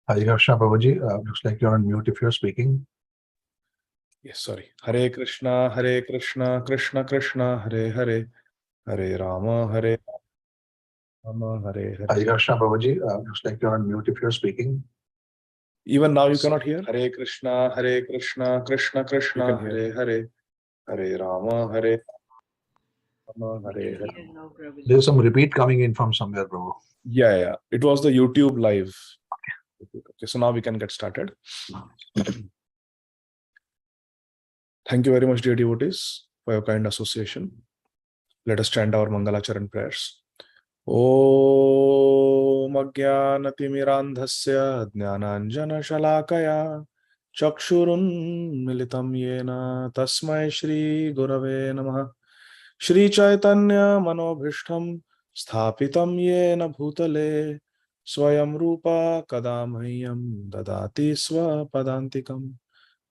Ādi Gadādhara Babaji, looks like you're on mute if you're speaking. Yes, sorry. Hare Krishna, Krishna Krishna, Hare Hare, Hare Rama, Hare Rama, Hare Hare. Ādi Gadādhara Babaji, looks like you're on mute if you're speaking. Even now you cannot hear? Hare Krishna, Krishna Krishna, Hare Hare, Hare Rama, Hare Rama, Hare Hare. There's some repeat coming in from somewhere, bro. Yeah. It was the YouTube live. Okay, so now we can get started. Thank you very much, dear devotees, for your kind association. Let us chant our Mangalacharan prayers. Om Ajnanatimirandhasya Jnananjana Shalakaya Chakshurun Militam Yena Tasmai Shri Gurave Namaha. Shri Chaitanya Manobhishtam Sthapitam Yena Bhutale Swayam Rupa Kadamahyam Dadati Swapadantikam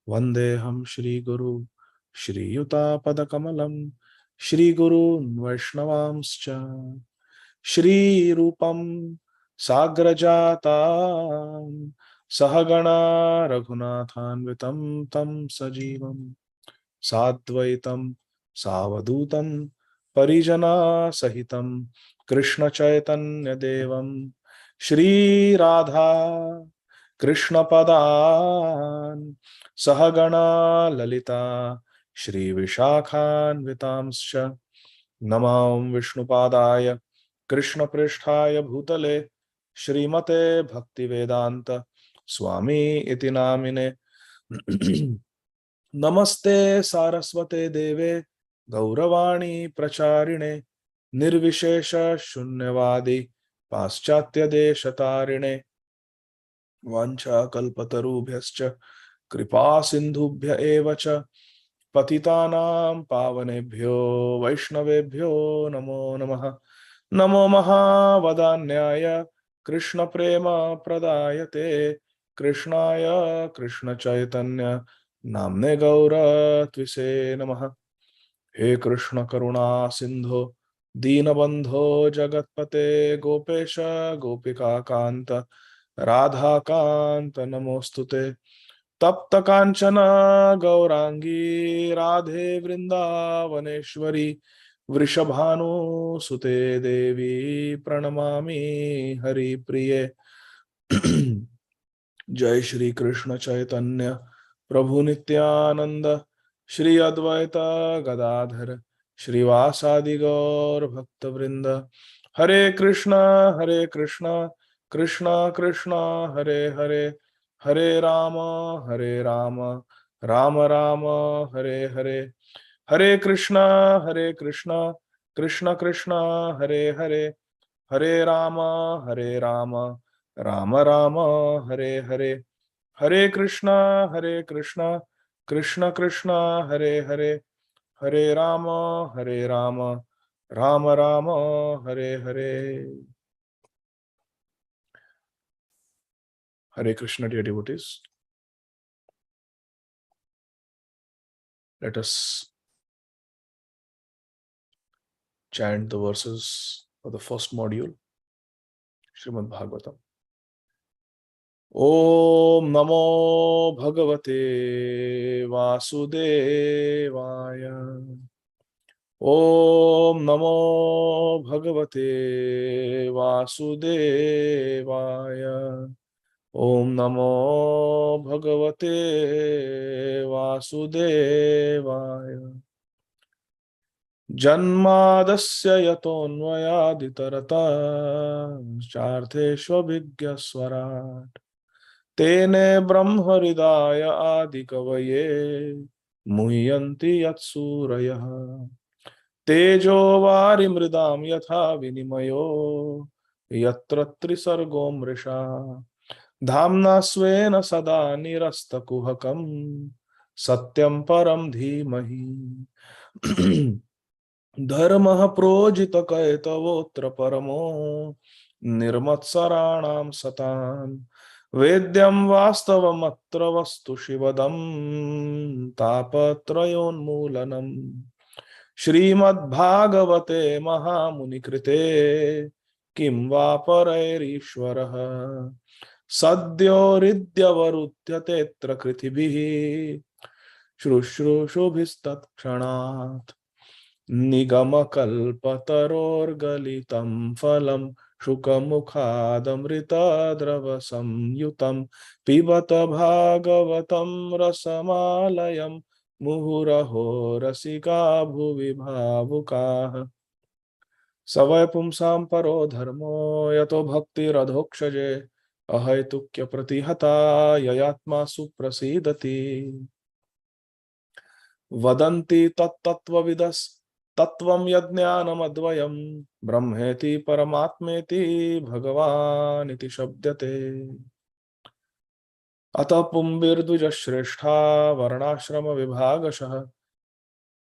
Vandeham Shri Guru Shri Yuta Padakamalam Shri Guru Vaishnavamscha Shri Rupam Sagrajatam Sahagana Raghunathanvitam Tam Sajivam Sadvaitam Savadutam Parijana Sahitam Krishna Chaitanya Devam Shri Radha Krishna Padan Sahagana Lalita Shri Vishakhan Vitamscha Namam Vishnupadaya Krishna Pristhaya Bhutale Śrīmate Bhakti Vedanta Swami iti namine Namaste Saraswate Deve Gauravani Pracharine Nirvishesha Shunyavadi Paschatya Deshatarine Vancha Kalpatarubhyascha Kripa Sindhubhya Evacha Patitanam Pavanebhyo Vaishnavebhyo Namo Namaha. Namo Mahavadanyaya Krishna Prema Pradayate Krishnaya Krishna Chaitanya Namne Gaura Tvise Namaha. He Krishna Karuna Sindho Deenabandho Jagatpate Gopesha Gopika Kanta Radha Kanta Namostute Tapta Kanchana Gaurangi Radhe Vrindavaneshwari Vrishabhanu Sute Devi Pranamami Hari Priye. Jai Shri Krishna Chaitanya Prabhu Nityananda Shri Advaita Gadadhara Shrivasadi Gaur Bhakta Vrinda. Hare Krishna Krishna Krishna Hare Hare, Hare Rama Rama Rama Hare Hare. Hare Krishna Krishna Krishna Hare Hare, Hare Rama Rama Rama Hare Hare. Hare Krishna Krishna Krishna Hare Hare, Hare Rama Rama Rama Hare Hare. Hare Krishna, dear devotees. Let us chant the verses of the first module, Śrīmad Bhāgavatam. Om Namo Bhagavate Vasudevaya. Om Namo Bhagavate Vasudevaya. Om Namo Bhagavate Vasudevaya. Janmadasya yatonvayaditarata chartheshvabhigyaswarat Tene brahmaridaya adikavaye muhyanti yatsurayah Tejo varimridam yatha vinimayo yatra trisargo mrisha Dhamna svena sada nirasta kuhakam satyam param dhimahi Dharmah projita kaitavotra paramo nirmatsaranam satam Vedyam vastavamatra vastu shivadam tapatrayon mulanam Śrīmad Bhāgavate Mahamuni Krite Kim va parairishvaraha सद्योरिद्यवरुध्यतेऽत्र कृतिभिः शुश्रूषुभिस्तत्क्षणात् निगमकल्पतरोर्गलितं फलं शुकमुखादमृतद्रवसंयुतं पिबत भागवतं रसमालयं मुहुरहो रसिका भुवि भावुकाः स वै पुंसां परो धर्मो यतो भक्तिरधोक्षजे अहैतुक्य प्रतिहता ययात्मा सुप्रसीदति वदन्ति तत्तत्त्वविदस् तत्त्वं यज्ञानमद्वयं ब्रह्मेति परमात्मेति भगवानिति शब्दते अतः पुंभिर्द्विजश्रेष्ठा वर्णाश्रम विभागशः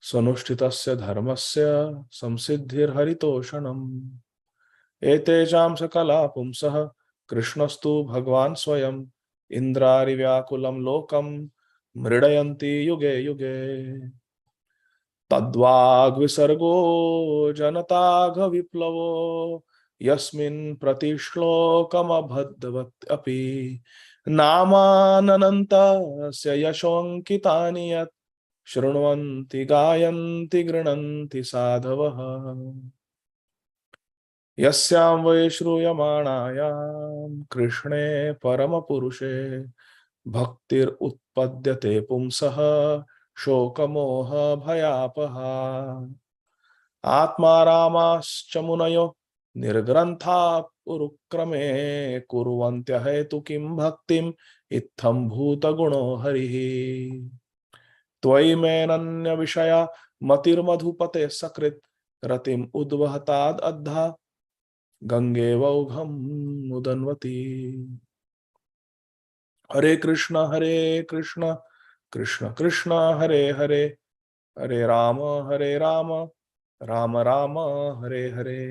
स्वनुष्ठितस्य धर्मस्य संसिद्धिर्हरितोषणम् एतेषां सकला पुंसः कृष्णस्तु भगवान् स्वयं इन्द्रारिव्याकुलं लोकं मृडयन्ति युगे युगे तद्वाग्विसर्गो जनताघविप्लवो यस्मिन् प्रतिश्लोकमभद्वत् अपि नामानन्तस्य यशोऽङ्कितानि यत् शृण्वन्ति गायन्ति गृह्णन्ति साधवः यस्यां वै श्रूयमाणायां कृष्णे परमपुरुषे भक्तिरुत्पद्यते पुंसः शोकमोह भयापहा आत्मा रामाश्च मुनयो निर्ग्रन्था उरुक्रमे कुर्वन्त्यहेतुकीं भक्तिम् इत्थं भूतगुणो हरिः त्वयि मेनन्य विषया मतिर्मधुपते सकृत् रतिम् उद्वहताद् अद्धा गंगेवौघं मुदन्वती हरे कृष्ण कृष्ण कृष्ण हरे हरे हरे राम राम राम हरे हरे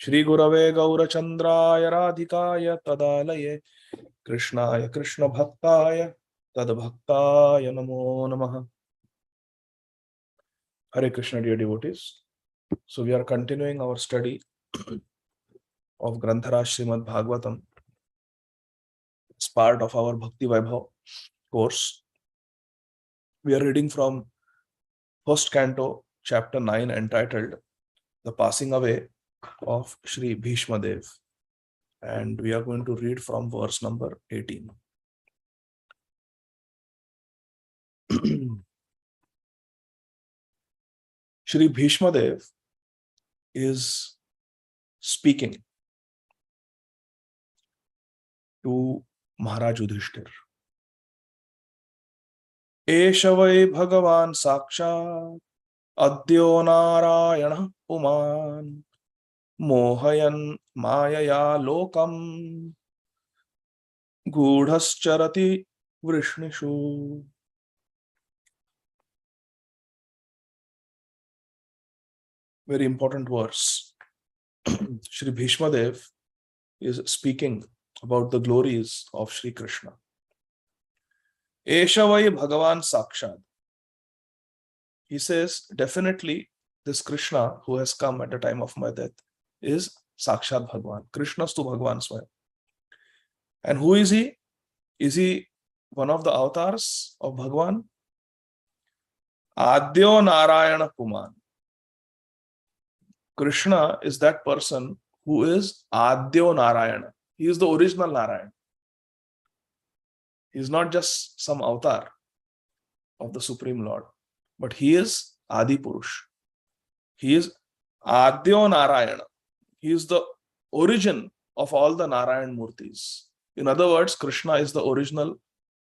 श्री गुरवे गौरचंद्राय राधिकाय तदालये कृष्णाय कृष्ण भक्ताय तद्भक्ताय नमो नमः Hare Krishna, dear devotees. So we are continuing our study of Granthara Śrīmad Bhāgavatam. It's part of our Bhakti Vaibhava course. We are reading from first canto, chapter 9, entitled The Passing Away of Shri Bhishma Dev. And we are going to read from verse number 18. Shri Bhishma Dev is speaking to Maharaj Yudhishthir. एष वै भगवान् साक्षात् अद्यो नारायणः पुमान् मोहयन् मायया लोकम् गूढश्चरति वृष्णिषु. Very important verse. Shri Bhishma Dev is speaking about the glories of Shri Krishna. Esha vai Bhagavan Sakshat. He says, definitely this Krishna who has come at the time of my death is Sakshat Bhagavan. Krishnastu Bhagavan Swayam. And who is he? Is he one of the avatars of Bhagavan? Adyo Narayana Puman. Krishna is that person who is Adyo Narayana. He is the original Narayana. He is not just some avatar of the Supreme Lord, but he is Adi Purush. He is Adyo Narayana. He is the origin of all the Narayan Murtis. In other words, Krishna is the original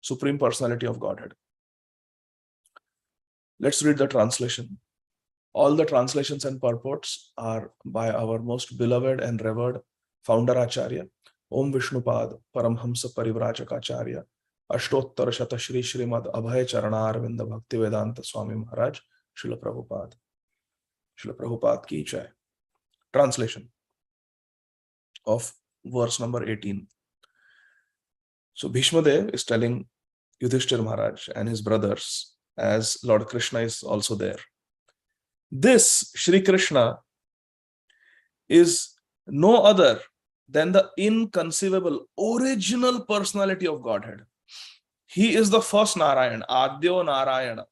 Supreme Personality of Godhead. Let's read the translation. All the translations and purports are by our most beloved and revered founder Acharya, Om Vishnupad Paramhamsa Parivrajakacharya, Ashtottara Shata Shri Śrīmad Abhay Charanarvinda Bhakti Vedanta Swami Maharaj, Srila Prabhupada. Srila Prabhupada ki jai. Translation of verse number 18. So Bhishma Dev is telling Yudhishthir Maharaj and his brothers, as Lord Krishna is also there. This Shri Krishna is no other then the inconceivable, original personality of Godhead. He is the first Narayan, Adyo Narayana.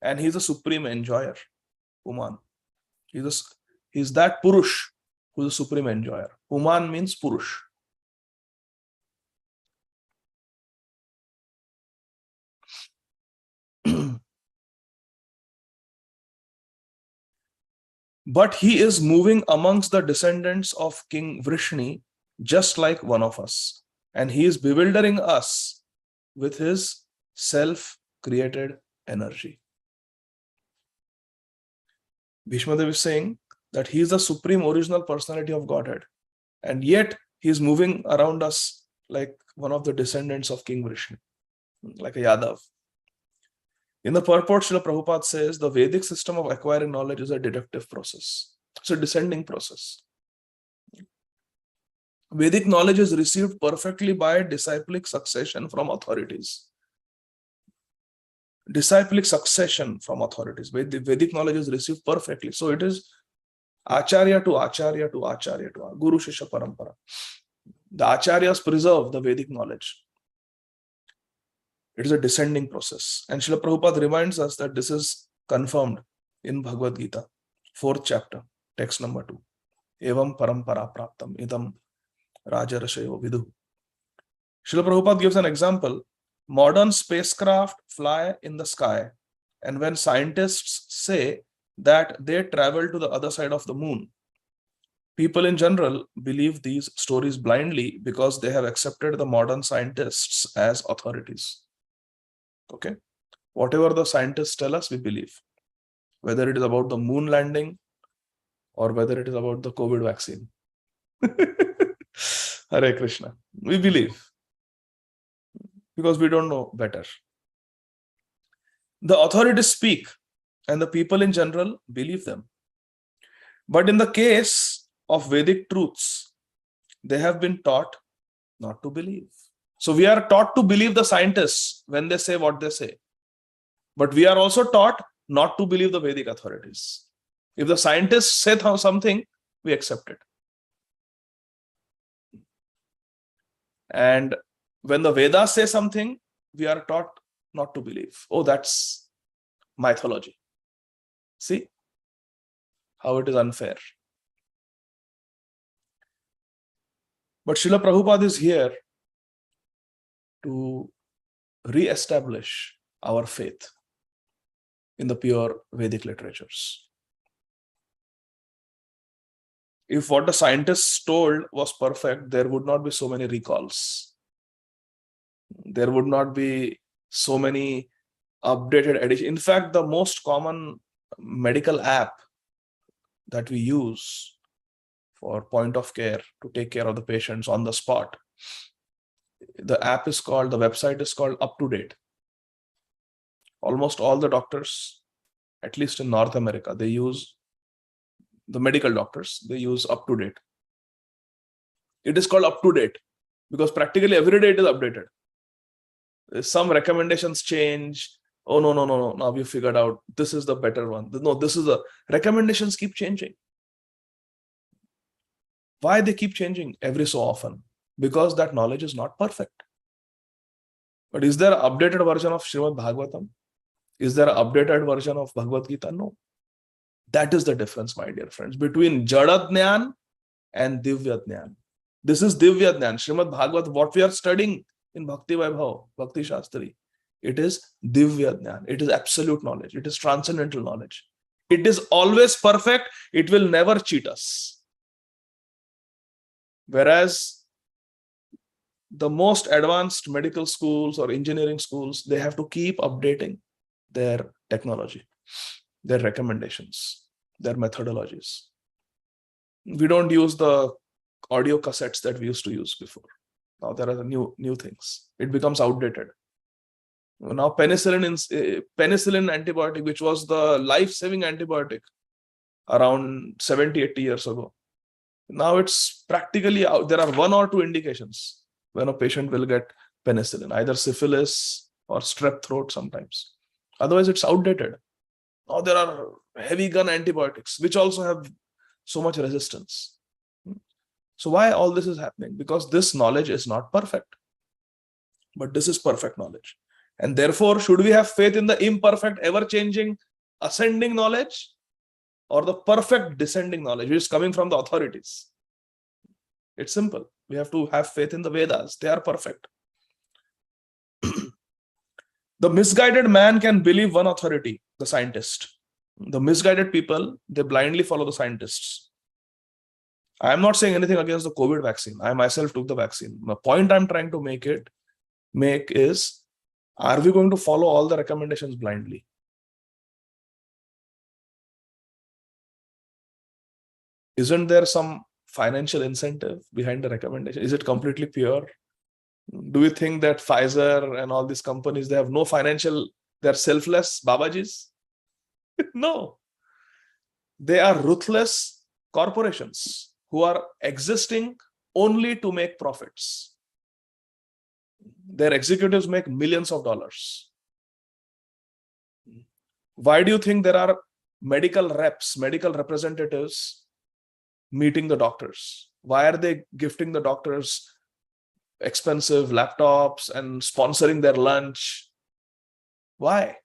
And he's the supreme enjoyer, Uman. He's that Purush who's the supreme enjoyer. Uman means Purush. But he is moving amongst the descendants of King Vrishni, just like one of us. And he is bewildering us with his self-created energy. Bhishmadev is saying that he is the supreme original personality of Godhead. And yet he is moving around us like one of the descendants of King Vrishni, like a Yadav. In the purport, Srila Prabhupada says the Vedic system of acquiring knowledge is a deductive process. It's a descending process. Vedic knowledge is received perfectly by disciplic succession from authorities. Disciplic succession from authorities. Vedic knowledge is received perfectly. So it is Acharya to Acharya to Acharya to Guru Shishya Parampara. The Acharyas preserve the Vedic knowledge. It is a descending process. And Srila Prabhupada reminds us that this is confirmed in Bhagavad Gita, 4th chapter, text number 2. Evam parampara praptam idam rajarashayo vidu. Srila Prabhupada gives an example. Modern spacecraft fly in the sky. And when scientists say that they travel to the other side of the moon, people in general believe these stories blindly because they have accepted the modern scientists as authorities. Okay, whatever the scientists tell us, we believe, whether it is about the moon landing or whether it is about the COVID vaccine. Hare Krishna. We believe because we don't know better. The authorities speak and the people in general believe them. But in the case of Vedic truths, they have been taught not to believe. So we are taught to believe the scientists when they say what they say. But we are also taught not to believe the Vedic authorities. If the scientists say something, we accept it. And when the Vedas say something, we are taught not to believe. Oh, that's mythology. See how it is unfair. But Srila Prabhupada is here to re-establish our faith in the pure Vedic literatures. If what the scientists told was perfect, there would not be so many recalls. There would not be so many updated editions. In fact, the most common medical app that we use for point of care to take care of the patients on the spot, the website is called Up to Date. Almost all the doctors, at least in North America, they use the medical doctors, they use Up to Date. It is called Up to Date because practically every day it is updated. Some recommendations change. Oh, no. Now we figured out this is the better one. No, recommendations keep changing. Why they keep changing every so often? Because that knowledge is not perfect. But is there an updated version of Śrīmad Bhāgavatam? Is there an updated version of Bhagavad Gita? No. That is the difference, my dear friends, between Jada Jnana and Divya Jnana. This is Divya Jnana. Śrīmad Bhāgavatam, what we are studying in Bhakti Vaibhava, Bhakti Shastri, it is Divya Jnana. It is absolute knowledge. It is transcendental knowledge. It is always perfect. It will never cheat us. Whereas the most advanced medical schools or engineering schools, they have to keep updating their technology, their recommendations, their methodologies. We don't use the audio cassettes that we used to use before. Now there are new things. It becomes outdated. Now penicillin antibiotic, which was the life-saving antibiotic around 70, 80 years ago. Now it's practically out. There are 1 or 2 indications when a patient will get penicillin, either syphilis or strep throat sometimes. Otherwise, it's outdated. Now there are heavy gun antibiotics, which also have so much resistance. So why all this is happening? Because this knowledge is not perfect. But this is perfect knowledge. And therefore, should we have faith in the imperfect, ever-changing, ascending knowledge, or the perfect descending knowledge, which is coming from the authorities? It's simple. We have to have faith in the Vedas. They are perfect. The misguided man can believe one authority, the scientist. The misguided people, they blindly follow the scientists. I am not saying anything against the COVID vaccine. I myself took the vaccine. The point I'm trying to make is, are we going to follow all the recommendations blindly? Isn't there some financial incentive behind the recommendation? Is it completely pure? Do we think that Pfizer and all these companies, they have no financial, they're selfless Babajis? No. They are ruthless corporations who are existing only to make profits. Their executives make millions of dollars. Why do you think there are medical reps, medical representatives meeting the doctors? Why are they gifting the doctors expensive laptops and sponsoring their lunch? Why?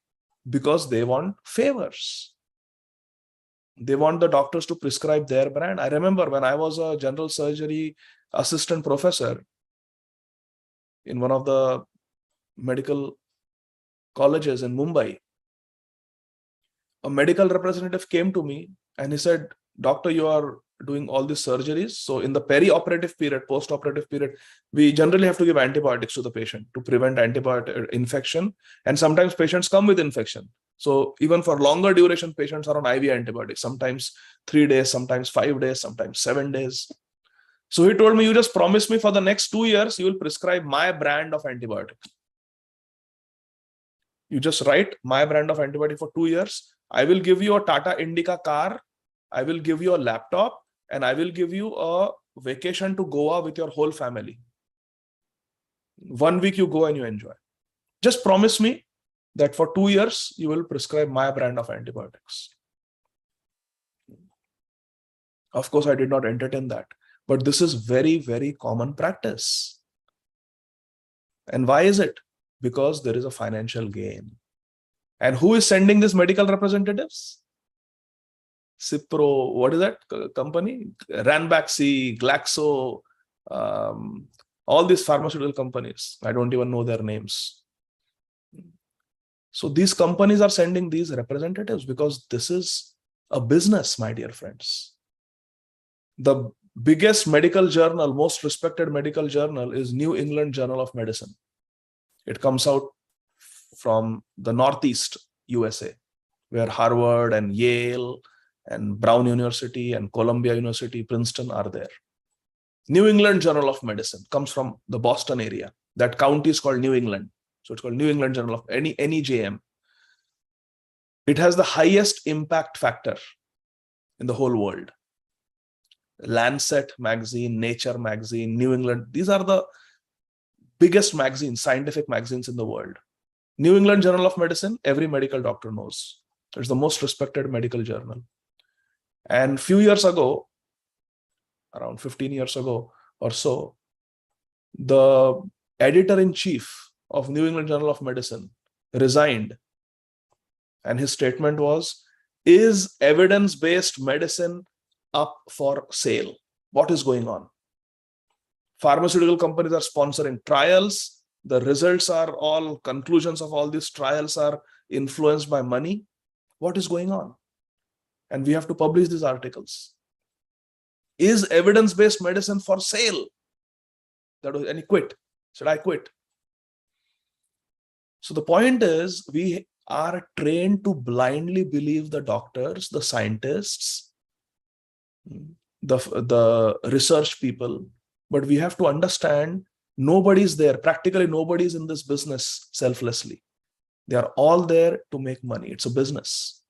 Because they want favors. They want the doctors to prescribe their brand. I remember when I was a general surgery assistant professor in one of the medical colleges in Mumbai, a medical representative came to me and he said, "Doctor, you are doing all these surgeries. So in the peri-operative period, post-operative period, we generally have to give antibiotics to the patient to prevent antibiotic infection. And sometimes patients come with infection. So even for longer duration, patients are on IV antibiotics, sometimes 3 days, sometimes 5 days, sometimes 7 days. So he told me, you just promise me for the next 2 years, you will prescribe my brand of antibiotic. You just write my brand of antibiotic for 2 years. I will give you a Tata Indica car. I will give you a laptop. And I will give you a vacation to Goa with your whole family. 1 week you go and you enjoy. Just promise me that for 2 years, you will prescribe my brand of antibiotics." Of course, I did not entertain that. But this is very, very common practice. And why is it? Because there is a financial gain. And who is sending these medical representatives? Cipro, what is that company? Ranbaxy, Glaxo, all these pharmaceutical companies. I don't even know their names. So these companies are sending these representatives because this is a business, my dear friends. The biggest medical journal, most respected medical journal is New England Journal of Medicine. It comes out from the Northeast USA, where Harvard and Yale and Brown University and Columbia University, Princeton are there. New England Journal of Medicine comes from the Boston area. That county is called New England. So it's called New England Journal of NEJM. It has the highest impact factor in the whole world. Lancet magazine, Nature magazine, New England, these are the biggest magazines, scientific magazines in the world. New England Journal of Medicine, every medical doctor knows. It's the most respected medical journal. And few years ago, around 15 years ago or so, the editor-in-chief of New England Journal of Medicine resigned. And his statement was, "Is evidence-based medicine up for sale? What is going on? Pharmaceutical companies are sponsoring trials. The results are all, conclusions of all these trials are influenced by money. What is going on? And we have to publish these articles. Is evidence-based medicine for sale?" And he quit. Said, "I quit." So the point is, we are trained to blindly believe the doctors, the scientists, the research people. But we have to understand, nobody's there. Practically nobody's in this business selflessly. They are all there to make money. It's a business.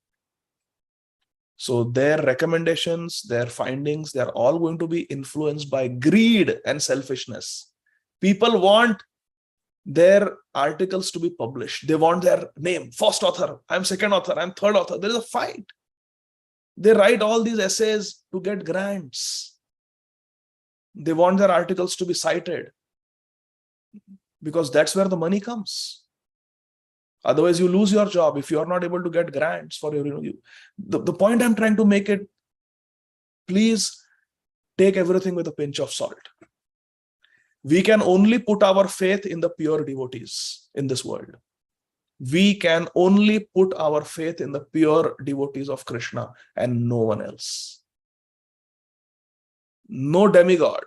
So their recommendations, their findings, they're all going to be influenced by greed and selfishness. People want their articles to be published. They want their name, first author, I'm second author, I'm third author. There is a fight. They write all these essays to get grants. They want their articles to be cited because that's where the money comes. Otherwise, you lose your job if you are not able to get grants for your. The point I'm trying to make it, please take everything with a pinch of salt. We can only put our faith in the pure devotees in this world. We can only put our faith in the pure devotees of Krishna and no one else. No demigod,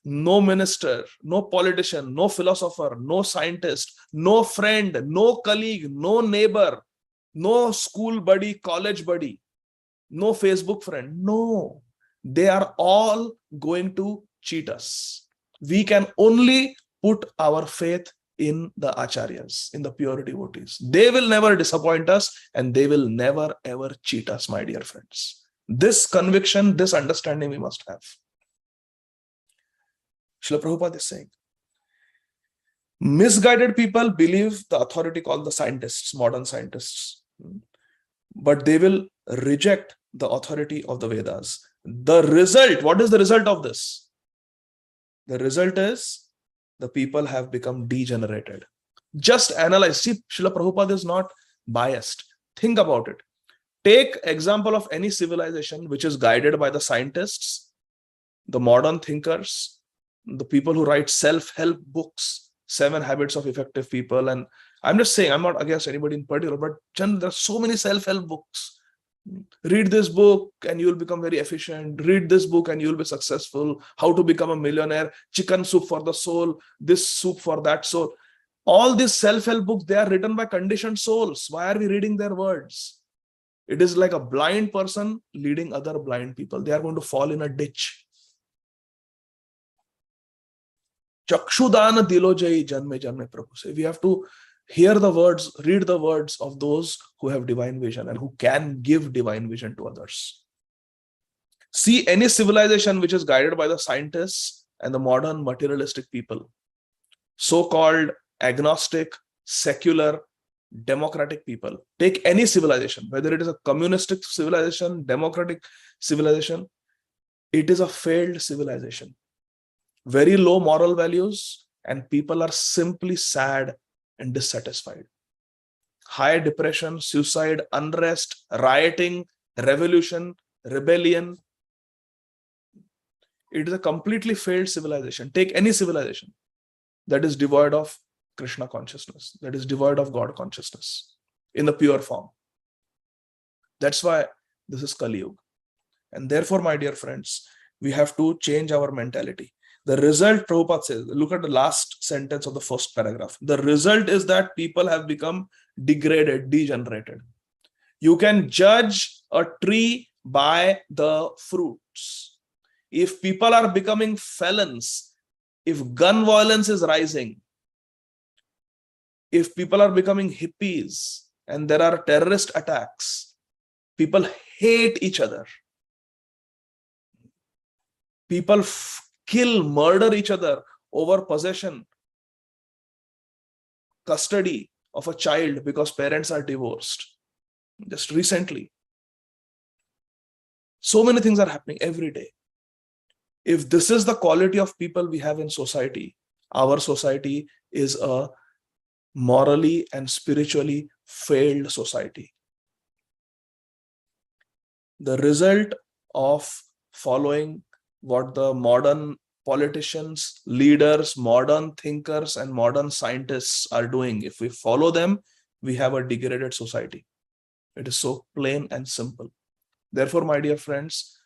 no minister, no politician, no philosopher, no scientist, no friend, no colleague, no neighbor, no school buddy, college buddy, no Facebook friend. No, they are all going to cheat us. We can only put our faith in the acharyas, in the pure devotees. They will never disappoint us and they will never ever cheat us, my dear friends. This conviction, this understanding we must have. Srila Prabhupada is saying, misguided people believe the authority called the scientists, modern scientists, but they will reject the authority of the Vedas. The result, what is the result of this? The result is the people have become degenerated. Just analyze. See, Srila Prabhupada is not biased. Think about it. Take example of any civilization which is guided by the scientists, the modern thinkers, the people who write self-help books, 7 Habits of Effective People. And I'm just saying, I'm not against anybody in particular, but there are so many self-help books. Read this book and you will become very efficient. Read this book and you will be successful. How to become a millionaire. Chicken soup for the soul. This soup for that soul. All these self-help books, they are written by conditioned souls. Why are we reading their words? It is like a blind person leading other blind people. They are going to fall in a ditch. Chakshudana dilojai janme janme prabhu say. We have to hear the words, read the words of those who have divine vision and who can give divine vision to others. See any civilization which is guided by the scientists and the modern materialistic people, so-called agnostic, secular, democratic people. Take any civilization, whether it is a communistic civilization, democratic civilization, it is a failed civilization. Very low moral values, and people are simply sad and dissatisfied. High depression, suicide, unrest, rioting, revolution, rebellion. It is a completely failed civilization. Take any civilization that is devoid of Krishna consciousness, that is devoid of God consciousness in the pure form. That's why this is Kali Yuga. And therefore, my dear friends, we have to change our mentality. The result, Prabhupada says, look at the last sentence of the first paragraph. The result is that people have become degraded, degenerated. You can judge a tree by the fruits. If people are becoming felons, if gun violence is rising, if people are becoming hippies and there are terrorist attacks, people hate each other. People kill, murder each other over possession, custody of a child because parents are divorced. Just recently. So many things are happening every day. If this is the quality of people we have in society, our society is a morally and spiritually failed society. The result of following what the modern politicians, leaders, modern thinkers, and modern scientists are doing, if we follow them, we have a degraded society. It is so plain and simple. Therefore, my dear friends,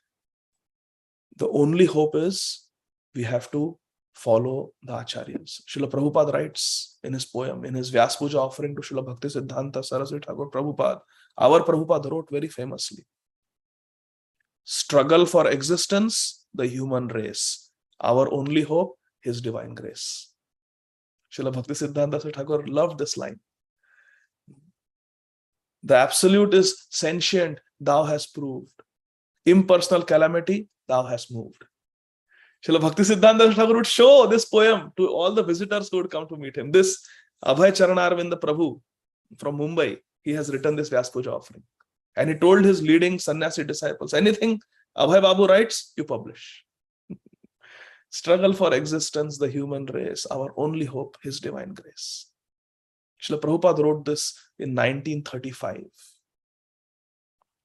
the only hope is we have to follow the acharyas. Srila Prabhupada writes in his poem, in his Vyas Puja offering to Srila Bhakti Siddhanta Saraswati Thakur Prabhupada, our Prabhupada wrote very famously, struggle for existence, the human race. Our only hope, his divine grace. Srila Bhakti Siddhanta Saraswati Thakur loved this line. The absolute is sentient, thou hast proved. Impersonal calamity, thou hast moved. Srila Bhakti Siddhanta Thakur would show this poem to all the visitors who would come to meet him. This Abhay Charanarvinda Prabhu from Mumbai, he has written this Vyas Puja offering. And he told his leading sannyasi disciples, anything Abhay Babu writes, you publish. struggle for existence, the human race, our only hope, His divine grace. Srila Prabhupada wrote this in 1935.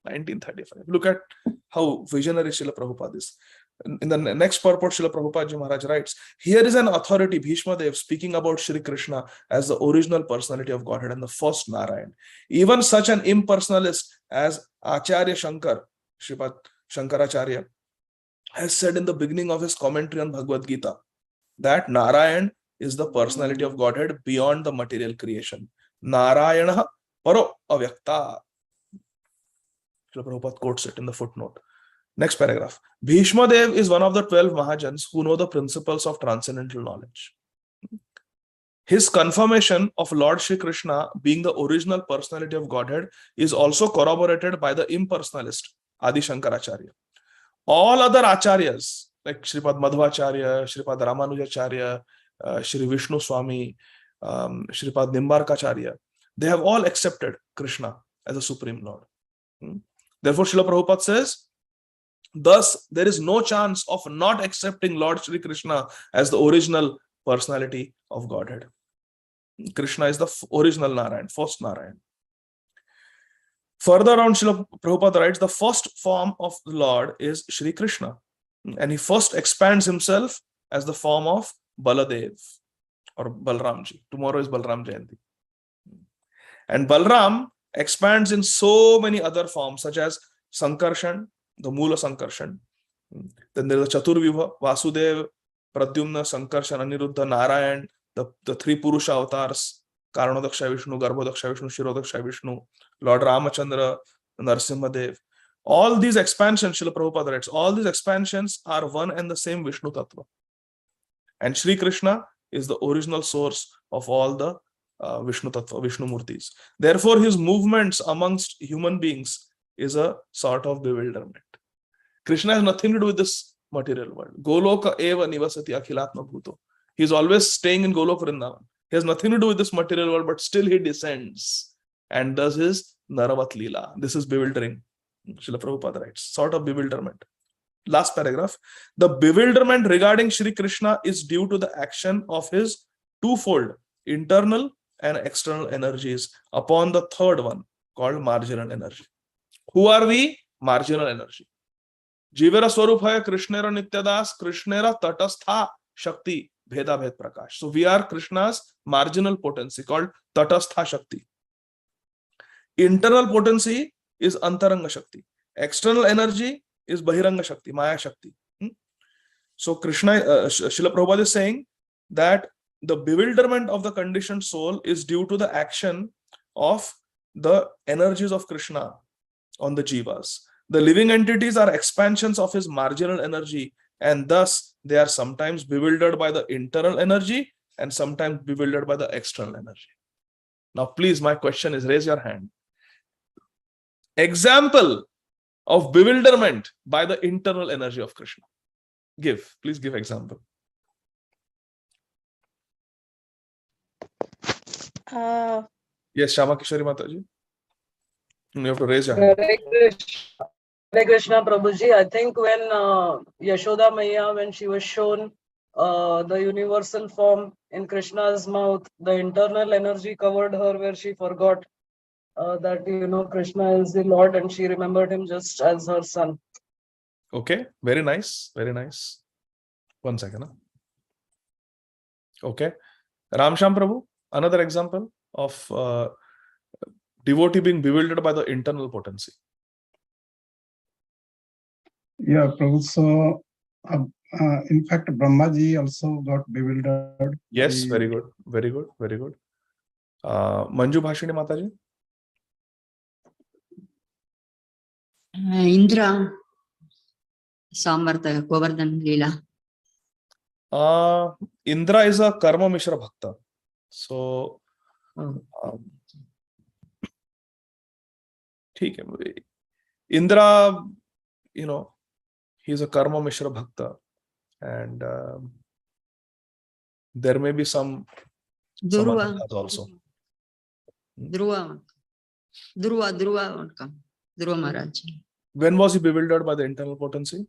1935. Look at how visionary Srila Prabhupada is. In the next purport, Srila Prabhupada Ji Maharaj writes, here is an authority, Bhishma Dev, speaking about Shri Krishna as the original personality of Godhead and the first Narayan. Even such an impersonalist as Acharya Shankar, Sripad Shankaracharya, has said in the beginning of his commentary on Bhagavad Gita that Narayan is the personality of Godhead beyond the material creation. Narayana paro avyakta. Srila Prabhupada quotes it in the footnote. Next paragraph. Bhishma Dev is one of the 12 Mahajans who know the principles of transcendental knowledge. His confirmation of Lord Shri Krishna being the original personality of Godhead is also corroborated by the impersonalist Ādi Shankaracharya. All other acharyas like Sripad Madhvacharya, Sripad Ramanujacharya, Shri Vishnu Swami, Sripad Nimbarkacharya, they have all accepted Krishna as a Supreme Lord. Therefore, Srila Prabhupada says, thus, there is no chance of not accepting Lord Shri Krishna as the original personality of Godhead. Krishna is the original Narayan, first Narayan. Further on, Srila Prabhupada writes, the first form of the Lord is Shri Krishna. And he first expands himself as the form of Baladev or Balramji. Tomorrow is Balram Jayanti. And Balram expands in so many other forms such as Sankarshan, the Mula Sankarshan. Then there is the Chaturvibha, Vasudev, Pradyumna, Sankarshan, Aniruddha, Narayan, the three Purusha avatars, Karanodaksha Vishnu, Garbhodaksha Vishnu, Shirodaksha Vishnu, Lord Ramachandra, Narsimhadev. All these expansions, Srila Prabhupada writes, all these expansions are one and the same Vishnu Tattva. And Shri Krishna is the original source of all the Vishnu Tattva, Vishnu Murtis. Therefore, his movements amongst human beings is a sort of bewilderment. Krishna has nothing to do with this material world. Goloka eva nivasati akhilatma bhuto. He is always staying in Golok Vrindavan. He has nothing to do with this material world, but still he descends and does his Naravat Leela. This is bewildering. Srila Prabhupada writes, sort of bewilderment. Last paragraph. The bewilderment regarding Shri Krishna is due to the action of his twofold internal and external energies upon the third one called marginal energy. Who are we? Marginal energy. Jivera Swarupaya Krishnera Nityadas Krishnera Tatastha Shakti Bheda Bhed Prakash. So we are Krishna's marginal potency called Tatastha Shakti. Internal potency is Antaranga Shakti. External energy is Bahiranga Shakti, Maya Shakti. So Krishna, Srila Prabhupada is saying that the bewilderment of the conditioned soul is due to the action of the energies of Krishna on the jivas. The living entities are expansions of his marginal energy, and thus they are sometimes bewildered by the internal energy and sometimes bewildered by the external energy. Now, please, my question is, raise your hand. Example of bewilderment by the internal energy of Krishna. Please give example. Yes, Shama Kishori Mataji. You have to raise your hand. Hare Krishna Prabhuji. I think when Yashoda Maya, when she was shown the universal form in Krishna's mouth, the internal energy covered her where she forgot that, Krishna is the Lord and she remembered him just as her son. Okay, very nice, very nice. 1 second. Okay. Ramsham Prabhu, another example of devotee being bewildered by the internal potency. Yeah, Prabhu. So, in fact, Brahmaji also got bewildered. Yes, very good, very good, very good. Manju Bhashini Mataji. Indra Samartha Govardhan Leela. Indra is a Karma Mishra Bhakta. So, Indra, he's a Karma Mishra Bhakta, and there may be some Dhruva also. Dhruva Maharaj. When was he bewildered by the internal potency?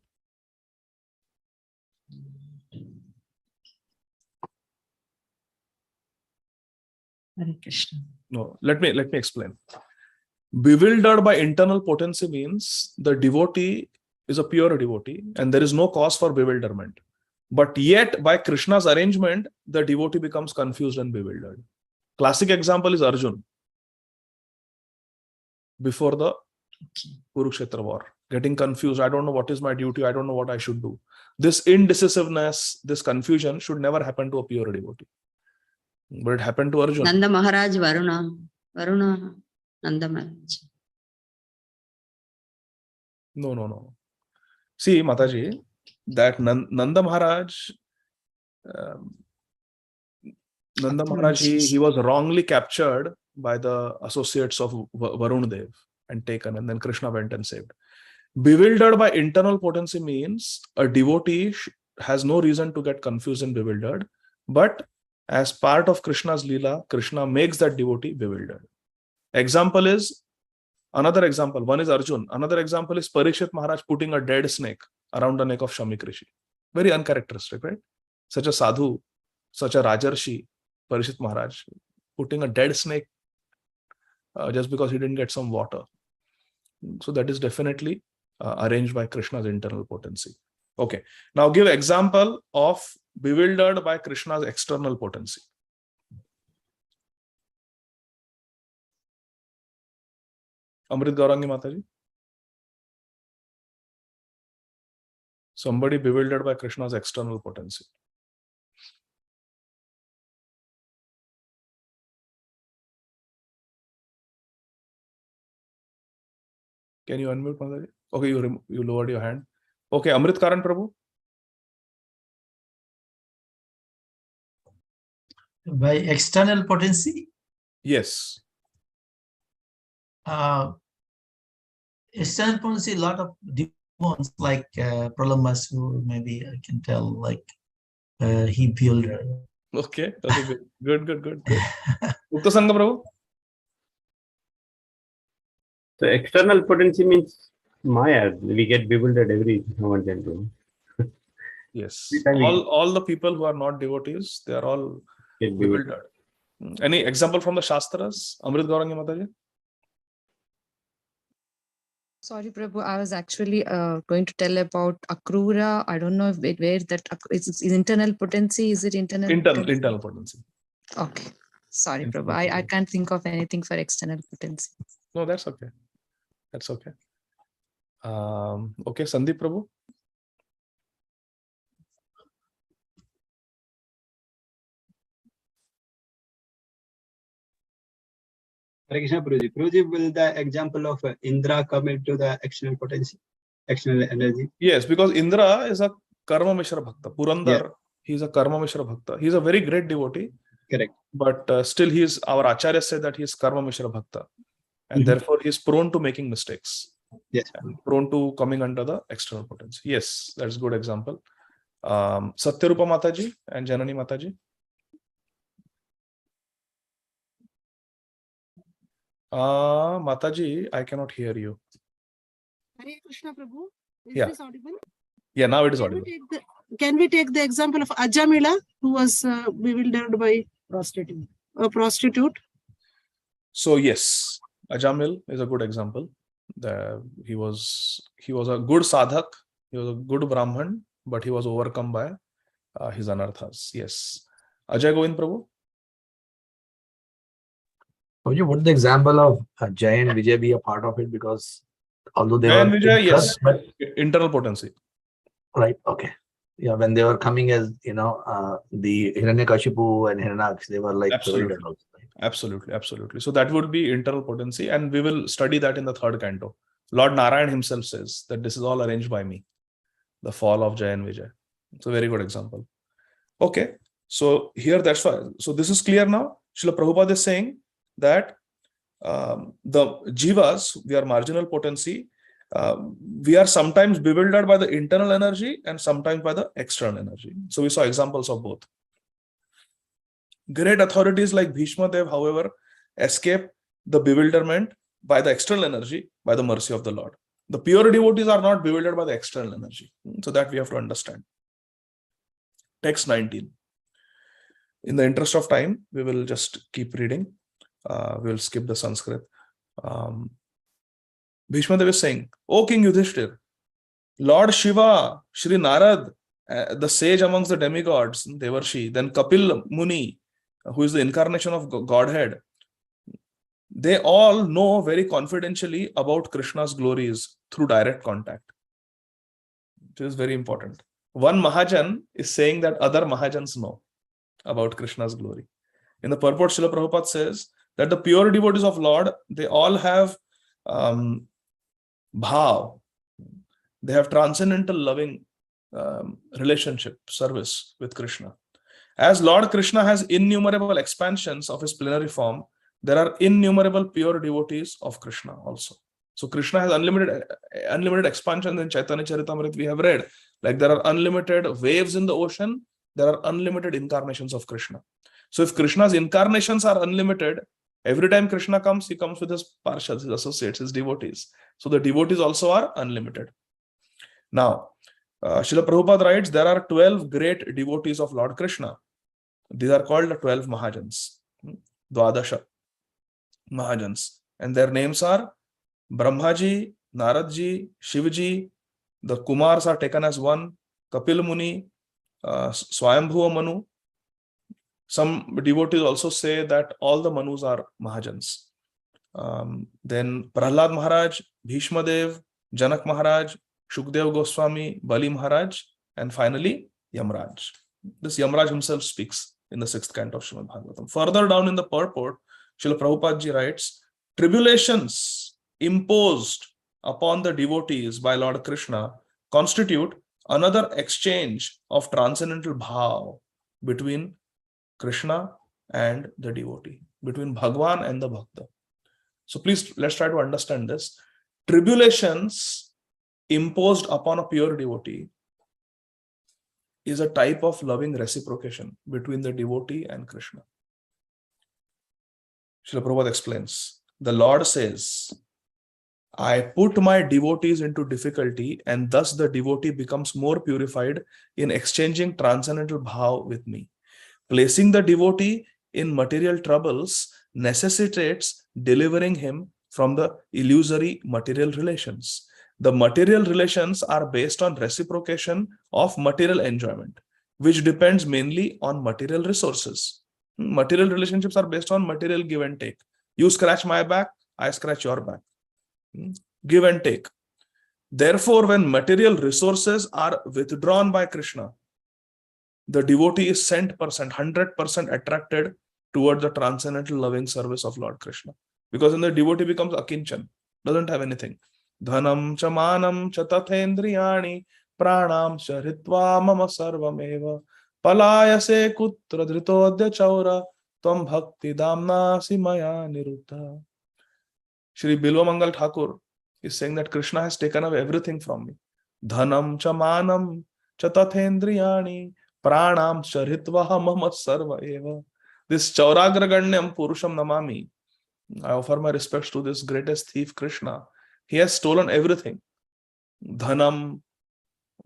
Hare Krishna. No, let me explain. Bewildered by internal potency means the devotee is a pure devotee and there is no cause for bewilderment. But yet, by Krishna's arrangement, the devotee becomes confused and bewildered. Classic example is Arjun before the Kurukshetra war, getting confused. I don't know what is my duty. I don't know what I should do. This indecisiveness, this confusion should never happen to a pure devotee. But it happened to Arjun. Nanda Maharaj, Varuna, Nanda Maharaj. No. See, Mataji, that Nanda Maharaj, he was wrongly captured by the associates of Varun Dev and taken, and then Krishna went and saved. Bewildered by internal potency means a devotee has no reason to get confused and bewildered, but as part of Krishna's Leela, Krishna makes that devotee bewildered. Example is, another example, one is Arjun. Another example is Parikshit Maharaj putting a dead snake around the neck of Shamik Rishi. Very uncharacteristic, right? Such a sadhu, such a Rajarshi, Parikshit Maharaj, putting a dead snake just because he didn't get some water. So that is definitely arranged by Krishna's internal potency. Okay, now give example of bewildered by Krishna's external potency. Amrit Gaurangi Mataji. Somebody bewildered by Krishna's external potency. Can you unmute Mataji? Okay, you lowered your hand. Okay, Amrit Karan Prabhu. By external potency? Yes. External potency, a lot of demons like Pralamasur, maybe I can tell, like he built. Okay, good. Mukta Sangha Prabhu. So external potency means Maya. We get bewildered every now and then. Yes. All the people who are not devotees, they are all Get bewildered. Any example from the Shastras? Amrit Gaurangi Mataji? Sorry, Prabhu, I was actually going to tell about Akrura. I don't know where that is internal potency. Is it internal? Internal potency. Okay. Sorry, Internal Prabhu. I potency. can't think of anything for external potency. No, that's okay. That's okay. Okay, Sandeep Prabhu. Hare Krishna, Prabhuji. Prabhuji, will the example of Indra come into the external potency, external energy? Yes, because Indra is a Karma Mishra Bhakta. Purandar, he is a Karma Mishra Bhakta. He is a very great devotee. Correct. But still, our Acharya said that he is Karma Mishra Bhakta. And therefore, he is prone to making mistakes. Yes. And prone to coming under the external potency. Yes, that's a good example. Satyarupa Mataji and Janani Mataji. Mataji, I cannot hear you. Hare Krishna Prabhu, is Yeah. this audible? Yeah, now it is Can audible. can we take the example of Ajamila, who was bewildered by a prostitute? So yes, Ajamil is a good example. He was a good sadhak, he was a good Brahman, but he was overcome by his anarthas. Yes. Ajay Govind Prabhu. Would the example of Jay and Vijay be a part of it? Because although they Jay and were Vijay, interest, yes, but internal potency. right, okay. Yeah, when they were coming as, the Hiranyakashipu and Hiranyaksh, they were like Absolutely. bewildered also, right? Absolutely. So that would be internal potency, and we will study that in the third canto. Lord Narayan himself says that this is all arranged by me. The fall of Jay and Vijay. It's a very good example. Okay, so here that's why. So this is clear now. Srila Prabhupada is saying that the jivas, we are marginal potency. We are sometimes bewildered by the internal energy and sometimes by the external energy. So we saw examples of both. Great authorities like Bhishma Dev, however, escape the bewilderment by the external energy by the mercy of the Lord. The pure devotees are not bewildered by the external energy. So that we have to understand. Text 19. In the interest of time, we will just keep reading. We will skip the Sanskrit. Bhishma Dev is saying, O King Yudhishthir, Lord Shiva, Shri Narad, the sage amongst the demigods, Devarshi, then Kapil Muni, who is the incarnation of Godhead, they all know very confidentially about Krishna's glories through direct contact, which is very important. One Mahajan is saying that other Mahajans know about Krishna's glory. In the purport, Srila Prabhupada says that the pure devotees of Lord, they all have bhav. They have transcendental loving relationship, service with Krishna. As Lord Krishna has innumerable expansions of his plenary form, there are innumerable pure devotees of Krishna also. So Krishna has unlimited expansions in Chaitanya Charitamrita. We have read, like there are unlimited waves in the ocean, there are unlimited incarnations of Krishna. So if Krishna's incarnations are unlimited, every time Krishna comes, he comes with his parshas, his associates, his devotees. So the devotees also are unlimited. Now, Srila Prabhupada writes, there are 12 great devotees of Lord Krishna. These are called the 12 Mahajans, Dwadasha Mahajans. And their names are Brahmaji, Naradji, Shivji. The Kumars are taken as one, Kapil Muni, Swayambhuva Manu. Some devotees also say that all the Manus are Mahajans. Then Prahlad Maharaj, Bhishma Dev, Janak Maharaj, Shukdev Goswami, Bali Maharaj, and finally Yamraj. This Yamraj himself speaks in the 6th canto of Śrīmad Bhāgavatam. Further down in the purport, Srila Prabhupada ji writes, tribulations imposed upon the devotees by Lord Krishna constitute another exchange of transcendental bhav between Krishna and the devotee, between Bhagwan and the Bhakta. So please, let's try to understand this. Tribulations imposed upon a pure devotee is a type of loving reciprocation between the devotee and Krishna. Srila Prabhupada explains, the Lord says, I put my devotees into difficulty and thus the devotee becomes more purified in exchanging transcendental bhav with me. Placing the devotee in material troubles necessitates delivering him from the illusory material relations. The material relations are based on reciprocation of material enjoyment, which depends mainly on material resources. Material relationships are based on material give and take. You scratch my back, I scratch your back. Give and take. Therefore, when material resources are withdrawn by Krishna, the devotee is 100% attracted toward the transcendental loving service of Lord Krishna. Because then the devotee becomes akinchan, doesn't have anything. Dhanam cha manam cha tathendriyani pranam cha ritva mama sarvameva palayase kutra dhritodya chaura tvam bhakti damna simaya niruddha. Shri Bilvamangal Thakur is saying that Krishna has taken away everything from me. Dhanam cha manam cha tathendriyani pranam cha ritva mama sarva eva. This chauragraganyam purusham namami. I offer my respects to this greatest thief Krishna. He has stolen everything. Dhanam,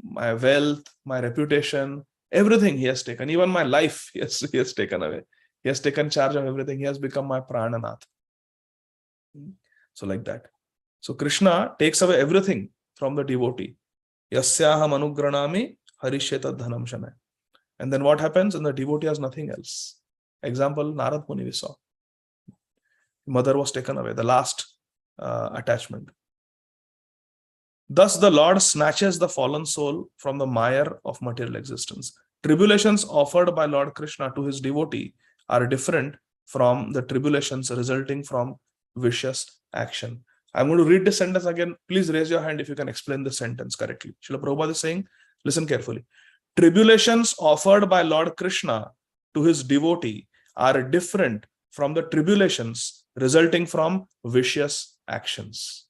my wealth, my reputation, everything he has taken. Even my life he has taken away. He has taken charge of everything. He has become my prananath. So like that. So Krishna takes away everything from the devotee. Yasyaham anugranami harisheta dhanam shanay. And then what happens? And the devotee has nothing else. Example, Narad Muni we saw. Mother was taken away, the last attachment. Thus the Lord snatches the fallen soul from the mire of material existence. Tribulations offered by Lord Krishna to his devotee are different from the tribulations resulting from vicious action. I'm going to read this sentence again. Please raise your hand if you can explain the sentence correctly. Srila Prabhupada is saying, listen carefully. Tribulations offered by Lord Krishna to his devotee are different from the tribulations resulting from vicious actions.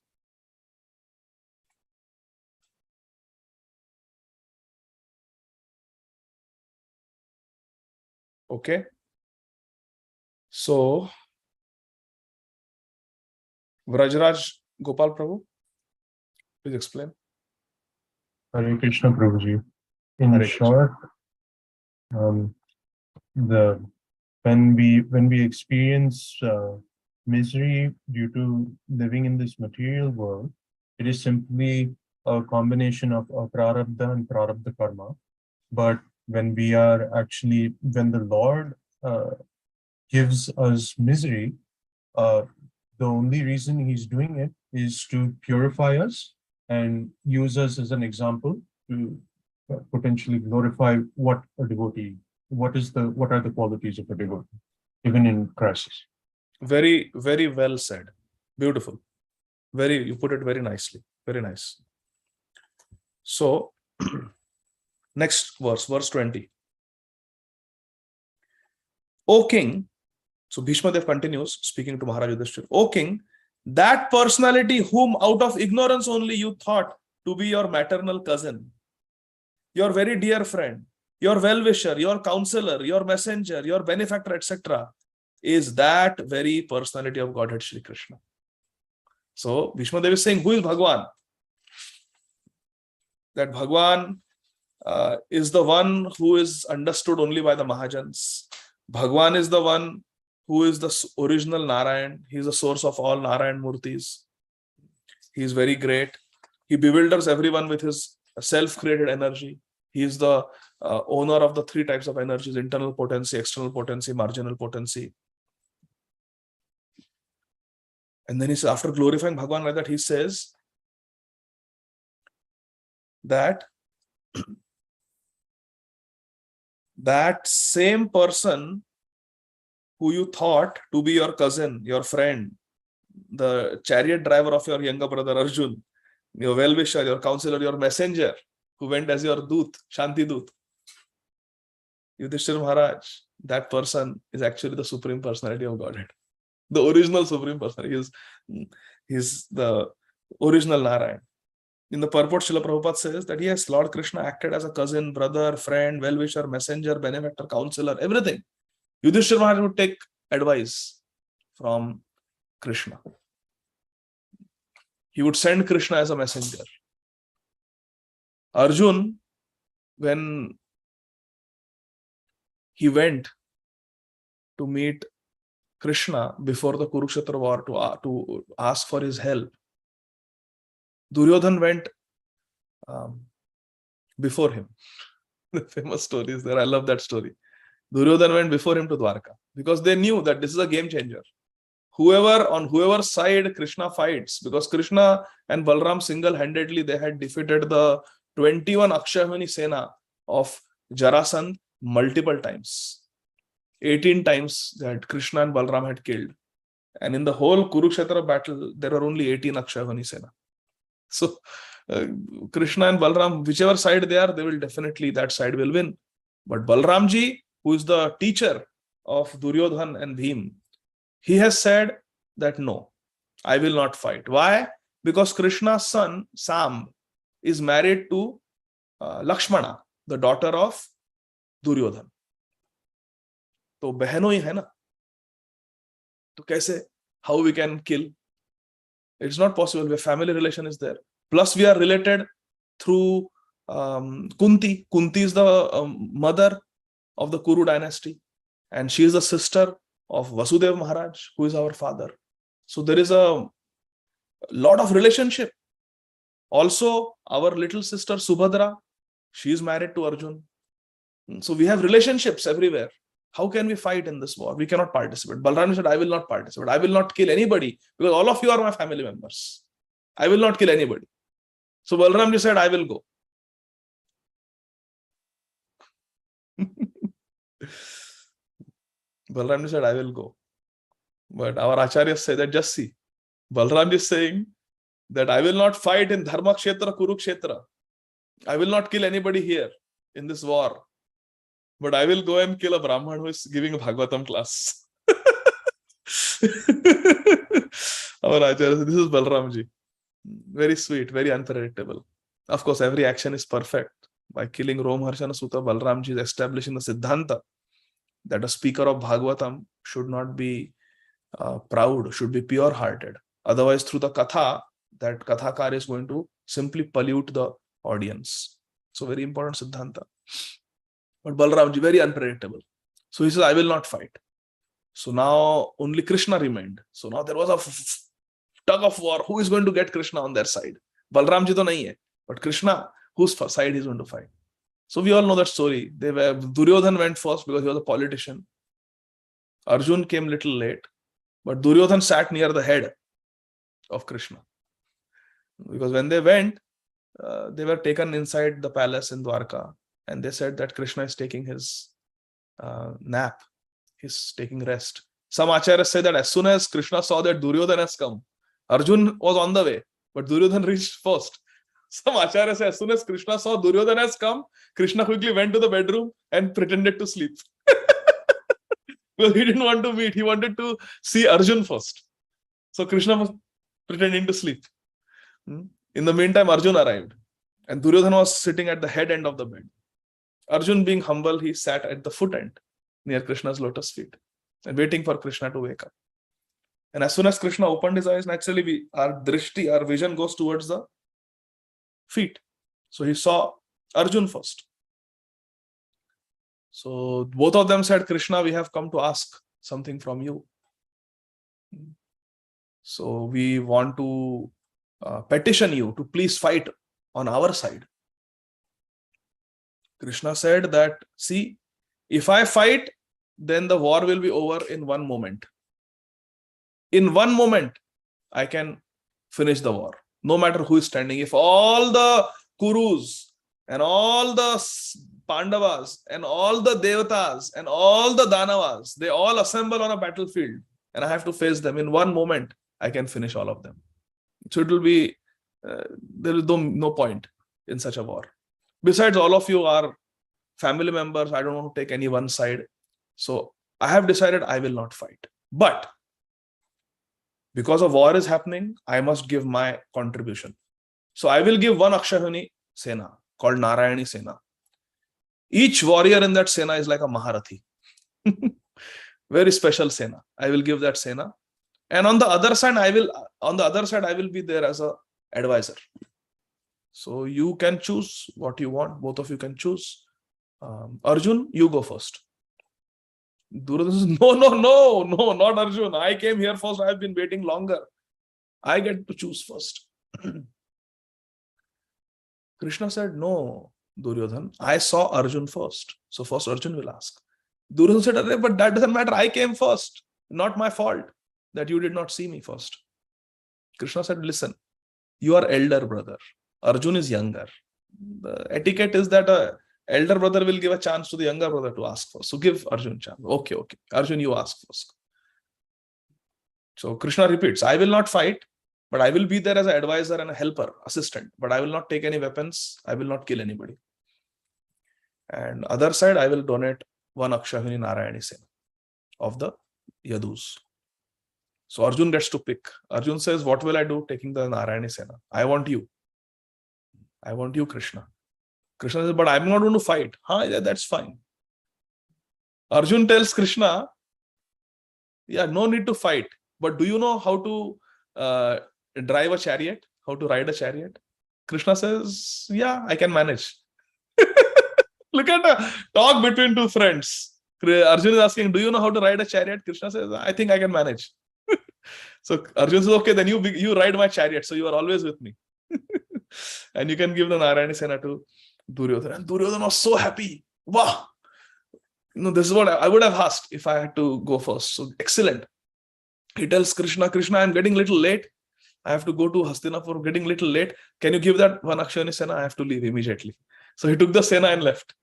Okay. So, Vrajraj Gopal Prabhu, please explain. Hare Krishna Prabhuji. In Hare short, the when we experience misery due to living in this material world, it is simply a combination of prarabdha and prarabdha karma. But when when the Lord gives us misery, the only reason he's doing it is to purify us and use us as an example to potentially glorify what a devotee, what are the qualities of a devotee, even in crisis. Very, very well said. Beautiful. You put it very nicely. Very nice. So, next verse 20. O king, so Bhishma Dev continues speaking to Maharaj Yudhishthira. O king, that personality whom out of ignorance only you thought to be your maternal cousin, your very dear friend, your well-wisher, your counselor, your messenger, your benefactor, etc., is that very personality of Godhead Shri Krishna. So Bhishma Dev is saying, who is Bhagwan? That Bhagwan is the one who is understood only by the Mahajans. Bhagwan is the one who is the original Narayan. He is the source of all Narayan Murtis. He is very great. He bewilders everyone with his self-created energy. He is the owner of the three types of energies: internal potency, external potency, marginal potency. And then he says, after glorifying Bhagwan like that, he says that that same person who you thought to be your cousin, your friend, the chariot driver of your younger brother Arjun, your well-wisher, your counselor, your messenger, who went as your Dut, Shanti Dut, Yudhishthira Maharaj, that person is actually the Supreme Personality of Godhead. The original Supreme Personality. He's the original Narayan. In the purport, Srila Prabhupada says that yes, Lord Krishna acted as a cousin, brother, friend, well-wisher, messenger, benefactor, counselor, everything. Yudhishthira Maharaj would take advice from Krishna. He would send Krishna as a messenger. Arjun, when he went to meet Krishna before the Kurukshetra war to ask for his help, Duryodhan went before him. The famous story is there. I love that story. Duryodhan went before him to Dwarka because they knew that this is a game changer. On whoever's side Krishna fights, because Krishna and Balram single-handedly, they had defeated the 21 Akshayavani Sena of Jarasandh multiple times. 18 times that Krishna and Balram had killed. And in the whole Kurukshetra battle, there were only 18 Akshayavani Sena. So Krishna and Balram, whichever side they are, that side will win. But Balramji, who is the teacher of Duryodhan and Bhim, he has said that no, I will not fight. Why? Because Krishna's son, Sam, is married to Lakshmana, the daughter of Duryodhan. तो बहनों ही है ना, तो कैसे, how we can kill? It's not possible. Where family relation is there. Plus we are related through Kunti. Kunti is the mother of the Kuru dynasty, and she is the sister of Vasudev Maharaj, who is our father. So there is a lot of relationship. Also, our little sister Subhadra, she is married to Arjun. So we have relationships everywhere. How can we fight in this war? We cannot participate. Balram said, I will not participate. I will not kill anybody because all of you are my family members. I will not kill anybody. So Balram said, I will go. Balram said, I will go. But our acharyas say that just see. Balram is saying that I will not fight in Dharma Kshetra, Kurukshetra. I will not kill anybody here in this war. But I will go and kill a Brahman who is giving a Bhagavatam class. Our Acharya says, this is Balramji. Very sweet, very unpredictable. Of course, every action is perfect. By killing Romharshana Sutta, Balramji is establishing the Siddhanta that a speaker of Bhagavatam should not be proud, should be pure-hearted. Otherwise, through the Katha, that Kathakar is going to simply pollute the audience. So very important Siddhanta. But Balramji, very unpredictable. So he says, I will not fight. So now only Krishna remained. So now there was a tug of war. Who is going to get Krishna on their side? Balram ji to nahi hai, but Krishna, whose side he's going to fight? So we all know that story. Duryodhan went first because he was a politician. Arjun came little late, but Duryodhan sat near the head of Krishna. Because when they went, they were taken inside the palace in Dwarka, and they said that Krishna is taking his nap. He's taking rest. Some acharyas say that as soon as Krishna saw that Duryodhan has come, Arjun was on the way, but Duryodhan reached first. Some acharyas say as soon as Krishna saw Duryodhan has come, Krishna quickly went to the bedroom and pretended to sleep. Because he didn't want to meet. He wanted to see Arjun first. So Krishna was pretending to sleep. In the meantime, Arjun arrived. And Duryodhan was sitting at the head end of the bed. Arjun, being humble, he sat at the foot end near Krishna's lotus feet and waiting for Krishna to wake up. And as soon as Krishna opened his eyes, naturally our vision goes towards the feet. So he saw Arjun first. So both of them said, Krishna, we have come to ask something from you. So we want to petition you to please fight on our side. Krishna said that, see, if I fight, then the war will be over in one moment. In one moment, I can finish the war, no matter who is standing. If all the Kurus and all the Pandavas and all the Devatas and all the Danavas, they all assemble on a battlefield and I have to face them in one moment, I can finish all of them. So it will be, there is no point in such a war. Besides, all of you are family members. I don't want to take any one side. So I have decided I will not fight. But because a war is happening, I must give my contribution. So I will give one Akshayuni Sena called Narayani Sena. Each warrior in that Sena is like a Maharathi. Very special Sena. I will give that Sena. And on the other side, I will be there as an advisor. So you can choose what you want. Both of you can choose. Arjun, you go first. Duryodhana says, no, not Arjun. I came here first. I have been waiting longer. I get to choose first. Krishna said, no, Duryodhana, I saw Arjun first. So first Arjun will ask. Duryodhana said, but that doesn't matter. I came first. Not my fault that you did not see me first. Krishna said, listen, you are elder brother. Arjun is younger. The etiquette is that a elder brother will give a chance to the younger brother to ask first. So give Arjun a chance. Okay. Arjun, you ask first. So Krishna repeats, I will not fight, but I will be there as an advisor and a helper, assistant. But I will not take any weapons. I will not kill anybody. And other side, I will donate one Akshayuni Narayani Sena of the Yadus. So Arjun gets to pick. Arjun says, what will I do taking the Narayani Sena? I want you. I want you, Krishna. Krishna says, but I'm not going to fight. Yeah, that's fine. Arjun tells Krishna, yeah, no need to fight. But do you know how to drive a chariot? How to ride a chariot? Krishna says, yeah, I can manage. Look at the talk between two friends. Arjun is asking, do you know how to ride a chariot? Krishna says, I think I can manage. So Arjun says, okay, then you ride my chariot. So you are always with me. And you can give the Narayani Sena to Duryodhana. And Duryodhana was so happy. Wow. This is what I would have asked if I had to go first. So excellent. He tells Krishna, I'm getting a little late. I have to go to Hastinapur, getting a little late. Can you give that one Akshayuni Sena? I have to leave immediately. So he took the Sena and left.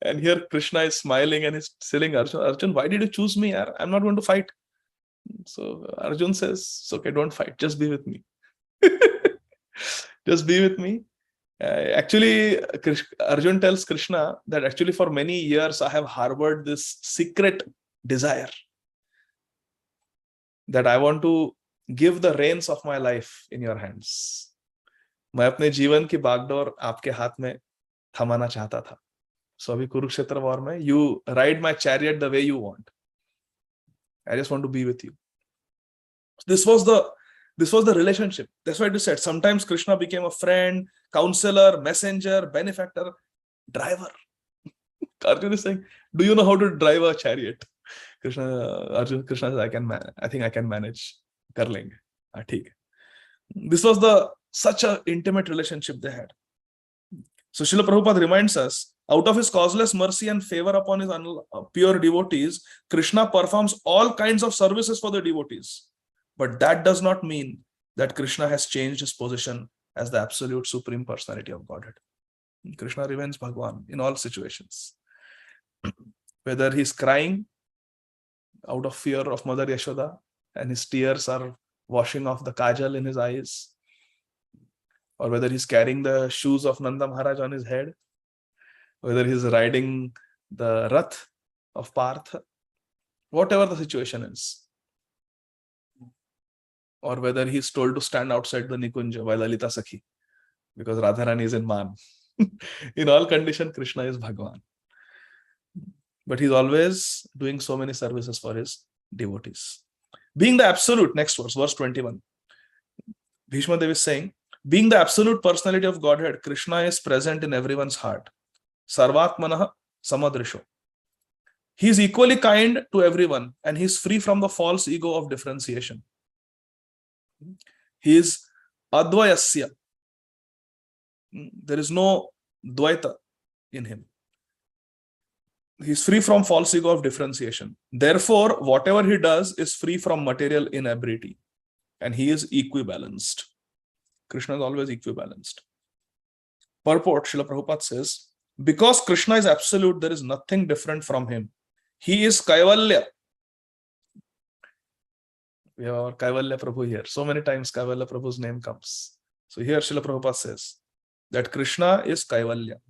And here Krishna is smiling and he's telling Arjun, why did you choose me? I'm not going to fight. So Arjun says, it's okay, don't fight. Just be with me. Just be with me. Actually, Arjun tells Krishna that actually for many years I have harbored this secret desire that I want to give the reins of my life in your hands. मैं अपने जीवन की बागडोर आपके हाथ में थमाना चाहता था. So अभी कुरुक्षेत्र war में, you ride my chariot the way you want. I just want to be with you. This was the relationship. That's why it is said sometimes Krishna became a friend, counselor, messenger, benefactor, driver. Arjun is saying, do you know how to drive a chariot? Arjun, Krishna says, I think I can manage. Kar lenge. Theek hai. This was such an intimate relationship they had. So Srila Prabhupada reminds us, out of his causeless mercy and favor upon his pure devotees, Krishna performs all kinds of services for the devotees. But that does not mean that Krishna has changed his position as the absolute supreme personality of Godhead. Krishna remains Bhagwan in all situations. Whether he's crying out of fear of Mother Yashoda and his tears are washing off the kajal in his eyes, or whether he's carrying the shoes of Nanda Maharaj on his head, whether he's riding the Rath of Partha, whatever the situation is, or whether he's told to stand outside the Nikunja by Lalita Sakhi because Radharani is in Man. In all conditions, Krishna is Bhagwan. But he's always doing so many services for his devotees. Being the absolute, next verse 21. Bhishma Dev is saying, being the absolute personality of Godhead, Krishna is present in everyone's heart. Sarvatmanaha samadrisho. He is equally kind to everyone and he is free from the false ego of differentiation. He is advayasya. There is no dvaita in him. He is free from false ego of differentiation. Therefore, whatever he does is free from material inebriety. And he is equibalanced. Krishna is always equibalanced. Purport, Srila Prabhupada says, because Krishna is absolute, there is nothing different from him. He is Kaivalya. We have our Kaivalya Prabhu here. So many times Kaivalya Prabhu's name comes. So here Srila Prabhupada says that Krishna is Kaivalya.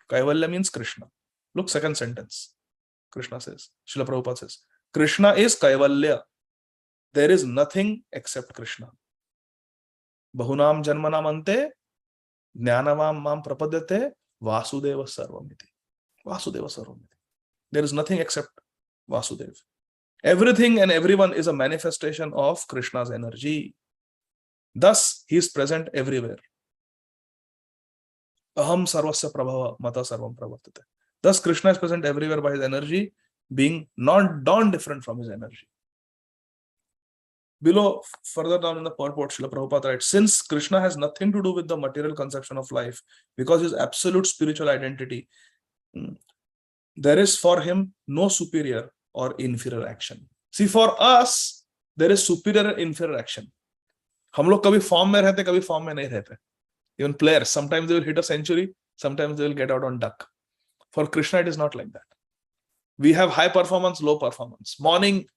Kaivalya means Krishna. Look, second sentence. Krishna says, Srila Prabhupada says, Krishna is Kaivalya. There is nothing except Krishna. Bahunam janmanam ante jnanavam mam prapadyate Vasudeva sarvamiti. Vasudeva sarvamiti. There is nothing except Vasudeva. Everything and everyone is a manifestation of Krishna's energy. Thus, he is present everywhere. Aham sarvasya prabhava mata sarvam pravartate. Thus, Krishna is present everywhere by his energy, being non-different from his energy. Below, further down in the purport, Srila Prabhupada writes, since Krishna has nothing to do with the material conception of life, because his absolute spiritual identity, there is for him no superior or inferior action. See, for us, there is superior and inferior action. हम लोग कभी form में रहते, कभी form में नहीं रहते. Even players, sometimes they will hit a century, sometimes they will get out on duck. For Krishna, it is not like that. We have high performance, low performance. Morning,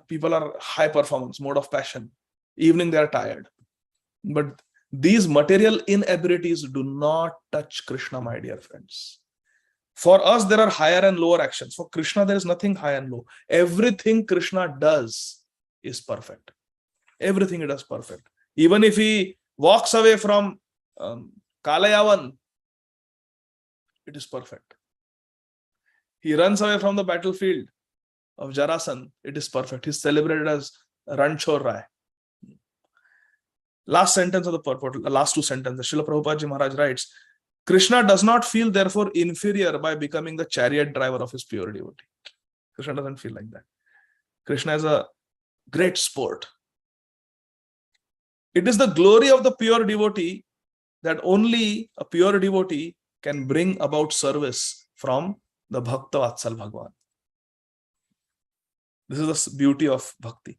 people are high performance, mode of passion. Evening, they are tired. But these material inabilities do not touch Krishna, my dear friends. For us, there are higher and lower actions. For Krishna, there is nothing high and low. Everything Krishna does is perfect. Everything he does perfect. Even if he walks away from Kalayavan, it is perfect. He runs away from the battlefield of Jarasan, it is perfect. He is celebrated as Ranchor Rai. Last sentence of the purport, last two sentences, Srila Prabhupada Ji Maharaj writes, Krishna does not feel therefore inferior by becoming the chariot driver of his pure devotee. Krishna doesn't feel like that. Krishna is a great sport. It is the glory of the pure devotee that only a pure devotee can bring about service from the Bhakta Vatsal Bhagwan. This is the beauty of Bhakti.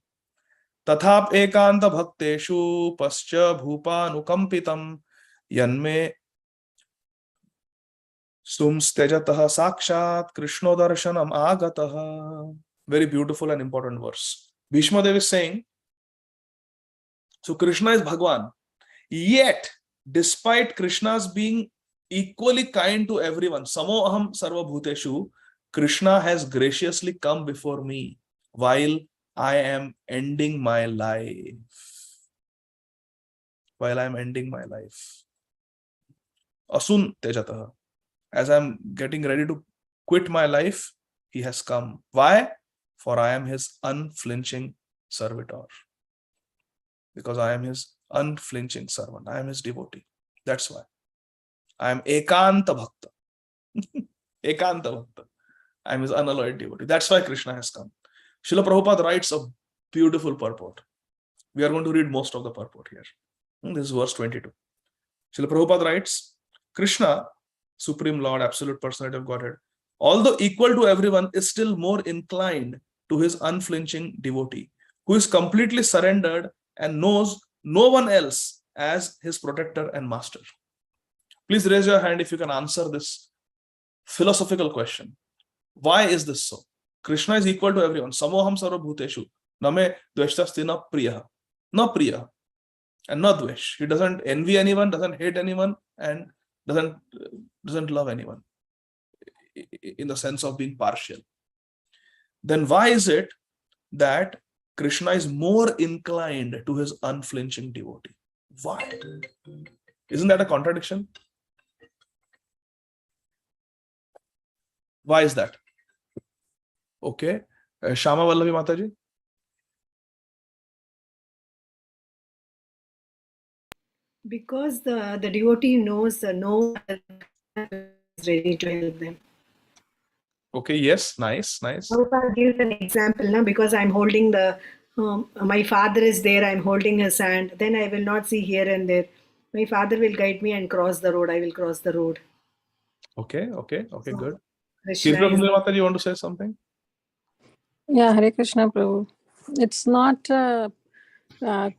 Tathap ekanta bhakteshu pascha bhupanukampitam yanme sumstejatah sakshat krishnodarshanam agataha. Very beautiful and important verse. Bhishma Dev is saying, so Krishna is Bhagwan. Yet, despite Krishna's being equally kind to everyone, samo aham sarva bhuteshu, Krishna has graciously come before me while I am ending my life. While I am ending my life. Asun tejataha. As I am getting ready to quit my life, he has come. Why? For I am his unflinching servitor. Because I am his unflinching servant. I am his devotee. That's why. I am Ekanta Bhakta. Ekanta Bhakta. I am his unalloyed devotee. That's why Krishna has come. Srila Prabhupada writes a beautiful purport. We are going to read most of the purport here. This is verse 22. Srila Prabhupada writes, Krishna, Supreme Lord, Absolute Personality of Godhead, although equal to everyone, is still more inclined to his unflinching devotee, who is completely surrendered and knows no one else as his protector and master. Please raise your hand if you can answer this philosophical question. Why is this so? Krishna is equal to everyone. Samoham sarva bhuteshu. Name dveshtasthi na priya. Na priya. And not dvesh. He doesn't envy anyone, doesn't hate anyone, and doesn't love anyone in the sense of being partial. Then why is it that Krishna is more inclined to his unflinching devotee? Why? Isn't that a contradiction? Why is that? Okay. Shama Vallavi Mataji. Because the devotee knows no one is ready to help them. Okay, yes, nice. Prabhupada gives an example, no? Because I'm holding the, my father is there, I'm holding his hand, then I will not see here and there. My father will guide me and cross the road, I will cross the road. Okay, So, good. Krishna Kirpa is Mataji, you want to say something? Yeah, Hare Krishna Prabhu. It's not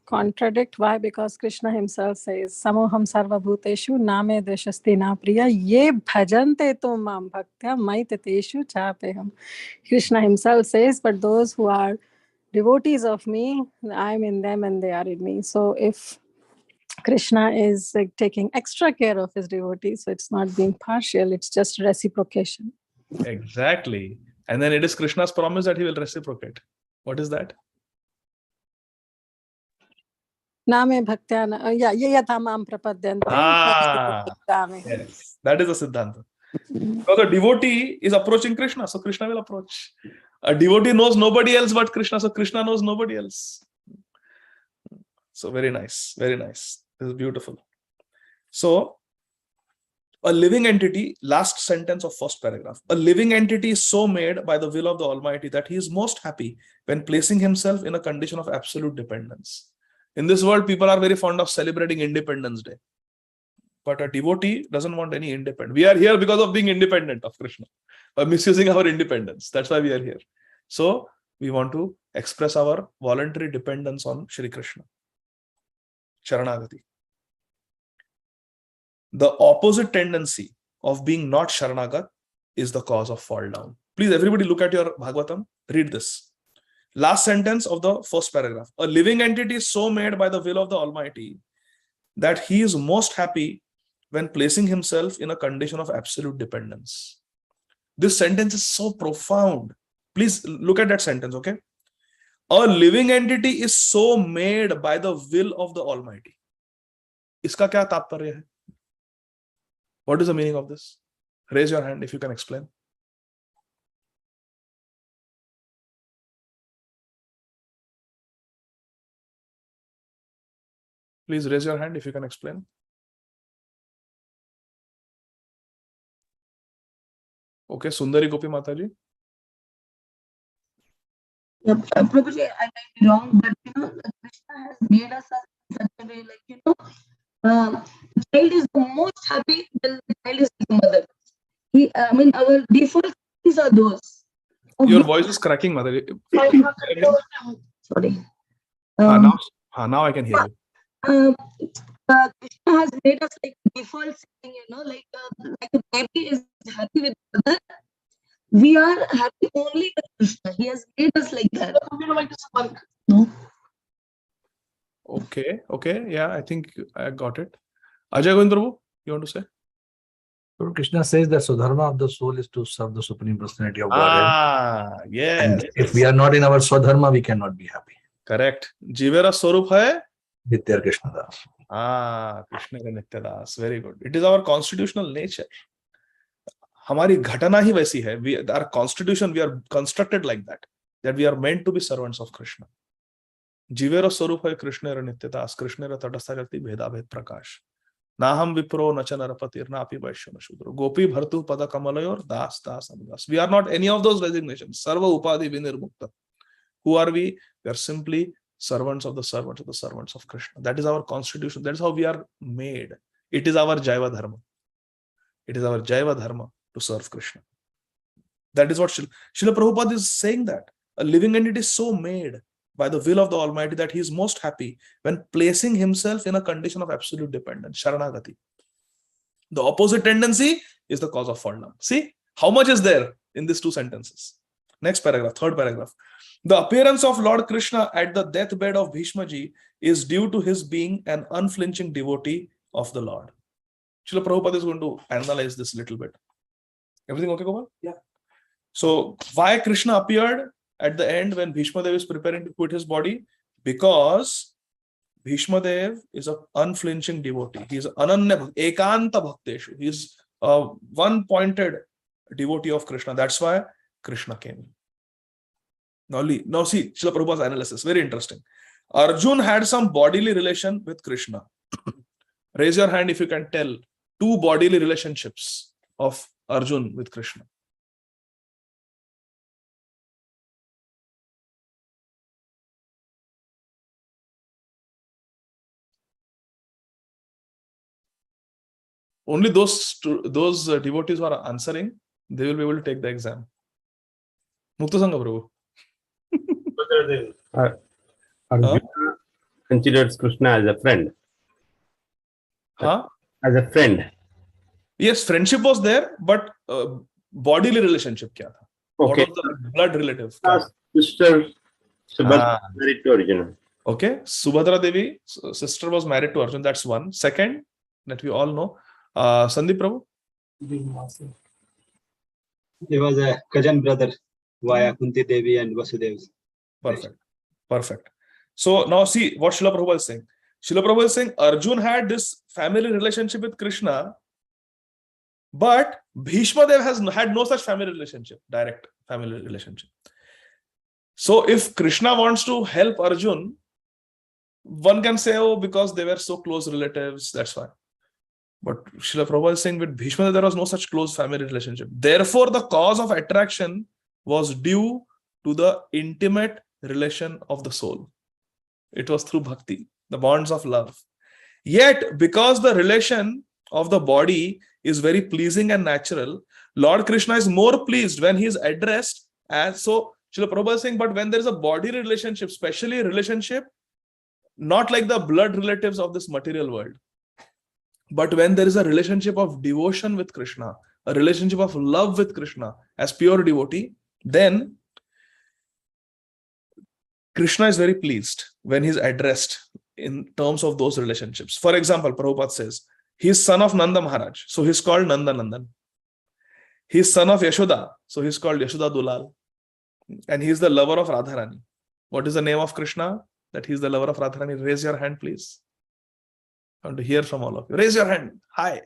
contradict. Why? Because Krishna himself says, Samoham sarva bhuteshu name deshasti na priya ye bhajante to mam bhaktya maitateshu chapeham. Krishna himself says, but those who are devotees of me, I'm in them and they are in me. So if Krishna is like taking extra care of his devotees, so it's not being partial, it's just reciprocation. Exactly. And then it is Krishna's promise that he will reciprocate. What is that? Name bhaktya, yatha mam prapadyante. Yes, that is a Siddhanta. Because a devotee is approaching Krishna, so Krishna will approach. A devotee knows nobody else but Krishna, so Krishna knows nobody else. So very nice, very nice. This is beautiful. So, a living entity, last sentence of first paragraph. A living entity is so made by the will of the Almighty that he is most happy when placing himself in a condition of absolute dependence. In this world, people are very fond of celebrating Independence Day. But a devotee doesn't want any independence. We are here because of being independent of Krishna, by misusing our independence. That's why we are here. So, we want to express our voluntary dependence on Shri Krishna. Sharanagati. The opposite tendency of being not Sharanagat is the cause of fall down. Please, everybody look at your Bhagavatam. Read this. Last sentence of the first paragraph. A living entity is so made by the will of the Almighty that he is most happy when placing himself in a condition of absolute dependence. This sentence is so profound. Please look at that sentence, okay? A living entity is so made by the will of the Almighty. Iska kya taatparya hai? What is the meaning of this? Raise your hand if you can explain. Please raise your hand if you can explain. Okay, Sundari Gopi Mataji. Yeah, Prabhuji, I might be wrong, but Krishna has made us in such a way, like the child is the most happy when the child is with the mother. Our default things are those. Your voice is cracking, Mataji. Sorry. Now I can hear you. Krishna has made us like default setting, like a baby is happy with the mother. We are happy only with Krishna. He has made us like that. No. Okay. Yeah, I think I got it. Ajay Govind Prabhu, you want to say? Lord Krishna says that Swadharma of the soul is to serve the Supreme Personality of Godhead. Yes. And if we are not in our Swadharma, we cannot be happy. Correct. Jivera Swarup hai? Nitya Krishna Das. Krishna ka Nitya Das. Very good. It is our constitutional nature. हमारी घटना ही वैसी है. Our constitution, we are constructed like that we are meant to be servants of Krishna. Jivera Swarup hai Krishna ra Nitya Das. Krishna ra Tatastha Jagati Bheda Bhed Prakash. Naham vipro nacha narapatir napi vaishya shudro. Gopi bhartu pada kamalayor das das anudas. We are not any of those designations. Sarva upadi vinirmukta. Who are we? We are simply servants of the servants of the servants of Krishna. That is our constitution. That is how we are made. It is our Jaiva Dharma. It is our Jaiva Dharma to serve Krishna. That is what Srila Prabhupada is saying, that a living entity is so made by the will of the Almighty that he is most happy when placing himself in a condition of absolute dependence, Sharanagati. The opposite tendency is the cause of fallen. See how much is there in these two sentences. Next paragraph, third paragraph. The appearance of Lord Krishna at the deathbed of Bhishmaji is due to his being an unflinching devotee of the Lord. Srila Prabhupada is going to analyze this a little bit. Everything okay, Gopal? Yeah. So why Krishna appeared at the end when Bhishma Dev is preparing to quit his body? Because Bhishma Dev is an unflinching devotee. He is ananya ekanta bhakteshu. He is a one-pointed devotee of Krishna. That's why Krishna came. Now see Srila Prabhupada's analysis. Very interesting. Arjun had some bodily relation with Krishna. Raise your hand if you can tell 2 bodily relationships of Arjun with Krishna. Only those devotees who are answering, they will be able to take the exam. Mukta Sangha Prabhu. Arjuna considers Krishna as a friend. Huh? As a friend. Yes, friendship was there, but bodily relationship kya tha? Okay. What was the blood relative? Sister Subhadra married to Arjuna. Okay, Subhadra Devi, sister, was married to Arjuna. That's one. Second, that we all know. Sandeep Prabhu? He was a cousin brother via Kunti Devi and Vasudev. Perfect. Perfect. So now see what Srila Prabhupada is saying. Srila Prabhupada is saying Arjun had this family relationship with Krishna, but Bhishma Dev had no such family relationship, direct family relationship. So if Krishna wants to help Arjun, one can say, oh, because they were so close relatives, that's why. But Srila Prabhupada is saying with Bhishma there was no such close family relationship. Therefore, the cause of attraction was due to the intimate relation of the soul. It was through bhakti, the bonds of love. Yet, because the relation of the body is very pleasing and natural, Lord Krishna is more pleased when he is addressed as, so Srila Prabhupada is saying, but when there is a body relationship, especially a relationship, not like the blood relatives of this material world, but when there is a relationship of devotion with Krishna, a relationship of love with Krishna as pure devotee, then Krishna is very pleased when he is addressed in terms of those relationships. For example, Prabhupada says, he is son of Nanda Maharaj, so he is called Nanda Nandan. He is son of Yashoda, so he is called Yashoda Dulal. And he is the lover of Radharani. What is the name of Krishna? That he is the lover of Radharani. Raise your hand, please. I want to hear from all of you. Raise your hand. Hi.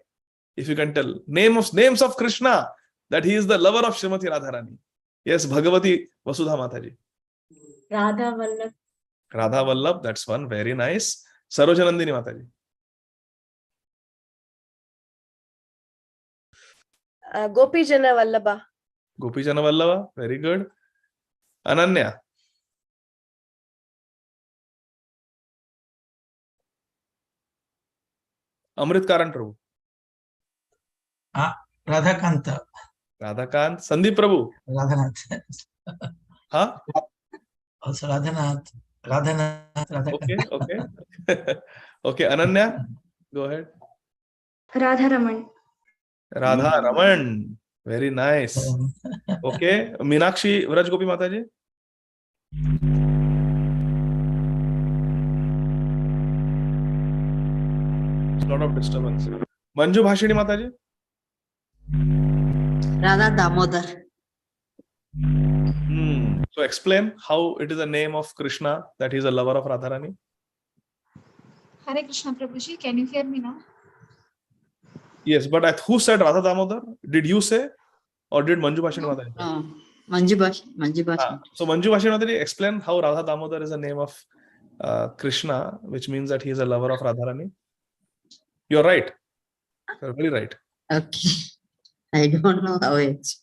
If you can tell. Names of Krishna. That he is the lover of Srimati Radharani. Yes, Bhagavati Vasudha Mataji. Radha Vallabh. Radha Vallabh. That's one. Very nice. Sarojanandini Mataji. Gopijana Vallabha. Gopijana Vallabha. Very good. Ananya. Amrit Karan Prabhu. Radhakanta. Radhakant. Sandeep Prabhu. Radhanath. Huh? Also Radhanath. Radhanath. Okay. Okay, Ananya. Go ahead. Radha Raman. Radha Raman. Very nice. Okay. Meenakshi Vraj Gopi Mataji. Lot of disturbance. Manju Bhashini Mataji. Radha Damodar. So explain how it is a name of Krishna that he is a lover of Radharani. Hare Krishna Prabhuji, can you hear me now? Yes, but who said Radha Damodar? Did you say or did Manju Bhashini Mataji? Manju Bhashini. So Manju Bhashini Mataji, explain how Radha Damodar is a name of Krishna, which means that he is a lover of Radharani. You're right. You're very right. Okay. I don't know how it's.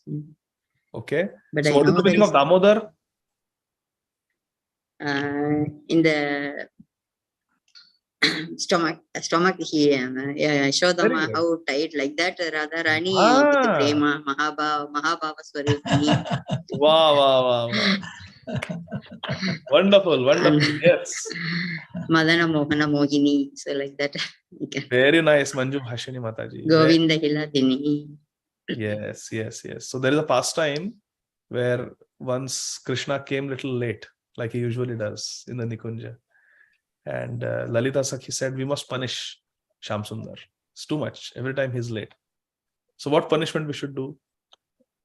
Okay. But So I what is know the meaning of Damodar? in the stomach, Yashodama, how tight like that, Radharani with the Prema, Mahabhava Swarupini. Wow. Wonderful. Yes. Madana Mohana Mohini, so like that. Very nice, Manju Bhashini Mataji. Govinda Hiladini. Yes. So there is a pastime where once Krishna came little late, like he usually does in the Nikunja. And Lalita Sakhi said, we must punish Shyam Sundar. It's too much. Every time he's late. So what punishment we should do?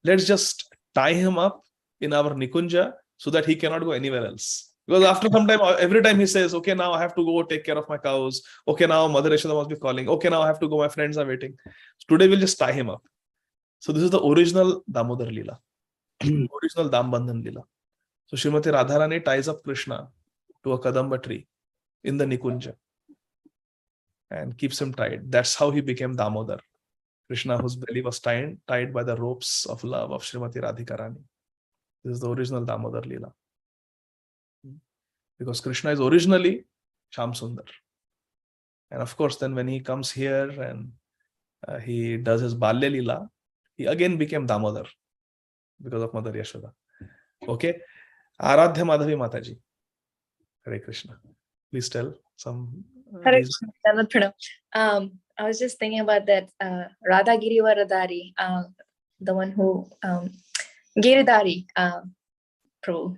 Let's just tie him up in our Nikunja so that he cannot go anywhere else. Because after some time, every time he says, okay, now I have to go take care of my cows. Okay, now Mother Yashoda must be calling. Okay, now I have to go. My friends are waiting. So today we'll just tie him up. So this is the original Damodar Leela. Original Dambandhan Leela. So Srimati Radharani ties up Krishna to a Kadamba tree in the Nikunja and keeps him tied. That's how he became Damodar. Krishna, whose belly was tied by the ropes of love of Srimati Radhika Rani. This is the original Damodar Leela. Because Krishna is originally Shyam Sundar. And of course, then when he comes here and he does his Balya Leela, he again became Damodar because of Mother Yashoda. Okay. Aradhya Madhavi Mataji. Hare Krishna. Please tell some. Hare Krishna. I was just thinking about that Radha Girivaradari, the one who Giridhari Prabhu.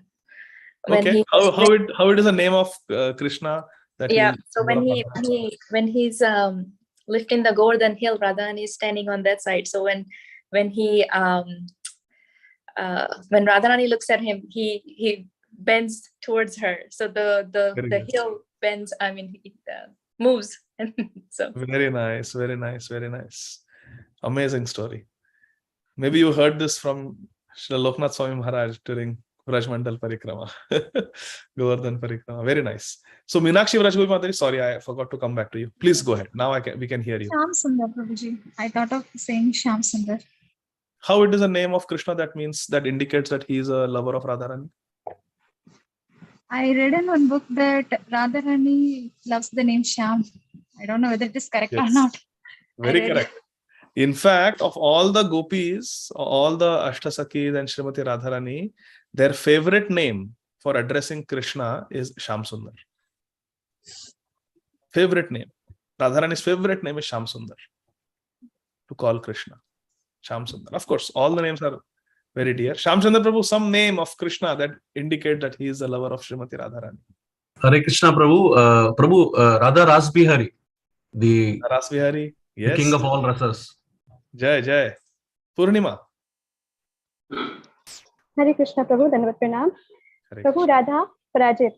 Okay. How it is a name of Krishna? That so when he's lifting the Govardhan hill, Radharani is standing on that side. So when Radharani looks at him, he bends towards her. So the hill bends. I mean, it moves. So very nice. Amazing story. Maybe you heard this from Srila Loknath Swami Maharaj during Vrajmandal Parikrama. Govardhan Parikrama. Very nice. So Meenakshi Vrajgopal Mataji, sorry, I forgot to come back to you. Please go ahead. Now we can hear you. Shyam Sundar, Prabhuji. I thought of saying Shyam Sundar. How it is a name of Krishna that indicates that he is a lover of Radharani? I read in one book that Radharani loves the name Shyam. I don't know whether it is correct or not. Very correct. In fact, of all the gopis, all the Ashtasakis and Srimati Radharani, their favorite name for addressing Krishna is Shyam Sundar. Favorite name. Radharani's favorite name is Shyam Sundar. To call Krishna. Shyam Sundar. Of course, all the names are very dear. Shyam Sundar Prabhu, some name of Krishna that indicate that he is the lover of Srimati Radharani. Hare Krishna Prabhu, Radha Rasbihari, the Rasbihari, yes. The king of all rasas. Jai. Purnima. Hare Krishna Prabhu, Dandavat Pranam. Prabhu, Radha Parajit.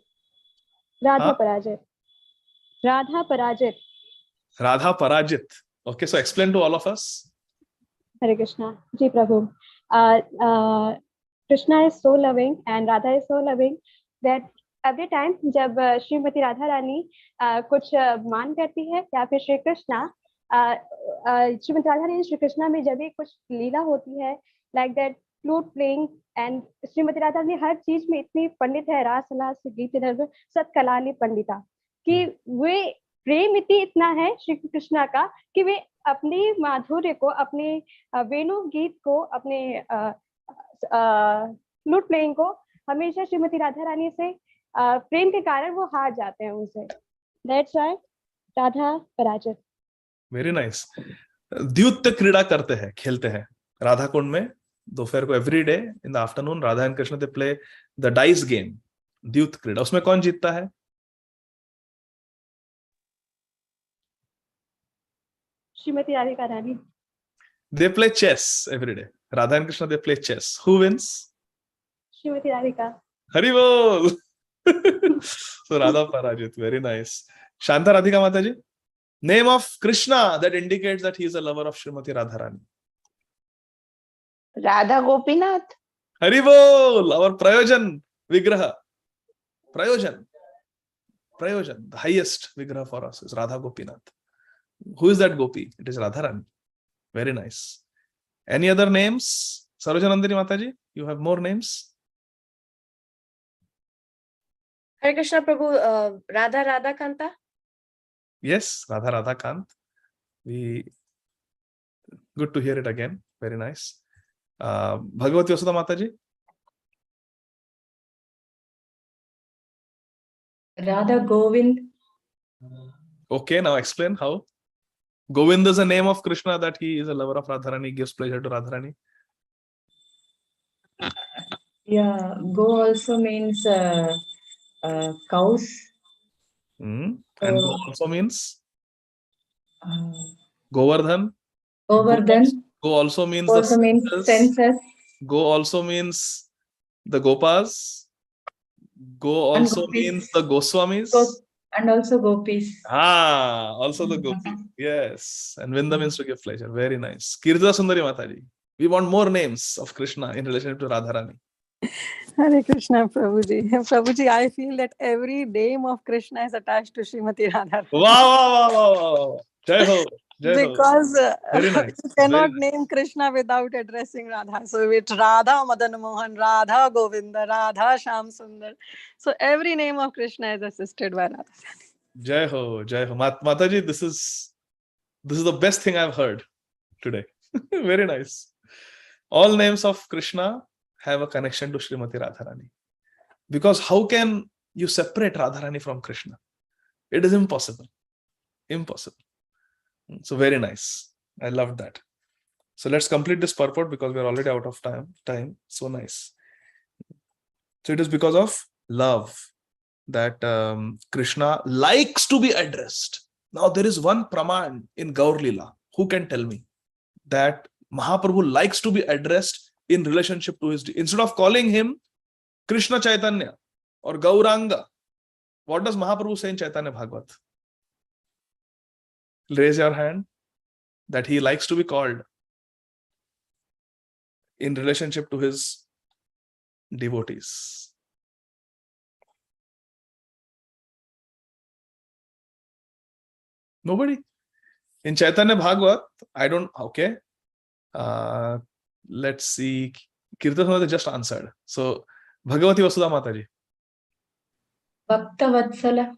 Radha Parajit. Okay, so explain to all of us. Hare Krishna. Ji Prabhu. Krishna is so loving and Radha is so loving that every time जब श्रीमती राधा रानी कुछ मान करती है या फिर श्री कृष्णा श्रीमती राधा रानी श्री कृष्णा में जब भी कुछ लीला होती है like that flute playing and Shrimati Radha Rani हर चीज में इतनी पंडित है रास लास गीत सब कलाली पंडिता कि वे प्रेम इतना है श्री कृष्णा का कि वे अपनी माधुर्य को अपने वेणु गीत को अपने फ्लूट प्लेइंग को हमेशा श्रीमती राधा रानी से प्रेम के कारण वो हार जाते हैं उनसे. That's why राधा पराजित. Very nice. द्युत क्रीड़ा करते हैं, खेलते हैं राधा कुंड में दोपहर को every day in the afternoon. Radha and Krishna they play the dice game. द्युत क्रीड़ा. उसमें कौन जीतता है? श्रीमती राधिका रानी. They play chess every day. Radha and Krishna they play chess. Who wins? Shrimati Radhika. Hari Bol. So Radha Parajit. Very nice. Shanta Radhika Mataji. Name of Krishna that indicates that he is a lover of Srimati Radharani. Radha Gopinath. Hari Bol. Our Prayojan Vigraha. Prayojan. The highest Vigraha for us is Radha Gopinath. Who is that Gopi? It is Radharani. Very nice. Any other names? Sarojanandini Mataji, you have more names? Hare Krishna Prabhu, Radha Radha Kanta. Yes, Radha Radha Kant. Good to hear it again. Very nice. Bhagavati Vasudha Mataji. Radha Govind. Okay, now explain how. Govind is a name of Krishna, that he is a lover of Radharani, gives pleasure to Radharani. Yeah, Go also means cows. And Go also means Uh, Govardhan. Govardhan. Go also means Also means senses. Go also means the Gopas. Go also means the Goswamis. And also Gopis. Also the Gopis. Yes. And Vinda means to give pleasure. Very nice. Kirtana Sundari Mataji. We want more names of Krishna in relation to Radharani. Hare Krishna, Prabhuji. Prabhuji, I feel that every name of Krishna is attached to Śrīmati Radharani. Wow. Jai ho. Because Very nice. you cannot name Krishna without addressing Radha. So it's Radha Madan Mohan, Radha Govinda, Radha Sham Sundar. So every name of Krishna is assisted by Radha. Jai ho. Mataji, this is the best thing I've heard today. Very nice. All names of Krishna have a connection to Śrīmati Radharani. Because how can you separate Radharani from Krishna? It is impossible. Impossible. So very nice. I loved that. So let's complete this purport because we're already out of time. So nice. So it is because of love that Krishna likes to be addressed. Now there is one praman in Gaur Lila. Who can tell me that Mahaprabhu likes to be addressed in relationship to his... Instead of calling him Krishna Chaitanya or Gauranga, what does Mahaprabhu say in Chaitanya Bhagavat? Raise your hand that he likes to be called in relationship to his devotees. Nobody? In Chaitanya Bhagavat, I don't... Okay. Let's see. Kirtan just answered. So, Bhagavati Vasudha Mataji. Bhakta Vatsala.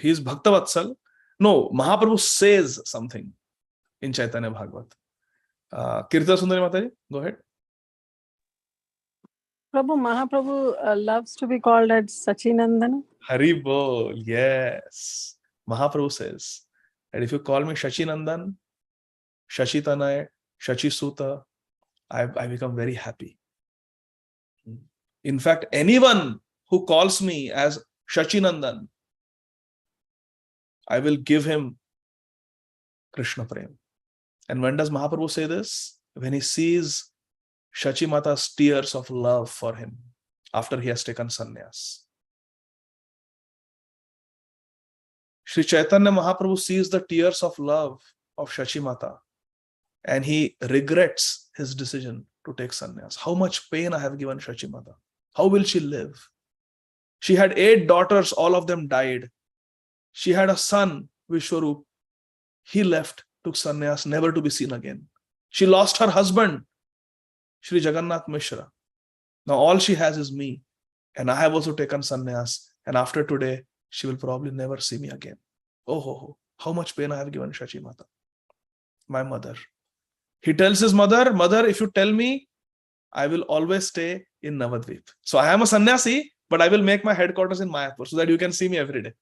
He is Bhakta Vatsal. No, Mahaprabhu says something in Chaitanya Bhagavat. Kirtana Sundari Mataji, go ahead. Mahaprabhu loves to be called as Sachinandana. Hari Bol, yes. Mahaprabhu says that if you call me Shachinandan, Shachitanay, Shachisuta, I become very happy. In fact, anyone who calls me as Shachinandan, I will give him Krishna Prem. And when does Mahaprabhu say this? When he sees Shachimata's tears of love for him after he has taken sannyas. Sri Chaitanya Mahaprabhu sees the tears of love of Shachimata and he regrets his decision to take sannyas. How much pain I have given Shachimata. How will she live? She had 8 daughters, all of them died. She had a son, Vishwarup. He left, took sannyas, never to be seen again. She lost her husband, Sri Jagannath Mishra. Now all she has is me. And I have also taken sannyas. And after today, she will probably never see me again. Oh, how much pain I have given Shachimata, my mother. He tells his mother, Mother, if you tell me, I will always stay in Navadvip. So I am a sannyasi, but I will make my headquarters in Mayapur so that you can see me every day.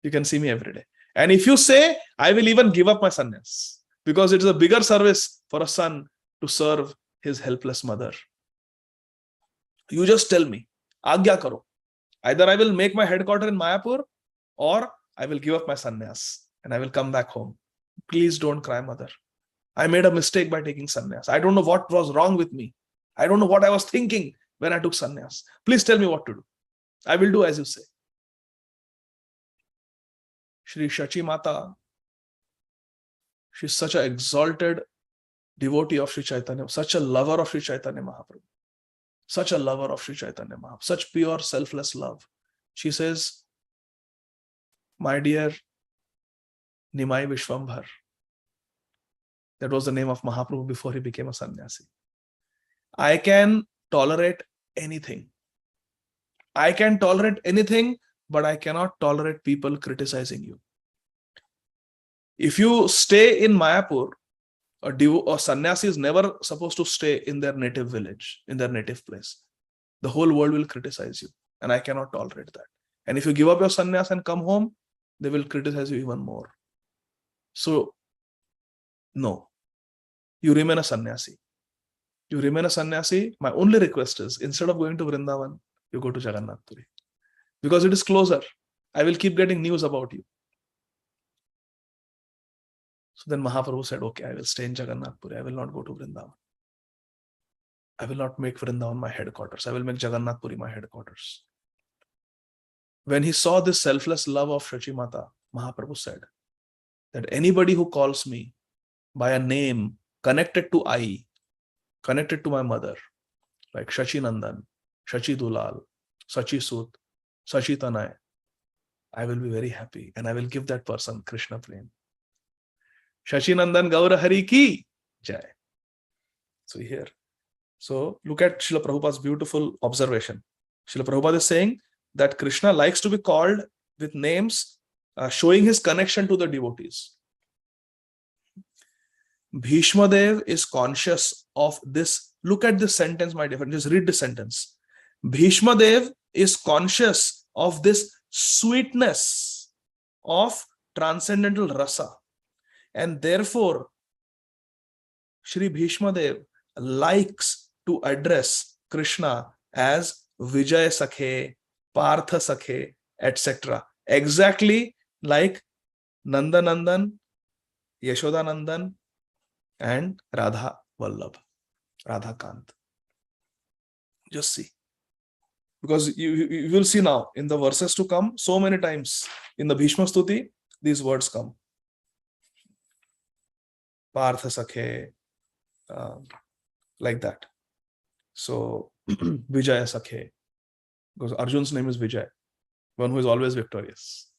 You can see me every day. And if you say, I will even give up my sannyas because it is a bigger service for a son to serve his helpless mother. You just tell me, Agya karo. Either I will make my headquarters in Mayapur or I will give up my sannyas and I will come back home. Please don't cry, mother. I made a mistake by taking sannyas. I don't know what was wrong with me. I don't know what I was thinking when I took sannyas. Please tell me what to do. I will do as you say. Shri Shachimata, she's such an exalted devotee of Sri Chaitanya, such a lover of Sri Chaitanya Mahaprabhu. Such a lover of Sri Chaitanya Mahaprabhu, such pure selfless love. She says, my dear Nimai Vishwambhar. That was the name of Mahaprabhu before he became a sannyasi. I can tolerate anything. I can tolerate anything, but I cannot tolerate people criticizing you. If you stay in Mayapur, a sannyasi is never supposed to stay in their native village, in their native place. The whole world will criticize you, and I cannot tolerate that. And if you give up your sannyas and come home, they will criticize you even more. So, no, you remain a sannyasi. You remain a sannyasi. My only request is, instead of going to Vrindavan, you go to Jagannath Puri, because it is closer. I will keep getting news about you. So then Mahaprabhu said, okay, I will stay in Jagannath Puri. I will not go to Vrindavan. I will not make Vrindavan my headquarters. I will make Jagannath Puri my headquarters. When he saw this selfless love of Shachi Mata, Mahaprabhu said that anybody who calls me by a name connected to I, connected to my mother, like Shachi Nandan, Shachi Dulal, Sachi Sut, Sachi Tanai, I will be very happy and I will give that person Krishna Prem. Shachi Nandan Gaura Hari Ki Jai. So here. So look at Srila Prabhupada's beautiful observation. Srila Prabhupada is saying that Krishna likes to be called with names showing his connection to the devotees. Bhishma Dev is conscious of this. Look at this sentence, my dear friend. Just read this sentence. Bhishma Dev is conscious of this sweetness of transcendental rasa. And therefore, Shri Bhishma Dev likes to address Krishna as Vijay Sakhe, Partha Sakhe, etc. Exactly like Nanda Nandan, Yashoda Nandan, and Radha Vallabh, Radha Kant. Just see. Because you will see now in the verses to come, so many times in the Bhishma Stuti, these words come. Partha Sakhe, like that. So, Vijaya Sakhe, because Arjun's name is Vijay, one who is always victorious.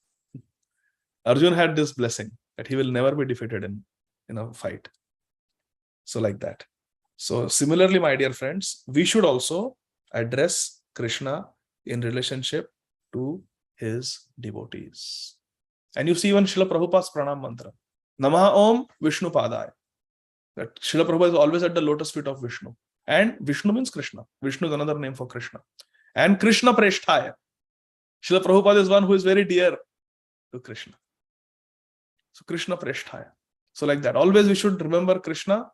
Arjun had this blessing that he will never be defeated in a fight. So like that. So similarly, my dear friends, we should also address Krishna in relationship to his devotees. And you see even Srila Prabhupada's pranam mantra. Namaha Om Vishnu Padaya. That Srila Prabhupada is always at the lotus feet of Vishnu. And Vishnu means Krishna. Vishnu is another name for Krishna. And Krishna Preshthaya. Srila Prabhupada is one who is very dear to Krishna. So Krishna Preshthaya. So like that. Always we should remember Krishna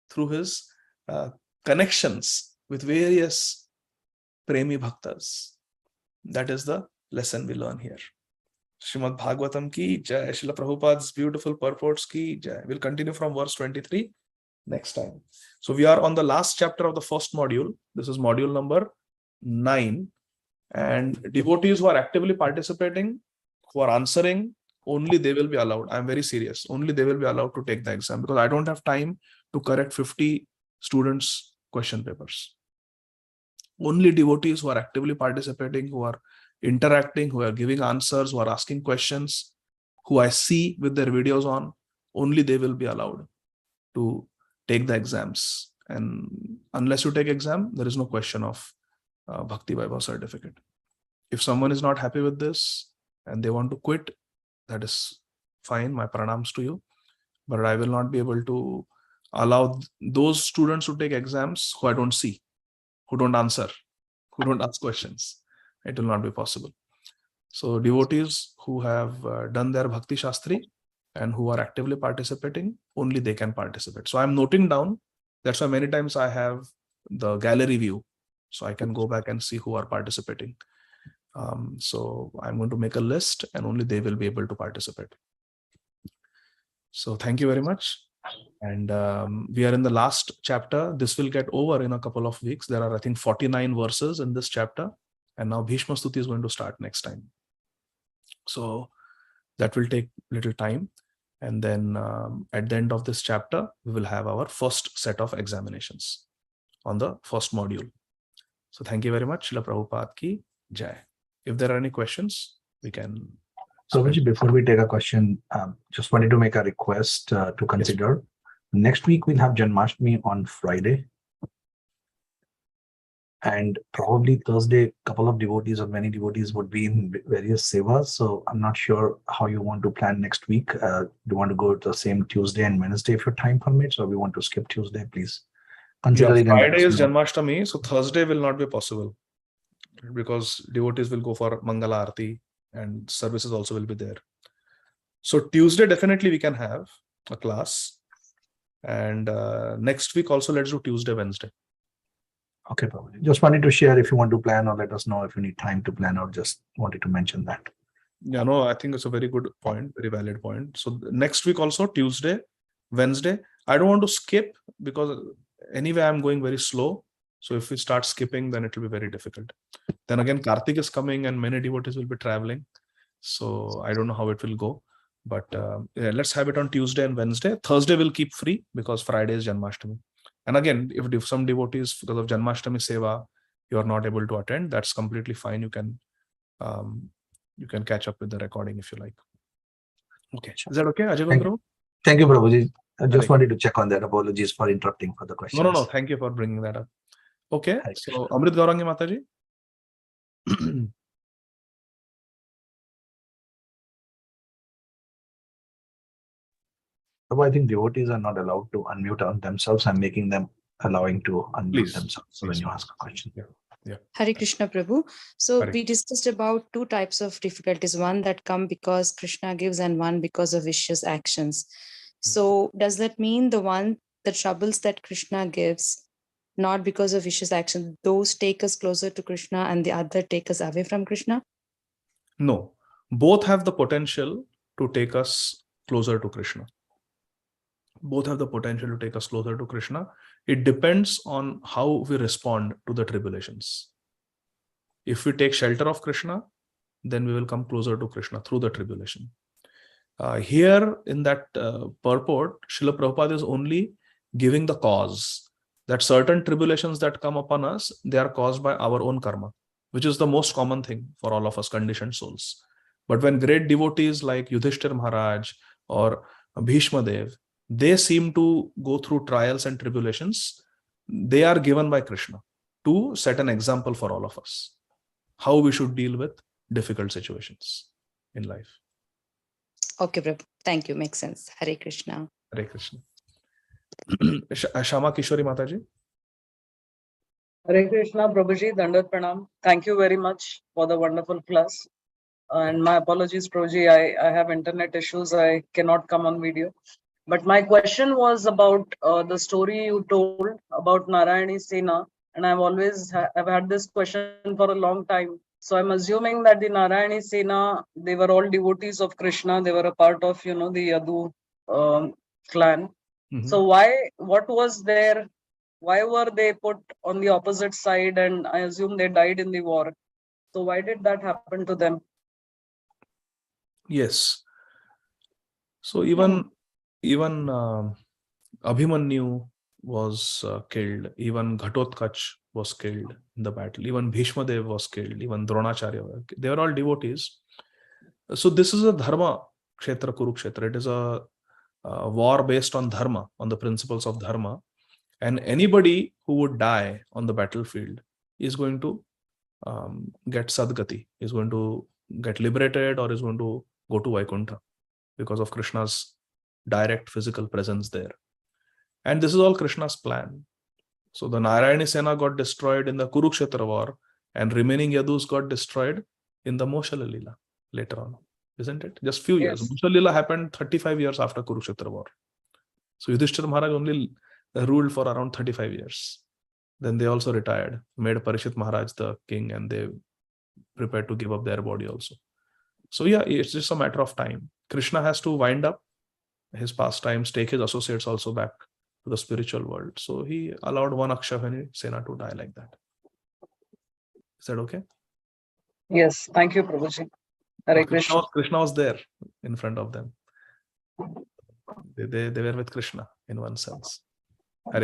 through his connections with various Premi Bhaktas. That is the lesson we learn here. Śrīmad Bhāgavatam ki jai. Srila Prabhupada's beautiful purports ki jai. We'll continue from verse 23 next time. So we are on the last chapter of the first module. This is module number 9. And devotees who are actively participating, who are answering, only they will be allowed. I'm very serious. Only they will be allowed to take the exam, because I don't have time to correct 50 students' question papers. Only devotees who are actively participating, who are interacting, who are giving answers, who are asking questions, who I see with their videos on, only they will be allowed to take the exams. And unless you take exam, there is no question of Bhakti Vaibhava certificate. If someone is not happy with this and they want to quit, that is fine. My pranams to you. But I will not be able to allow those students to take exams who I don't see, who don't answer, who don't ask questions. It will not be possible. So devotees who have done their Bhakti Shastri and who are actively participating, only they can participate. So I'm noting down. That's why many times I have the gallery view, so I can go back and see who are participating. So I'm going to make a list and only they will be able to participate. So thank you very much. And we are in the last chapter. This will get over in a couple of weeks. There are, I think, 49 verses in this chapter. And now Bhishma Stuti is going to start next time. So that will take little time. And then at the end of this chapter, we will have our first set of examinations on the first module. So thank you very much. Srila Prabhupada ki jai. If there are any questions, we can So, Vijay, before we take a question, just wanted to make a request to consider. Next week, we'll have Janmashtami on Friday. And probably Thursday, a couple of devotees or many devotees would be in various sevas. So I'm not sure how you want to plan next week. Do you want to go to the same Tuesday and Wednesday if your time permits, or we want to skip Tuesday, please? Consider it. Friday is Janmashtami, so Thursday will not be possible because devotees will go for Mangala Arati and services also will be there. So Tuesday, definitely we can have a class. And next week also, let's do Tuesday, Wednesday. Okay, probably. Just wanted to share if you want to plan, or let us know if you need time to plan, or just wanted to mention that. Yeah, no, I think it's a very good point, very valid point. So next week also, Tuesday, Wednesday. I don't want to skip because anyway, I'm going very slow. So if we start skipping, then it will be very difficult. Then again, Kartik is coming and many devotees will be traveling. So I don't know how it will go. But yeah, let's have it on Tuesday and Wednesday. Thursday we'll keep free because Friday is Janmashtami. And again, if some devotees, because of Janmashtami Seva, you are not able to attend, that's completely fine. You can catch up with the recording if you like. Okay. Is that okay, Ajay Prabhu? Thank you, Prabhuji. I just wanted to check on that. Apologies for interrupting for the questions. No. Thank you for bringing that up. Okay. So, Amrit Gaurangi Mataji. So I think devotees are not allowed to unmute on themselves. I'm making them allowing to unmute themselves when you ask a question. Yeah. Hare Krishna Prabhu. So Hare. we discussed about two types of difficulties, one that come because Krishna gives and one because of vicious actions. So does that mean the troubles that Krishna gives, not because of vicious actions, those take us closer to Krishna and the other take us away from Krishna? No, both have the potential to take us closer to Krishna. Both have the potential to take us closer to Krishna. It depends on how we respond to the tribulations. If we take shelter of Krishna, then we will come closer to Krishna through the tribulation. Here in that purport, Srila Prabhupada is only giving the cause that certain tribulations that come upon us, they are caused by our own karma, which is the most common thing for all of us conditioned souls. But when great devotees like Yudhishthir Maharaj or Bhishma Dev, they seem to go through trials and tribulations, they are given by Krishna to set an example for all of us, how we should deal with difficult situations in life. Okay, Prabhu. Thank you. Makes sense. Hare Krishna. Hare Krishna. Shama Kishori Mataji. Hare Krishna, Prabhuji, Dandat Pranam. Thank you very much for the wonderful class. And my apologies, Prabhuji, I have internet issues. I cannot come on video. But my question was about the story you told about Narayani Sena. And I've always I've had this question for a long time. So I'm assuming that the Narayani Sena, they were all devotees of Krishna. They were a part of, the Yadu clan. So what was there? Why were they put on the opposite side? And I assume they died in the war. So why did that happen to them? Yes. So even Abhimanyu was killed. Even Ghatotkach was killed in the battle. Even Bhishma Dev was killed. Even Dronacharya. They were all devotees. So this is a dharma kshetra, Kurukshetra. It is a war based on dharma, on the principles of dharma. And anybody who would die on the battlefield is going to get sadgati, is going to get liberated, or is going to go to Vaikuntha because of Krishna's direct physical presence there. And this is all Krishna's plan. So the Narayani Sena got destroyed in the Kurukshetra war, and remaining Yadus got destroyed in the Moshala Lila later on, isn't it? Just few years. Moshala Lila happened 35 years after Kurukshetra war. So Yudhishthira Maharaj only ruled for around 35 years. Then they also retired, made Parishit Maharaj the king, and they prepared to give up their body also. So yeah, it's just a matter of time. Krishna has to wind up his pastimes, take his associates also back to the spiritual world. So he allowed one Akshayani Sena to die like that. Is that okay? Yes, thank you, Prabhuji. Hare Krishna. Krishna was there in front of them. They were with Krishna in one sense.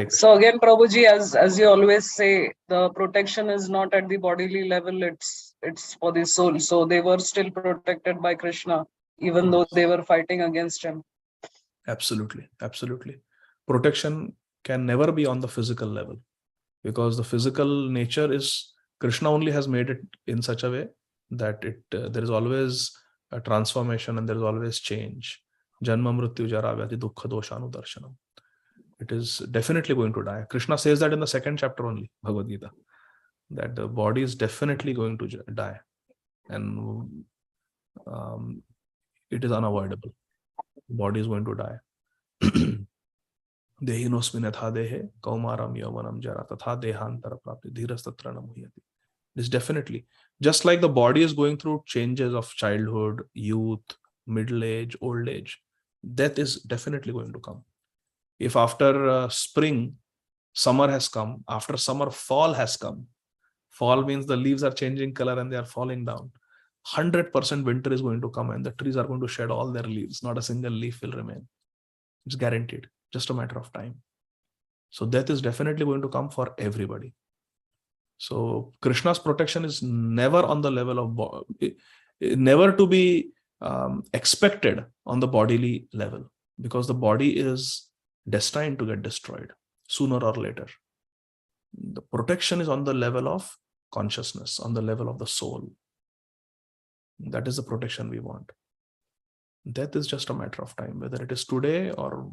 So again, Prabhuji, as you always say, the protection is not at the bodily level, it's for the soul. So they were still protected by Krishna even though they were fighting against him. Absolutely, absolutely. Protection can never be on the physical level, because the physical nature is, Krishna only has made it in such a way that there is always a transformation and there is always change. Janma mrityu jara vyadhi dukkha doshanu darshanam. It is definitely going to die. Krishna says that in the 2nd chapter only, Bhagavad Gita, that the body is definitely going to die, and it is unavoidable. The body is going to die. Dehinosmin yatha dehe kaumaram yauvanam jara tatha dehantara prapti dhirastatra na muhyati. This definitely, just like the body is going through changes of childhood, youth, middle age, old age, death is definitely going to come. If after spring, summer has come, after summer, fall has come. Fall means the leaves are changing color and they are falling down. 100% winter is going to come and the trees are going to shed all their leaves. Not a single leaf will remain. It's guaranteed. Just a matter of time. So death is definitely going to come for everybody. So Krishna's protection is never on the level of, never to be expected on the bodily level, because the body is destined to get destroyed sooner or later. The protection is on the level of consciousness, on the level of the soul. That is the protection we want. Death is just a matter of time, whether it is today or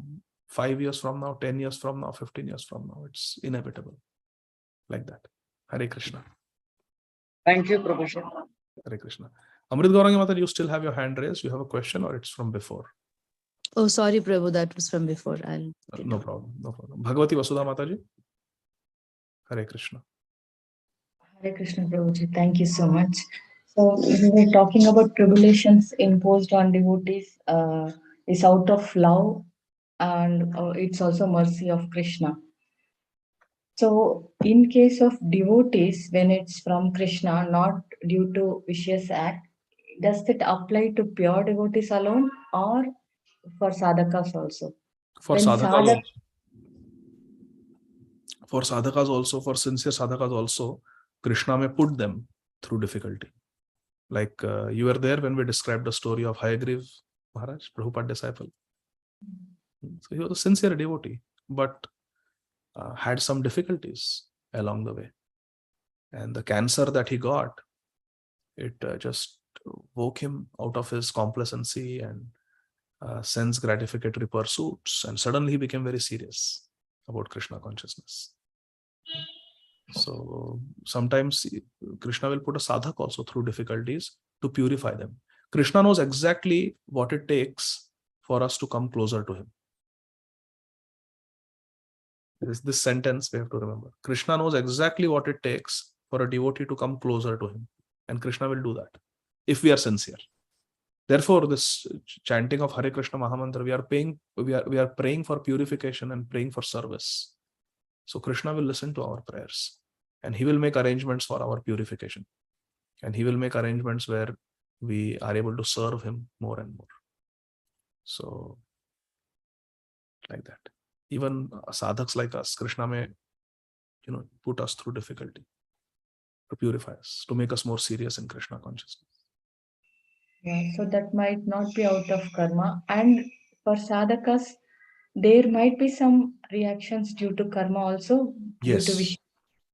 5 years from now, 10 years from now, 15 years from now. It's inevitable. Like that. Hare Krishna. Thank you, Prabhuji. Hare Krishna. Amrit Gaurangi Mata, you still have your hand raised. You have a question or it's from before? Oh, sorry, Prabhu, that was from before. No problem. No problem. Bhagavati Vasudha Mataji. Hare Krishna. Hare Krishna, Prabhuji. Thank you so much. So we were talking about tribulations imposed on devotees is out of love, and it's also mercy of Krishna. So in case of devotees, when it's from Krishna, not due to vicious act, does it apply to pure devotees alone or for sadhakas also? For When sadhakas also. For sadhakas also, for sincere sadhakas also, Krishna may put them through difficulty. Like you were there when we described the story of Hayagriva Maharaj, Prabhupada disciple. So he was a sincere devotee, but had some difficulties along the way. And the cancer that he got, it just woke him out of his complacency and sense gratificatory pursuits. And suddenly he became very serious about Krishna consciousness. So sometimes Krishna will put a sadhak also through difficulties to purify them. Krishna knows exactly what it takes for us to come closer to him. This sentence we have to remember. Krishna knows exactly what it takes for a devotee to come closer to him. And Krishna will do that if we are sincere. Therefore, this chanting of Hare Krishna Mahamantra, we are praying for purification and praying for service. So Krishna will listen to our prayers and he will make arrangements for our purification. And he will make arrangements where we are able to serve him more and more. So, like that. Even sadhaks like us, Krishna may, put us through difficulty to purify us, to make us more serious in Krishna consciousness. Yeah, so that might not be out of karma. And for sadhakas, there might be some reactions due to karma also, Yes. due to wish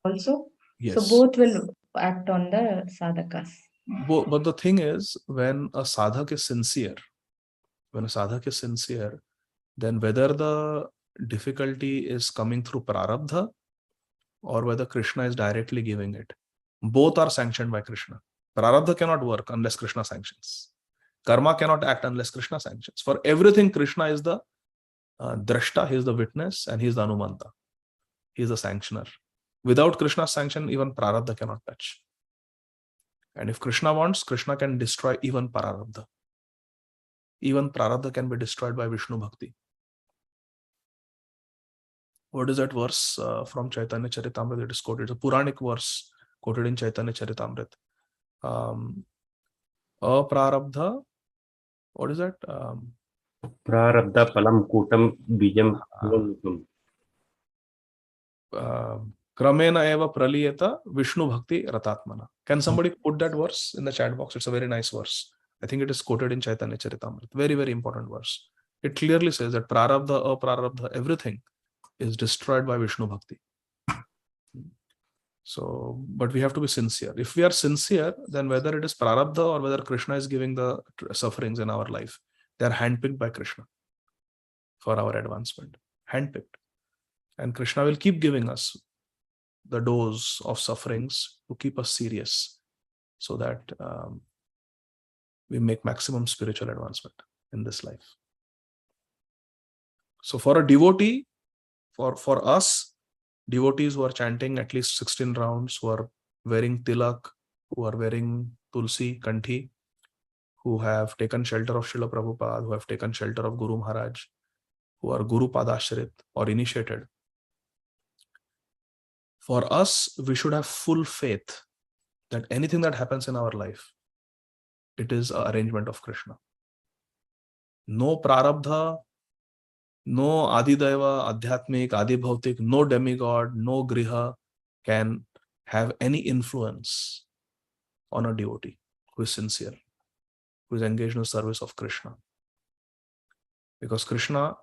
also. Yes. So both will act on the sadhakas. But the thing is, when a sadhak is sincere, then whether the difficulty is coming through prarabdha or whether Krishna is directly giving it, both are sanctioned by Krishna. Prarabdha cannot work unless Krishna sanctions. Karma cannot act unless Krishna sanctions. For everything, Krishna is the drashta, he is the witness, and he is the anumanta. He is the sanctioner. Without Krishna's sanction, even prarabdha cannot touch. And if Krishna wants, Krishna can destroy even prarabdha. Even prarabdha can be destroyed by Vishnu Bhakti. What is that verse from Chaitanya Charitamrita? It is quoted. It's a Puranic verse quoted in Chaitanya Charitamrita. Aprarabdha, what is that? Prarabdha palam kutam bijam. Kramena eva praliyata Vishnu Bhakti ratatmana. Can somebody put that verse in the chat box? It's a very nice verse. I think it is quoted in Chaitanya Charitamrita. Very, very important verse. It clearly says that prarabdha, aprarabdha, everything is destroyed by Vishnu Bhakti. So, but we have to be sincere. If we are sincere, then whether it is prarabdha or whether Krishna is giving the sufferings in our life, they are handpicked by Krishna for our advancement. Handpicked. And Krishna will keep giving us the dose of sufferings to keep us serious, so that we make maximum spiritual advancement in this life. So for a devotee, for us, devotees who are chanting at least 16 rounds, who are wearing tilak, who are wearing tulsi, kanthi, who have taken shelter of Srila Prabhupada, who have taken shelter of Guru Maharaj, who are Guru Padashrit or initiated. For us, we should have full faith that anything that happens in our life, it is an arrangement of Krishna. No prarabdha, no adidaiva, adhyatmik, adibhautik, no demigod, no griha can have any influence on a devotee who is sincere, who is engaged in the service of Krishna. Because Krishna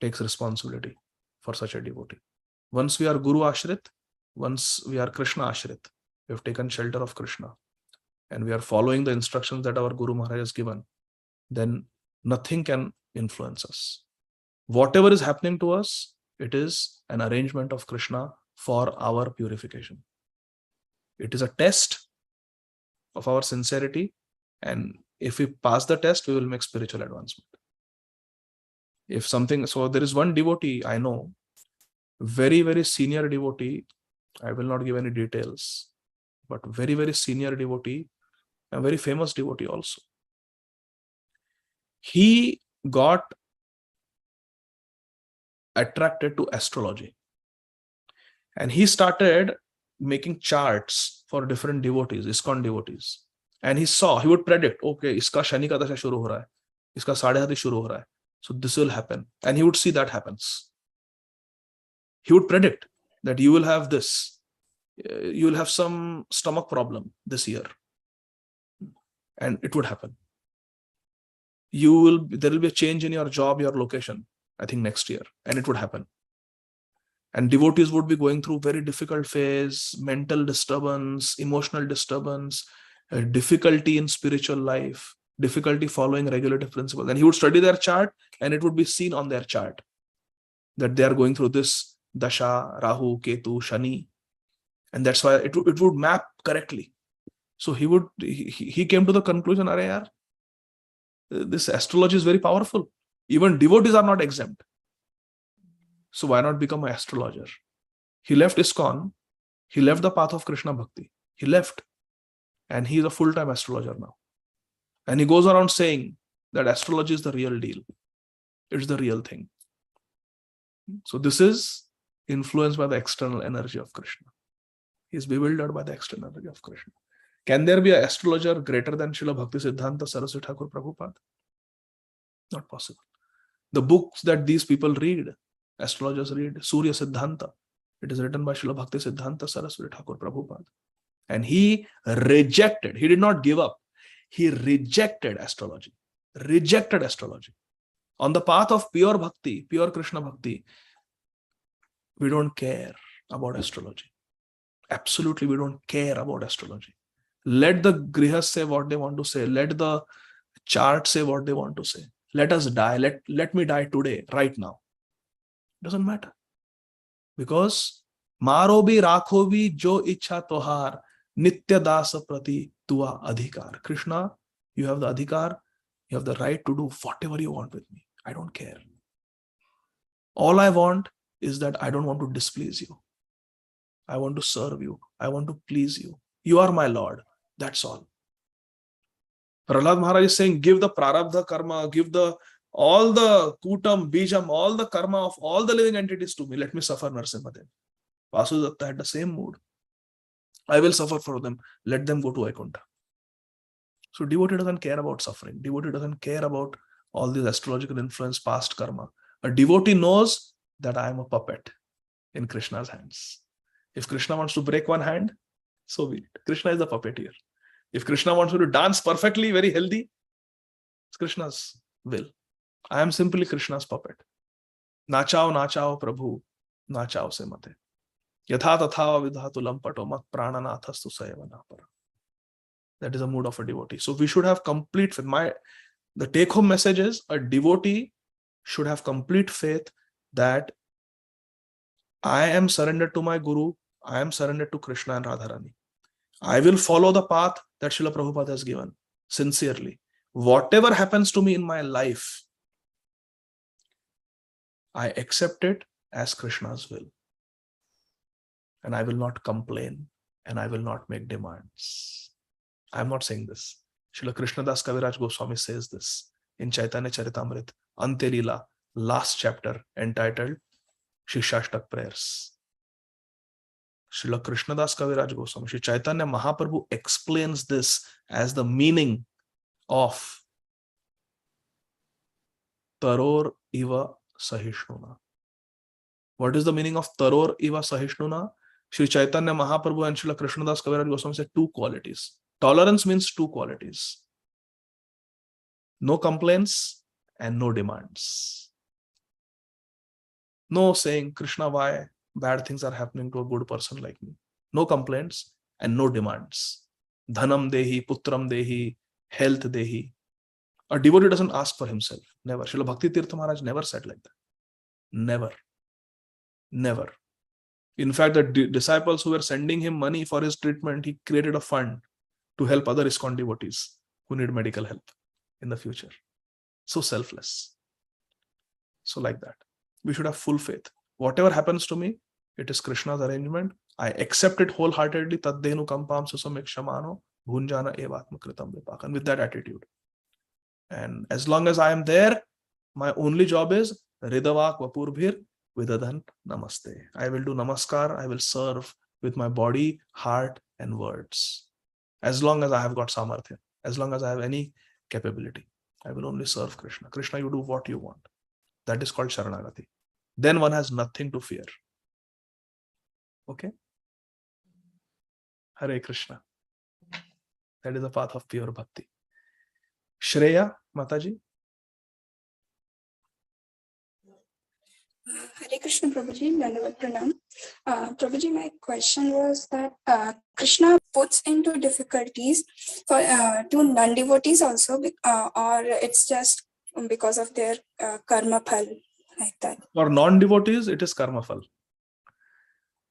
takes responsibility for such a devotee. Once we are Guru Ashrit, once we are Krishna Ashrit, we have taken shelter of Krishna, and we are following the instructions that our Guru Maharaj has given, then nothing can influence us. Whatever is happening to us, it is an arrangement of Krishna for our purification. It is a test of our sincerity, and if we pass the test, we will make spiritual advancement. If something, so there is one devotee I know, very, very senior devotee, I will not give any details, but very, very senior devotee, a very famous devotee also. He got attracted to astrology, and he started making charts for different devotees, ISKCON devotees. And he saw, he would predict, okay, iska Shani ka dasha shuru ho raha hai, iska sadhe hati shuru ho raha hai, so this will happen. And he would see that happens. He would predict that you will have this, you will have some stomach problem this year, and it would happen. There will be a change in your job, your location, I think next year, and it would happen. And devotees would be going through very difficult phase, mental disturbance, emotional disturbance, difficulty in spiritual life, difficulty following regulative principles. And he would study their chart, and it would be seen on their chart that they are going through this dasha, Rahu, Ketu, Shani. And that's why it would map correctly. So he came to the conclusion, Are yaar, this astrology is very powerful. Even devotees are not exempt. So why not become an astrologer? He left ISKCON. He left the path of Krishna Bhakti. He left. And he is a full-time astrologer now. And he goes around saying that astrology is the real deal. It's the real thing. So this is influenced by the external energy of Krishna. He is bewildered by the external energy of Krishna. Can there be an astrologer greater than Srila Bhakti Siddhanta Saraswati Thakur Prabhupada? Not possible. The books that these people read, astrologers read, Surya Siddhanta, it is written by Srila Bhakti Siddhanta Saraswati Thakur Prabhupada. And he rejected, he did not give up, he rejected astrology. Rejected astrology. On the path of pure bhakti, pure Krishna bhakti, we don't care about astrology. Absolutely, we don't care about astrology. Let the grihas say what they want to say. Let the chart say what they want to say. Let us die. Let me die today, right now. Doesn't matter. Because Maro bhi rakho bhi jo ichha tohar nitya dasa prati tua adhikar. Krishna, you have the adhikar, you have the right to do whatever you want with me. I don't care. All I want is that I don't want to displease you. I want to serve you. I want to please you. You are my Lord. That's all. Prahlad Maharaj is saying, give the prarabdha karma, give all the kutam, bijam, all the karma of all the living entities to me. Let me suffer Narasimhadev. Vasudatta had the same mood. I will suffer for them. Let them go to Vaikuntha. So devotee doesn't care about suffering. Devotee doesn't care about all this astrological influence, past karma. A devotee knows that I am a puppet in Krishna's hands. If Krishna wants to break one hand, so be it. Krishna is the puppeteer. If Krishna wants me to dance perfectly, very healthy, It's Krishna's will. I am simply Krishna's puppet. Nachao, nachao, Prabhu, nachao se mate. Yatha tatha vidhatu lampato mat prananathastu sayavanapara. That is a mood of a devotee. So we should have complete faith. The take-home message is a devotee should have complete faith that I am surrendered to my Guru, I am surrendered to Krishna and Radharani. I will follow the path that Srila Prabhupada has given, sincerely. Whatever happens to me in my life, I accept it as Krishna's will. And I will not complain, and I will not make demands. I am not saying this. Srila Krishnadas Kaviraj Goswami says this in Chaitanya Charitamrita, Ante Leela, last chapter, entitled Shikshashtak Prayers. Srila Krishnadas Kaviraj Goswami, Sri Chaitanya Mahaprabhu explains this as the meaning of Taror Iva Sahishnuna. What is the meaning of Taror Iva Sahishnuna? Sri Chaitanya Mahaprabhu and Srila Krishnadas Kaviraj Goswami said two qualities. Tolerance means two qualities. No complaints and no demands. No saying, Krishna, why bad things are happening to a good person like me. No complaints and no demands. Dhanam dehi, putram dehi, health dehi. A devotee doesn't ask for himself. Never. Srila Bhakti Tirtha Maharaj never said like that. Never. Never. In fact, the disciples who were sending him money for his treatment, he created a fund to help other ISKCON devotees who need medical help in the future. So selfless. So like that. We should have full faith. Whatever happens to me, it is Krishna's arrangement. I accept it wholeheartedly. Taddenu kampam susamekshamano bhunjana evatma kritam vipakan. With that attitude. And as long as I am there, my only job is Ridavak Vapurbhir Vidadan Namaste. I will do namaskar. I will serve with my body, heart, and words. As long as I have got samarthya, as long as I have any capability, I will only serve Krishna. Krishna, you do what you want. That is called Sharanagati. Then one has nothing to fear. Okay? Hare Krishna. That is the path of pure bhakti. Shreya, Mataji. Hare Krishna, Prabhuji, Dandavat Pranam. Prabhuji, my question was that Krishna puts into difficulties for to non-devotees also, or it's just because of their karma phal, like that? For non-devotees, it is karma phal.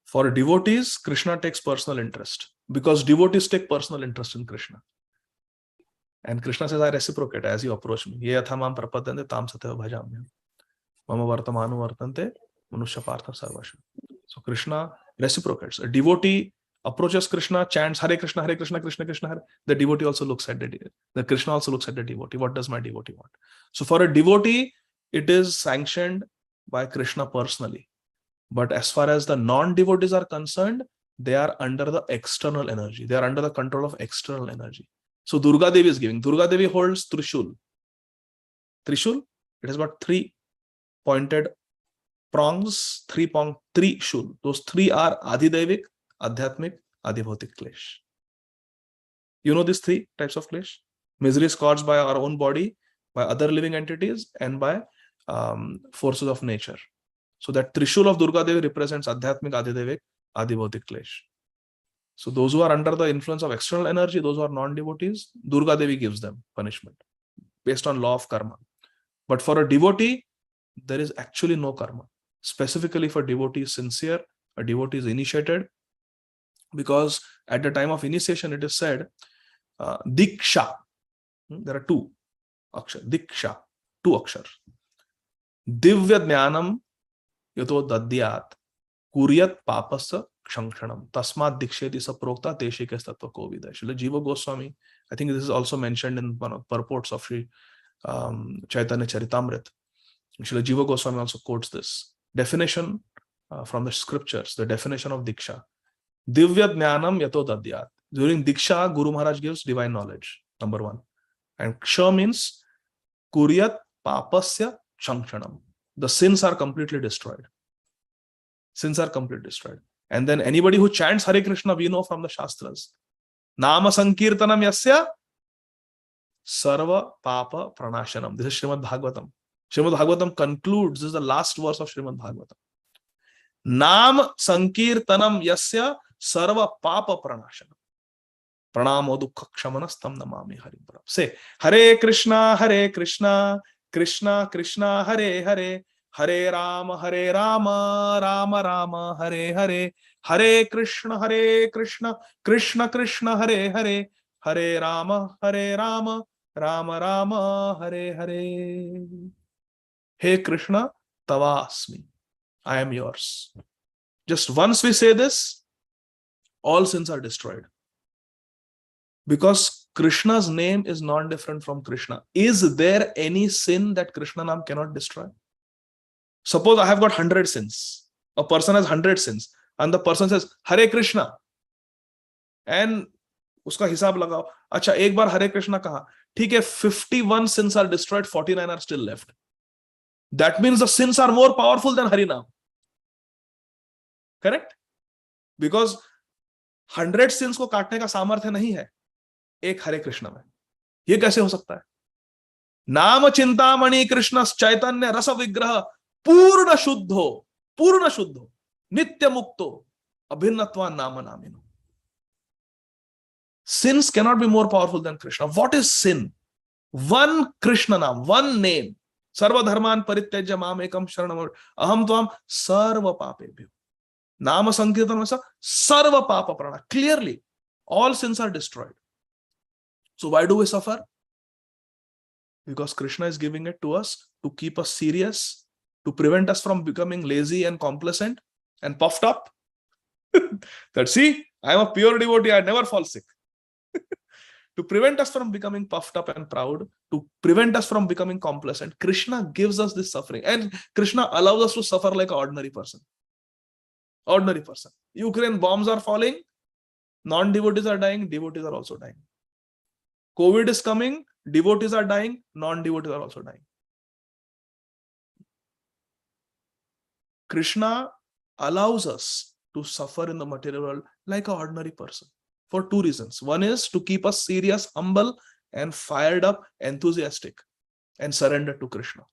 For devotees, Krishna takes personal interest because devotees take personal interest in Krishna. And Krishna says, I reciprocate as you approach me. Ye athamam prapadante tam sateva bhajamyam. Mama vartamanu vartante manusya partha sarvasha. So Krishna reciprocates. A devotee approaches Krishna, chants Hare Krishna, Krishna Krishna, Hare. The devotee also looks at the Krishna also looks at the devotee. What does my devotee want? So for a devotee, it is sanctioned by Krishna personally. But as far as the non-devotees are concerned, they are under the external energy. They are under the control of external energy. So Durga Devi is giving. Durga Devi holds Trishul. Trishul, it has got three pointed prongs, three shul. Those three are Ādi Daivik, Adhyatmik, Ādi Bhautik Klesh. You know these three types of Klesh? Misery is caused by our own body, by other living entities, and by forces of nature. So that Trishul of Durga Devi represents Adhyatmik, Ādi Daivik, Ādi Bhautik Klesh. So those who are under the influence of external energy, those who are non-devotees, Durga Devi gives them punishment based on law of karma. But for a devotee, there is actually no karma. Specifically for devotees sincere, a devotee is initiated, because at the time of initiation it is said, Diksha. There are two akshar. Diksha, two akshar. Divya Jnanam yato dadyat kuryat papasa kshangshanam tasmat diksheti saprokta teshike tattva kovidai. Srila Jiva Goswami, I think this is also mentioned in one of purports of Sri Chaitanya Charitamrita. Srila Jiva Goswami also quotes this definition from the scriptures, the definition of Diksha. Divya Jnanam yato dadyat. During Diksha, Guru Maharaj gives divine knowledge, number one. And Ksha means kuryat papasya kshangshanam. The sins are completely destroyed. Sins are completely destroyed. And then anybody who chants Hare Krishna, we know from the Shastras. Nama Sankirtanam Yasya Sarva Papa Pranashanam. This is Śrīmad Bhāgavatam. Śrīmad Bhāgavatam concludes, this is the last verse of Śrīmad Bhāgavatam. Nam Sankirtanam Yasya Sarva Papa Pranashanam. Pranamo Dukkha Kshamanastam Namami Harim Param. Say, Hare Krishna, Krishna Krishna, Hare Hare, Hare Rama, Rama Rama, Hare Hare, Hare Krishna, Krishna Krishna, Hare Hare, Hare Rama, Rama Rama, Hare Hare. Hey Krishna, Tavasmi. I am yours. Just once we say this, all sins are destroyed. Because Krishna's name is not different from Krishna. Is there any sin that Krishna Nam cannot destroy? Suppose I have got 100 sins. A person has 100 sins. And the person says, Hare Krishna. And uska hisab lagao. Acha, ek bar Hare Krishna kaha. ठीक है, 51 sins are destroyed, 49 are still left. That means the sins are more powerful than Harinam. Correct? Because 100 sins को काटने का सामर्थ्य नहीं है एक हरे कृष्ण में. ये कैसे हो सकता है? नाम चिंतामणि कृष्ण चैतन्य रस विग्रह पूर्ण शुद्धो नित्य मुक्तो अभिन्नत्वा नाम नामिनो. Sins cannot be more powerful than Krishna. What is sin? One Krishna Nam, one name. Sarva dharman parityajya mam ekam sharanam aham tvam sarva papebhyo. Nama sankirtan vasa sarva papa prana. Clearly, all sins are destroyed. So why do we suffer? Because Krishna is giving it to us to keep us serious, to prevent us from becoming lazy and complacent and puffed up. That see, I am a pure devotee, I never fall sick. To prevent us from becoming puffed up and proud, to prevent us from becoming complacent, Krishna gives us this suffering. And Krishna allows us to suffer like an ordinary person. Ordinary person. Ukraine bombs are falling, non-devotees are dying, devotees are also dying. COVID is coming, devotees are dying, non-devotees are also dying. Krishna allows us to suffer in the material world like an ordinary person for two reasons. One is to keep us serious, humble, and fired up, enthusiastic, and surrendered to Krishna.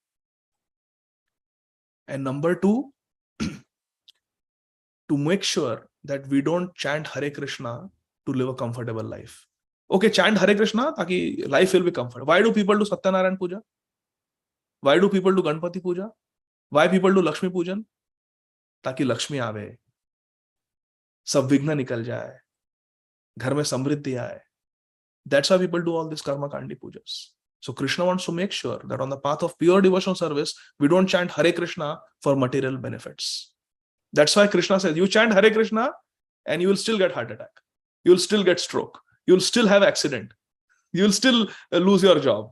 And number two, to make sure that we don't chant Hare Krishna to live a comfortable life. Okay, chant Hare Krishna, taki life will be comfortable. Why do people do Satyanarayan Puja? Why do people do Ganpati Puja? Why people do Lakshmi Pujan? Taki Lakshmi aave, sab vigna nikal jaye, ghar mein samriddhi aaye. That's why people do all these karma kandi pujas. So Krishna wants to make sure that on the path of pure devotional service, we don't chant Hare Krishna for material benefits. That's why Krishna says, you chant Hare Krishna and you will still get heart attack. You will still get stroke. You will still have accident. You will still lose your job.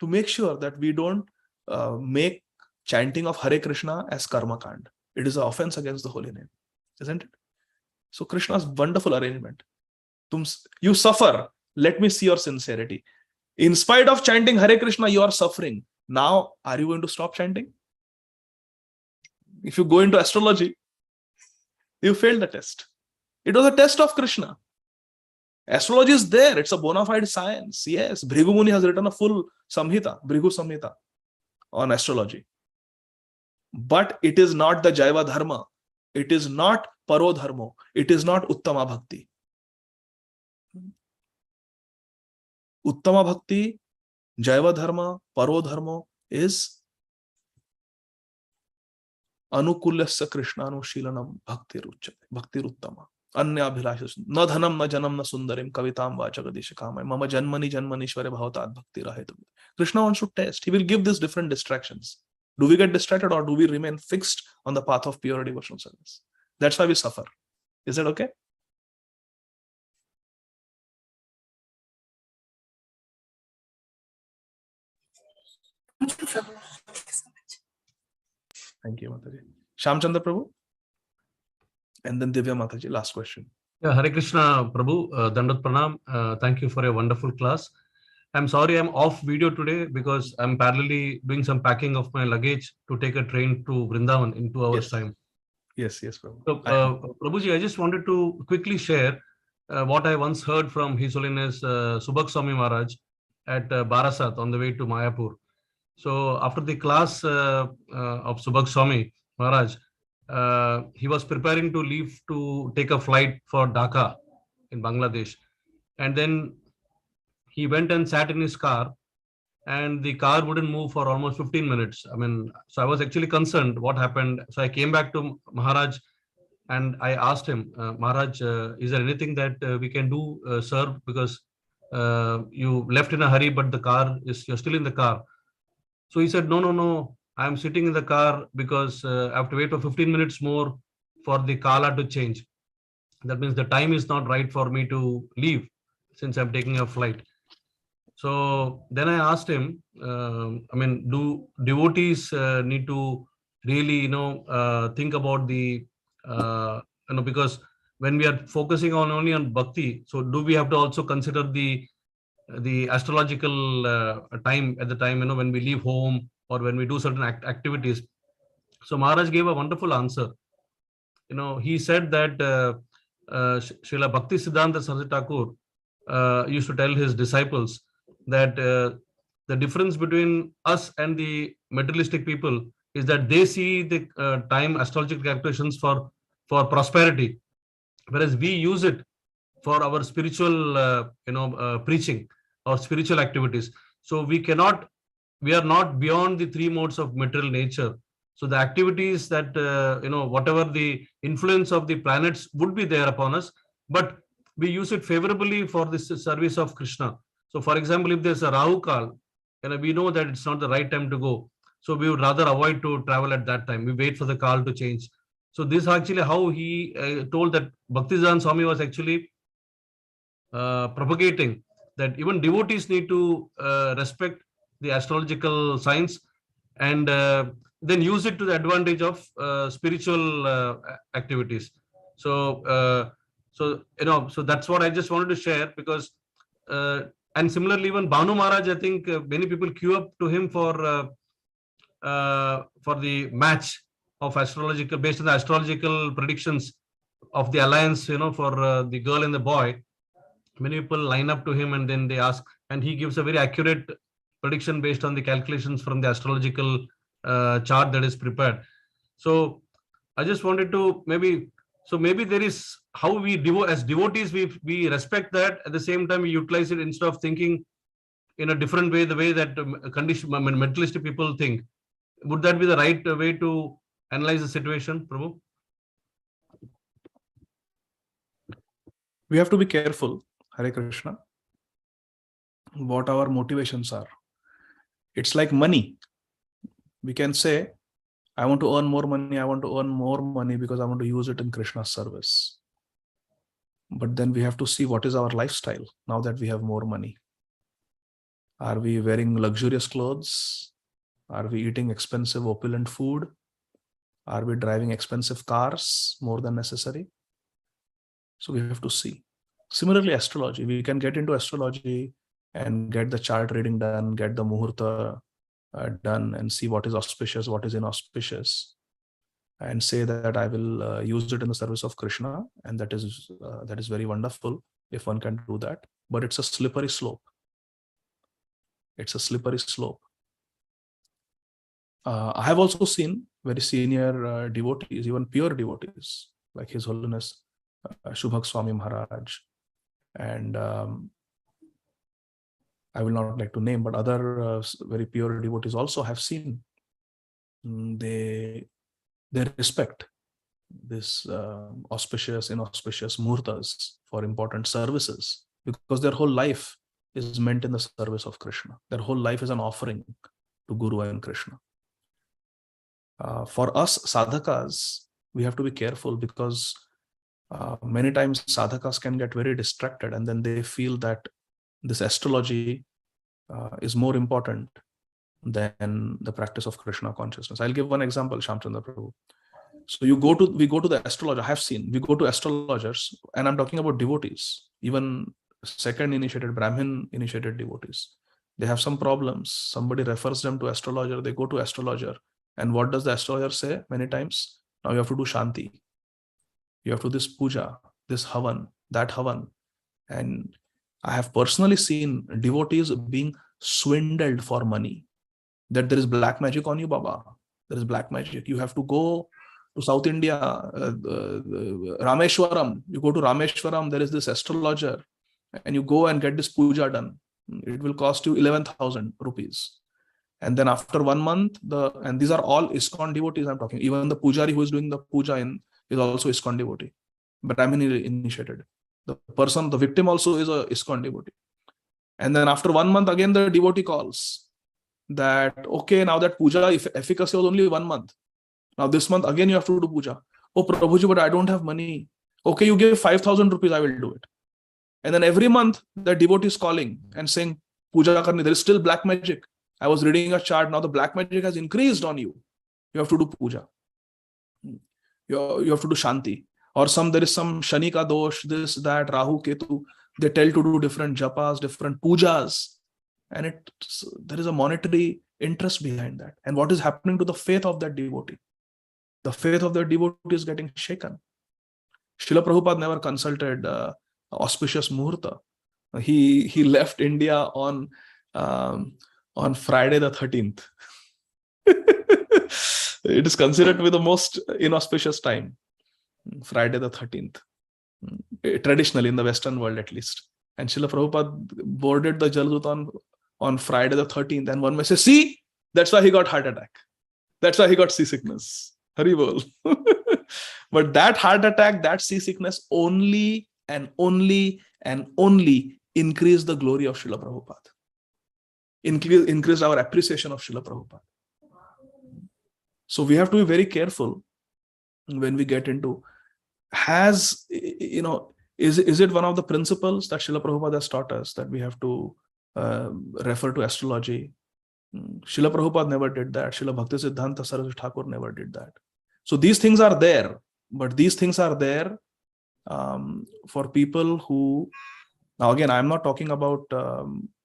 To make sure that we don't make chanting of Hare Krishna as karma kand. It is an offense against the holy name. Isn't it? So Krishna's wonderful arrangement. You suffer. Let me see your sincerity. In spite of chanting Hare Krishna, you are suffering. Now, are you going to stop chanting? If you go into astrology, you failed the test. It was a test of Krishna. Astrology is there. It's a bona fide science. Yes, Bhrigu Muni has written a full Samhita, Bhrigu Samhita on astrology. But it is not the Jaiva Dharma. It is not Paro Dharmo. It is not Uttama Bhakti. Uttama Bhakti, Jaiva Dharma, Paro Dharmo is Anukulyasya Krishnanushilanam Bhakti Uttama. Anya Abhilasha na dhanam na janam na sundarim kavitam vachagadishakamai mama janmani janmanishware bhavatad bhakti rahetu. Krishna wants to test. He will give these different distractions. Do we get distracted or do we remain fixed on the path of pure devotional service? That's why we suffer. Is that okay? Thank you, Mataji. Shamchandra Prabhu. And then Divya Mataji, last question. Yeah, Hare Krishna Prabhu, Dandat Pranam. Thank you for a wonderful class. I'm sorry I'm off video today because I'm parallelly doing some packing of my luggage to take a train to Vrindavan in 2 hours time. Yes, Prabhu. So, Prabhuji, I just wanted to quickly share what I once heard from His Holiness Subhak Swami Maharaj at Barasat on the way to Mayapur. So after the class of Subhag Swami Maharaj, he was preparing to leave to take a flight for Dhaka in Bangladesh. And then he went and sat in his car, and the car wouldn't move for almost 15 minutes. I mean, so I was actually concerned what happened. So I came back to Maharaj and I asked him, Maharaj, is there anything that we can do, sir? Because you left in a hurry, but you're still in the car. So he said, no, I'm sitting in the car because I have to wait for 15 minutes more for the kala to change. That means the time is not right for me to leave since I'm taking a flight. So then I asked him, do devotees need to really, think about the, because when we are focusing only on bhakti, so do we have to also consider the astrological time at the time, when we leave home or when we do certain activities? So Maharaj gave a wonderful answer. He said that Srila Bhakti Siddhanta Saraswati Thakur used to tell his disciples that the difference between us and the materialistic people is that they see the time astrological calculations for prosperity, whereas we use it for our spiritual preaching or spiritual activities. So we are not beyond the three modes of material nature. So the activities that whatever the influence of the planets would be there upon us, but we use it favorably for the service of Krishna. So for example, if there's a Rahu Kal, we know that it's not the right time to go. So we would rather avoid to travel at that time. We wait for the Kal to change. So this is actually how he told that Bhaktisiddhanta Swami was actually propagating that even devotees need to respect the astrological science and then use it to the advantage of spiritual activities. So that's what I just wanted to share, because and similarly, even Bhanu Maharaj, I think many people queue up to him for the match of astrological, based on the astrological predictions of the alliance, for the girl and the boy. Many people line up to him and then they ask, and he gives a very accurate prediction based on the calculations from the astrological chart that is prepared. So I just wanted to maybe there is how we as devotees, we respect that. At the same time, we utilize it instead of thinking in a different way, the way that materialistic people think. Would that be the right way to analyze the situation, Prabhu? We have to be careful, Hare Krishna, what our motivations are. It's like money. We can say, I want to earn more money. I want to earn more money because I want to use it in Krishna's service. But then we have to see what is our lifestyle now that we have more money. Are we wearing luxurious clothes? Are we eating expensive, opulent food? Are we driving expensive cars more than necessary? So we have to see. Similarly, astrology. We can get into astrology and get the chart reading done, get the muhurta done, and see what is auspicious, what is inauspicious, and say that I will use it in the service of Krishna, and that is very wonderful if one can do that. But it's a slippery slope. It's a slippery slope. I have also seen very senior devotees, even pure devotees, like His Holiness Subhag Swami Maharaj, and I will not like to name, but other very pure devotees also have seen. They respect this auspicious, inauspicious muhurtas for important services, because their whole life is meant in the service of Krishna. Their whole life is an offering to Guru and Krishna. For us sadhakas, we have to be careful, because many times sadhakas can get very distracted, and then they feel that this astrology is more important than the practice of Krishna consciousness. I'll give one example, Shamchandra Prabhu. So we go to the astrologer. I have seen, we go to astrologers, and I'm talking about devotees, even second initiated, Brahmin initiated devotees. They have some problems. Somebody refers them to astrologer. They go to astrologer. And what does the astrologer say many times? Now you have to do Shanti. You have to do this puja, this havan, that havan. And I have personally seen devotees being swindled for money. That there is black magic on you, Baba. There is black magic. You have to go to South India, Rameshwaram. You go to Rameshwaram, there is this astrologer, and you go and get this puja done. It will cost you 11,000 rupees. And then after 1 month, and these are all ISKCON devotees I'm talking. Even the pujari who is doing the puja is also ISKCON devotee. But I'm initiated. The victim also is a ISKCON devotee. And then after 1 month, again the devotee calls that, okay, now that puja efficacy was only 1 month. Now this month again you have to do puja. Oh, Prabhuji, but I don't have money. Okay, you give 5,000 rupees, I will do it. And then every month the devotee is calling and saying, puja karni, there is still black magic. I was reading a chart, now the black magic has increased on you. You have to do puja. You have to do shanti. Or there is some Shanika dosh, this, that, Rahu, Ketu. They tell to do different japas, different pujas. And there is a monetary interest behind that. And what is happening to the faith of that devotee? The faith of the devotee is getting shaken. Srila Prabhupada never consulted auspicious muhurta. He left India on Friday the 13th. It is considered to be the most inauspicious time. Friday the 13th. Traditionally in the Western world at least. And Srila Prabhupada boarded the Jaladut on Friday the 13th. And one may say, see, that's why he got heart attack. That's why he got seasickness. Hari bol. But that heart attack, that seasickness only and only and only increased the glory of Srila Prabhupada. Increased our appreciation of Srila Prabhupada. So we have to be very careful when we get into, is it one of the principles that Srila Prabhupada has taught us that we have to refer to astrology? Srila Prabhupada never did that. Srila Bhakti Siddhanta Saraswati Thakur never did that. So these things are there, but these things are there for people who, now again, I'm not talking about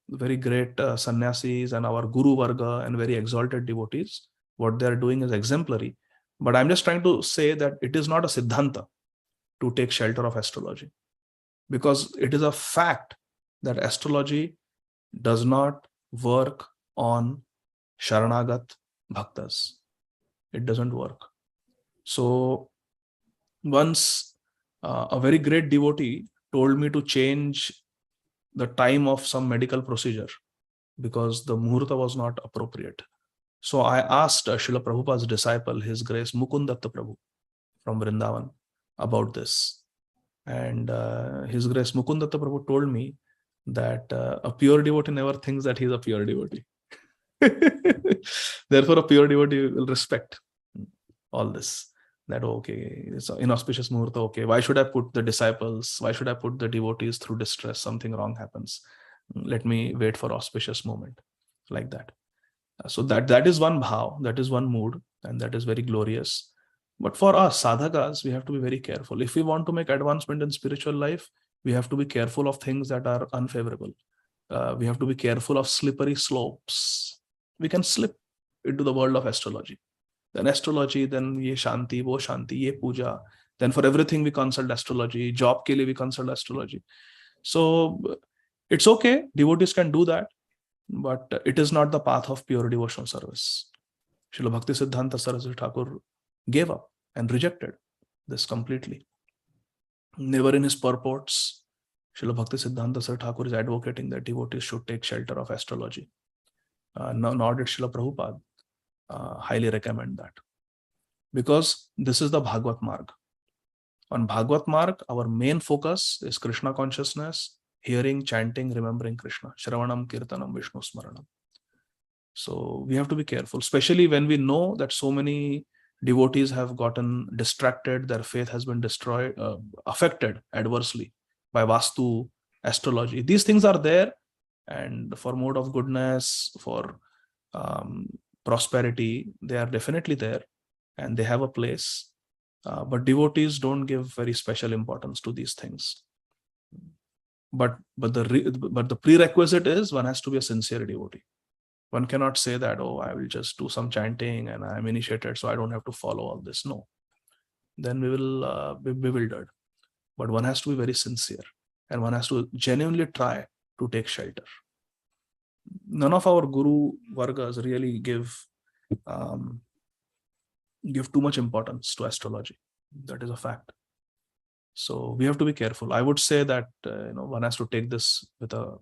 very great sannyasis and our Guru Varga and very exalted devotees. What they're doing is exemplary. But I'm just trying to say that it is not a siddhanta to take shelter of astrology. Because it is a fact that astrology does not work on Sharanagat Bhaktas. It doesn't work. So once a very great devotee told me to change the time of some medical procedure because the muhurta was not appropriate. So I asked Srila Prabhupada's disciple, His Grace Mukundatta Prabhu from Vrindavan, about this. And His Grace Mukundatta Prabhu told me that a pure devotee never thinks that he is a pure devotee. Therefore, a pure devotee will respect all this. That, okay, it's an inauspicious muhurta, okay, why should I put the disciples, why should I put the devotees through distress? Something wrong happens. Let me wait for auspicious moment, like that. So that is one bhav, that is one mood, and that is very glorious. But for us, sadhakas, we have to be very careful. If we want to make advancement in spiritual life, we have to be careful of things that are unfavorable. We have to be careful of slippery slopes. We can slip into the world of astrology. Then astrology, then ye shanti, wo shanti, ye puja. Then for everything we consult astrology. Job ke liye we consult astrology. So it's okay, devotees can do that, but it is not the path of pure devotional service. Srila Bhakti Siddhanta Saraswati Thakur gave up and rejected this completely. Never in his purports, Srila Bhakti Siddhanta Saraswati Thakur is advocating that devotees should take shelter of astrology. Nor did Srila Prabhupada highly recommend that. Because this is the Bhagavat Marg. On Bhagavat Marg, our main focus is Krishna consciousness, hearing, chanting, remembering Krishna. Shravanam, Kirtanam, Vishnu Smaranam. So we have to be careful, especially when we know that so many devotees have gotten distracted, their faith has been destroyed, affected adversely by Vastu, astrology. These things are there, and for mode of goodness, for prosperity, they are definitely there and they have a place. But devotees don't give very special importance to these things. But the prerequisite is one has to be a sincere devotee. One cannot say that, oh, I will just do some chanting and I'm initiated, so I don't have to follow all this. No. Then we will be bewildered. But one has to be very sincere. and one has to genuinely try to take shelter. None of our Guru Vargas really give too much importance to astrology. That is a fact. So we have to be careful. I would say that one has to take this with a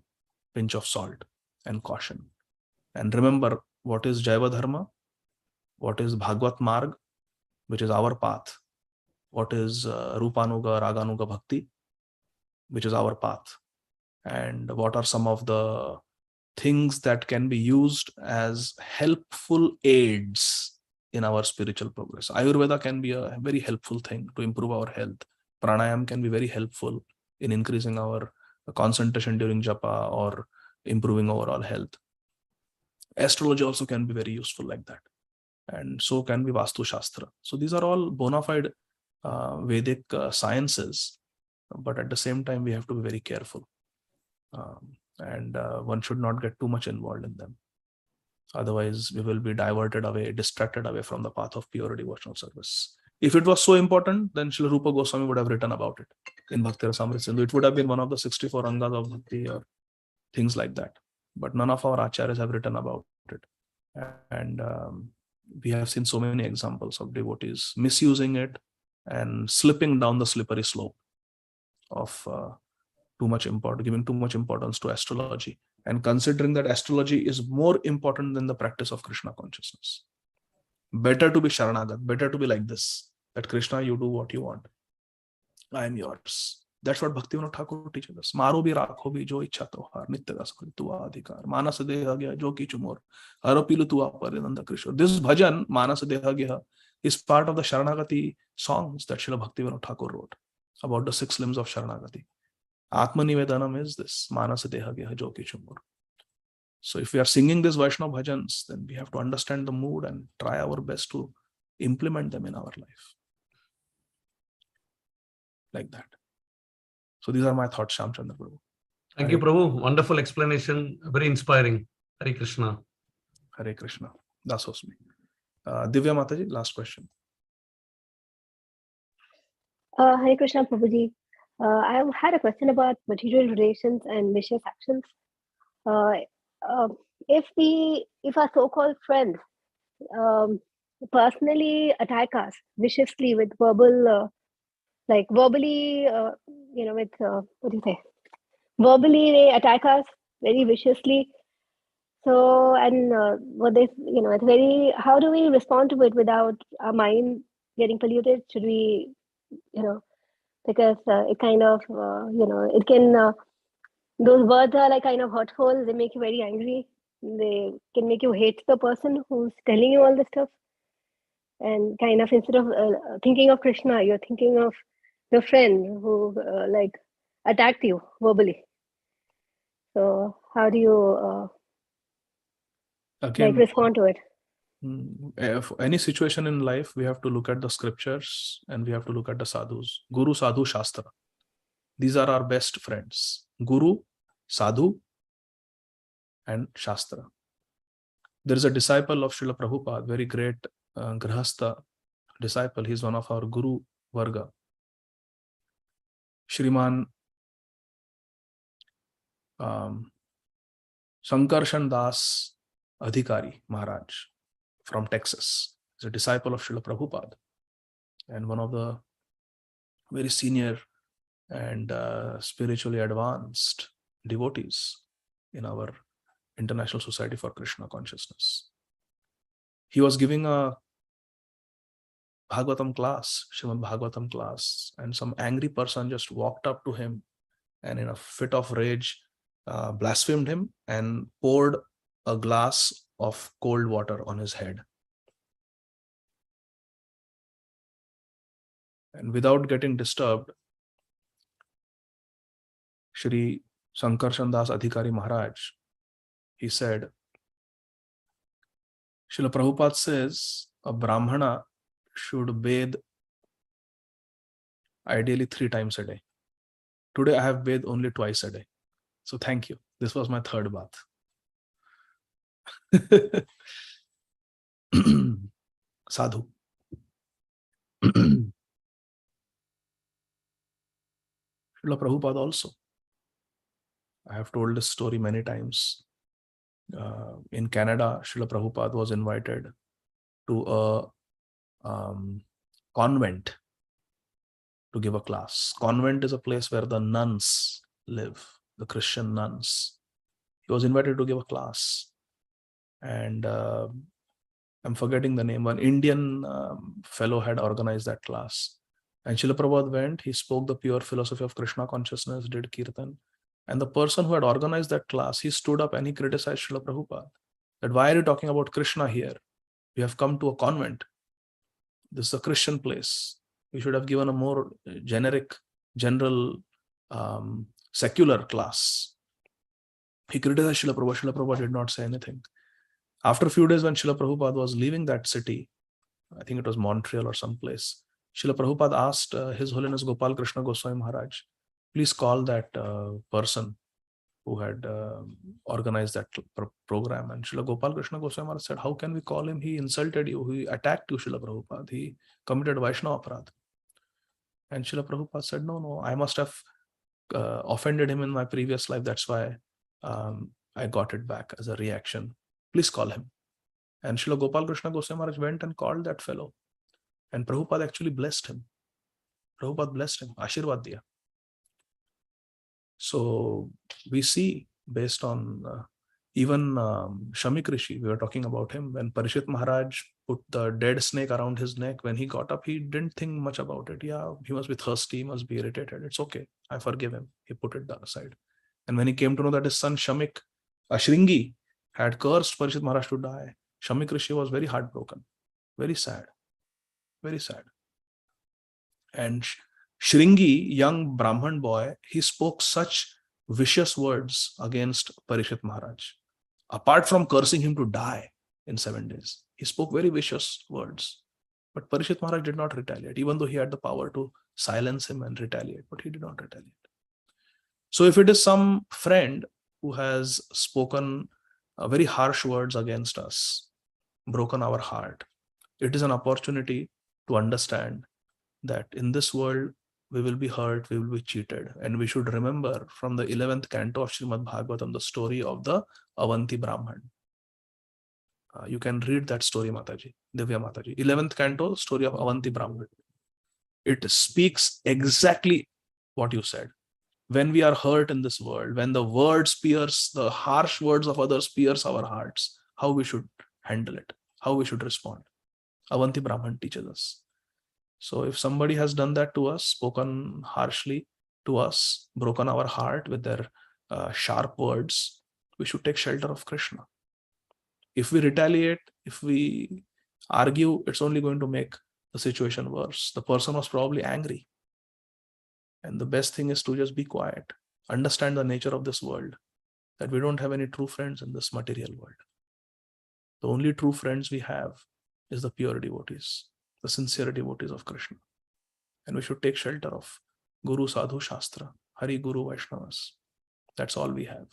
pinch of salt and caution. And remember, what is Jaiva Dharma? What is Bhagavat Marg, which is our path? What is Rupanuga, Raganuga Bhakti, which is our path? And what are some of the things that can be used as helpful aids in our spiritual progress? Ayurveda can be a very helpful thing to improve our health. Pranayam can be very helpful in increasing our concentration during japa or improving overall health. Astrology also can be very useful like that. And so can be Vastu Shastra. So these are all bona fide Vedic sciences, but at the same time, we have to be very careful. And one should not get too much involved in them. Otherwise, we will be diverted away, distracted away from the path of pure devotional service. If it was so important, then Srila Rupa Goswami would have written about it in Bhakti Rasamrita Sindhu. It would have been one of the 64 Angas of Bhakti or things like that. But none of our acharyas have written about it. And we have seen so many examples of devotees misusing it and slipping down the slippery slope of giving too much importance to astrology, and considering that astrology is more important than the practice of Krishna consciousness. Better to be Sharanagat, better to be like this, that Krishna, you do what you want. I am yours. That's what Bhaktivinoda Thakur teaches us. Maro bhi rakho bhi jo ichha tohar, nitya das kari tu adhikar. Manas deha gya jo kichu mor, haro pilu tu aparinanda Krishna. This bhajan, Manas deha gya, is part of the Sharanagati songs that Srila Bhaktivinoda Thakur wrote about the 6 limbs of Sharanagati. Atma Nivedanam is this, Manas deha gya jo kichu mor. So if we are singing these Vaishnava bhajans, then we have to understand the mood and try our best to implement them in our life. Like that. So these are my thoughts, Shamchandra Prabhu. Thank you, Prabhu. Wonderful explanation. Very inspiring. Hare Krishna. Hare Krishna. That's was me. Divya Mataji, last question. Hare Krishna, Prabhuji. I had a question about material relations and vicious actions. If our so-called friends personally attack us viciously with verbally, verbally they attack us very viciously. So, and it's very, how do we respond to it without our mind getting polluted? Should we, because it kind of, it can, those words are like kind of hurtful. They make you very angry. They can make you hate the person who's telling you all this stuff. And kind of instead of thinking of Krishna, you're thinking of your friend who attacked you verbally. So how do you respond to it? If any situation in life, we have to look at the scriptures and we have to look at the sadhus. Guru, Sadhu, Shastra. These are our best friends. Guru, Sadhu, and Shastra. There is a disciple of Srila Prabhupada, very great Grahastha disciple. He's one of our Guru Varga. Śrīmad Sankarshan Das Adhikari Maharaj from Texas. He's a disciple of Srila Prabhupada and one of the very senior and spiritually advanced devotees in our International Society for Krishna Consciousness. He was giving a Bhagavatam class, Śrīmad Bhagavatam class, and some angry person just walked up to him and in a fit of rage blasphemed him and poured a glass of cold water on his head. And without getting disturbed, Shri Sankarshan Das Adhikari Maharaj, he said, Srila Prabhupada says a Brahmana should bathe ideally 3 times a day. Today I have bathed only twice a day. So thank you. This was my 3rd bath. Sadhu. Srila Prabhupada also I have told this story many times. In Canada, Srila Prabhupada was invited to a convent to give a class. Convent is a place where the nuns live, the Christian nuns. He was invited to give a class. And I'm forgetting the name. One Indian fellow had organized that class. And Srila Prabhupada went, he spoke the pure philosophy of Krishna consciousness, did kirtan. And the person who had organized that class, he stood up and he criticized Srila Prabhupada. That why are you talking about Krishna here? We have come to a convent. This is a Christian place. We should have given a more generic, general, secular class. He criticized Srila Prabhupada. Srila Prabhupada did not say anything. After a few days, when Srila Prabhupada was leaving that city, I think it was Montreal or someplace, Srila Prabhupada asked His Holiness Gopal Krishna Goswami Maharaj, please call that person who had organized that program. And Srila Gopal Krishna Goswami Maharaj said, how can we call him? He insulted you. He attacked you, Srila Prabhupada. He committed Vaishnava Aparadh. And Srila Prabhupada said, no, I must have offended him in my previous life. That's why I got it back as a reaction. Please call him. And Srila Gopal Krishna Goswami Maharaj went and called that fellow. And Prabhupada actually blessed him. Prabhupada blessed him. Ashirvad diya. So we see, based on even Shamik Rishi, we were talking about him, when Parishit Maharaj put the dead snake around his neck, when he got up, he didn't think much about it. Yeah, he must be thirsty, he must be irritated. It's okay. I forgive him. He put it aside. And when he came to know that his son Shamik, Shringi, had cursed Parishit Maharaj to die, Shamik Rishi was very heartbroken, very sad, very sad. And Shringi, young Brahman boy, he spoke such vicious words against Parishit Maharaj. Apart from cursing him to die in 7 days, he spoke very vicious words. But Parishit Maharaj did not retaliate, even though he had the power to silence him and retaliate, but he did not retaliate. So if it is some friend who has spoken very harsh words against us, broken our heart, it is an opportunity to understand that in this world, we will be hurt, we will be cheated. And we should remember from the 11th canto of Śrīmad Bhāgavatam, the story of the Avanti Brahman. You can read that story, Mataji, Divya Mataji. 11th canto, story of Avanti Brahman. It speaks exactly what you said. When we are hurt in this world, when the words pierce, the harsh words of others pierce our hearts, how we should handle it, how we should respond. Avanti Brahman teaches us. So if somebody has done that to us, spoken harshly to us, broken our heart with their sharp words, we should take shelter of Krishna. If we retaliate, if we argue, it's only going to make the situation worse. The person was probably angry. And the best thing is to just be quiet, understand the nature of this world, that we don't have any true friends in this material world. The only true friends we have is the pure devotees, the sincere devotees of Krishna. And we should take shelter of Guru, Sadhu, Shastra, Hari, Guru, Vaishnavas. That's all we have.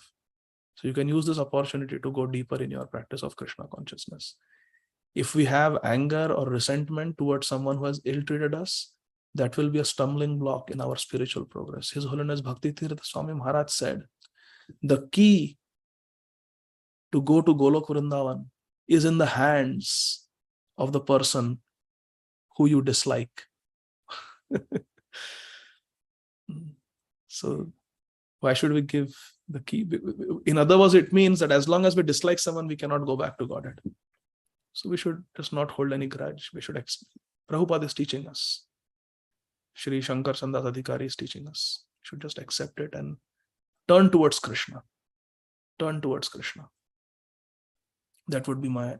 So you can use this opportunity to go deeper in your practice of Krishna consciousness. If we have anger or resentment towards someone who has ill-treated us, that will be a stumbling block in our spiritual progress. His Holiness Bhakti Tirtha Swami Maharaj said, the key to go to Golok Vrindavan is in the hands of the person who you dislike. So why should we give the key? In other words, it means that as long as we dislike someone, we cannot go back to Godhead. So we should just not hold any grudge. We should Prabhupada is teaching us. Shri Shankar Sandas Adhikari is teaching us. We should just accept it and turn towards Krishna. Turn towards Krishna. That would be my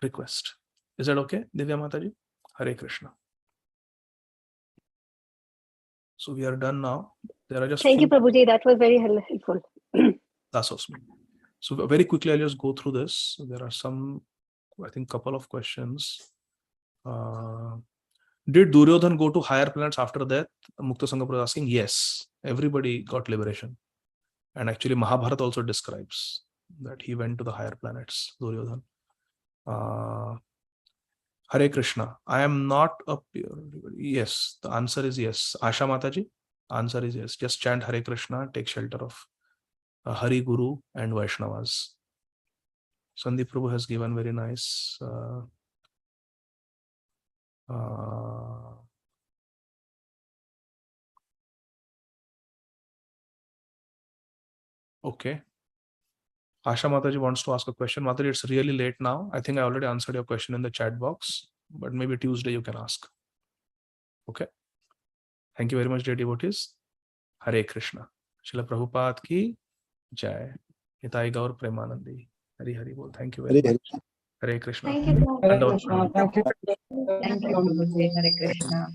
request. Is that okay, Divya Mataji? Hare Krishna. So we are done now. There are just Thank you, Prabhuji. That was very helpful. That's awesome. So very quickly, I'll just go through this. There are some, I think, couple of questions. Did Duryodhan go to higher planets after death? Mukta Sangha was asking. Yes, everybody got liberation. And actually, Mahabharata also describes that he went to the higher planets, Duryodhan. Hare Krishna. I am not a pure. Yes, the answer is yes. Asha Mataji, Answer is yes. Just chant Hare Krishna, take shelter of Hari Guru and Vaishnavas. Sandeep Prabhu has given very nice okay. Asha Mataji wants to ask a question. Mataji, it's really late now. I think I already answered your question in the chat box, but maybe Tuesday you can ask. Okay. Thank you very much, dear devotees. Hare Krishna. Srila Prabhupada ki jai. Nitai Gaur Premanandi. Hari Hari Bol. Thank you very much. Hare Krishna. Thank you. Hare Krishna. Thank you. Hare Krishna.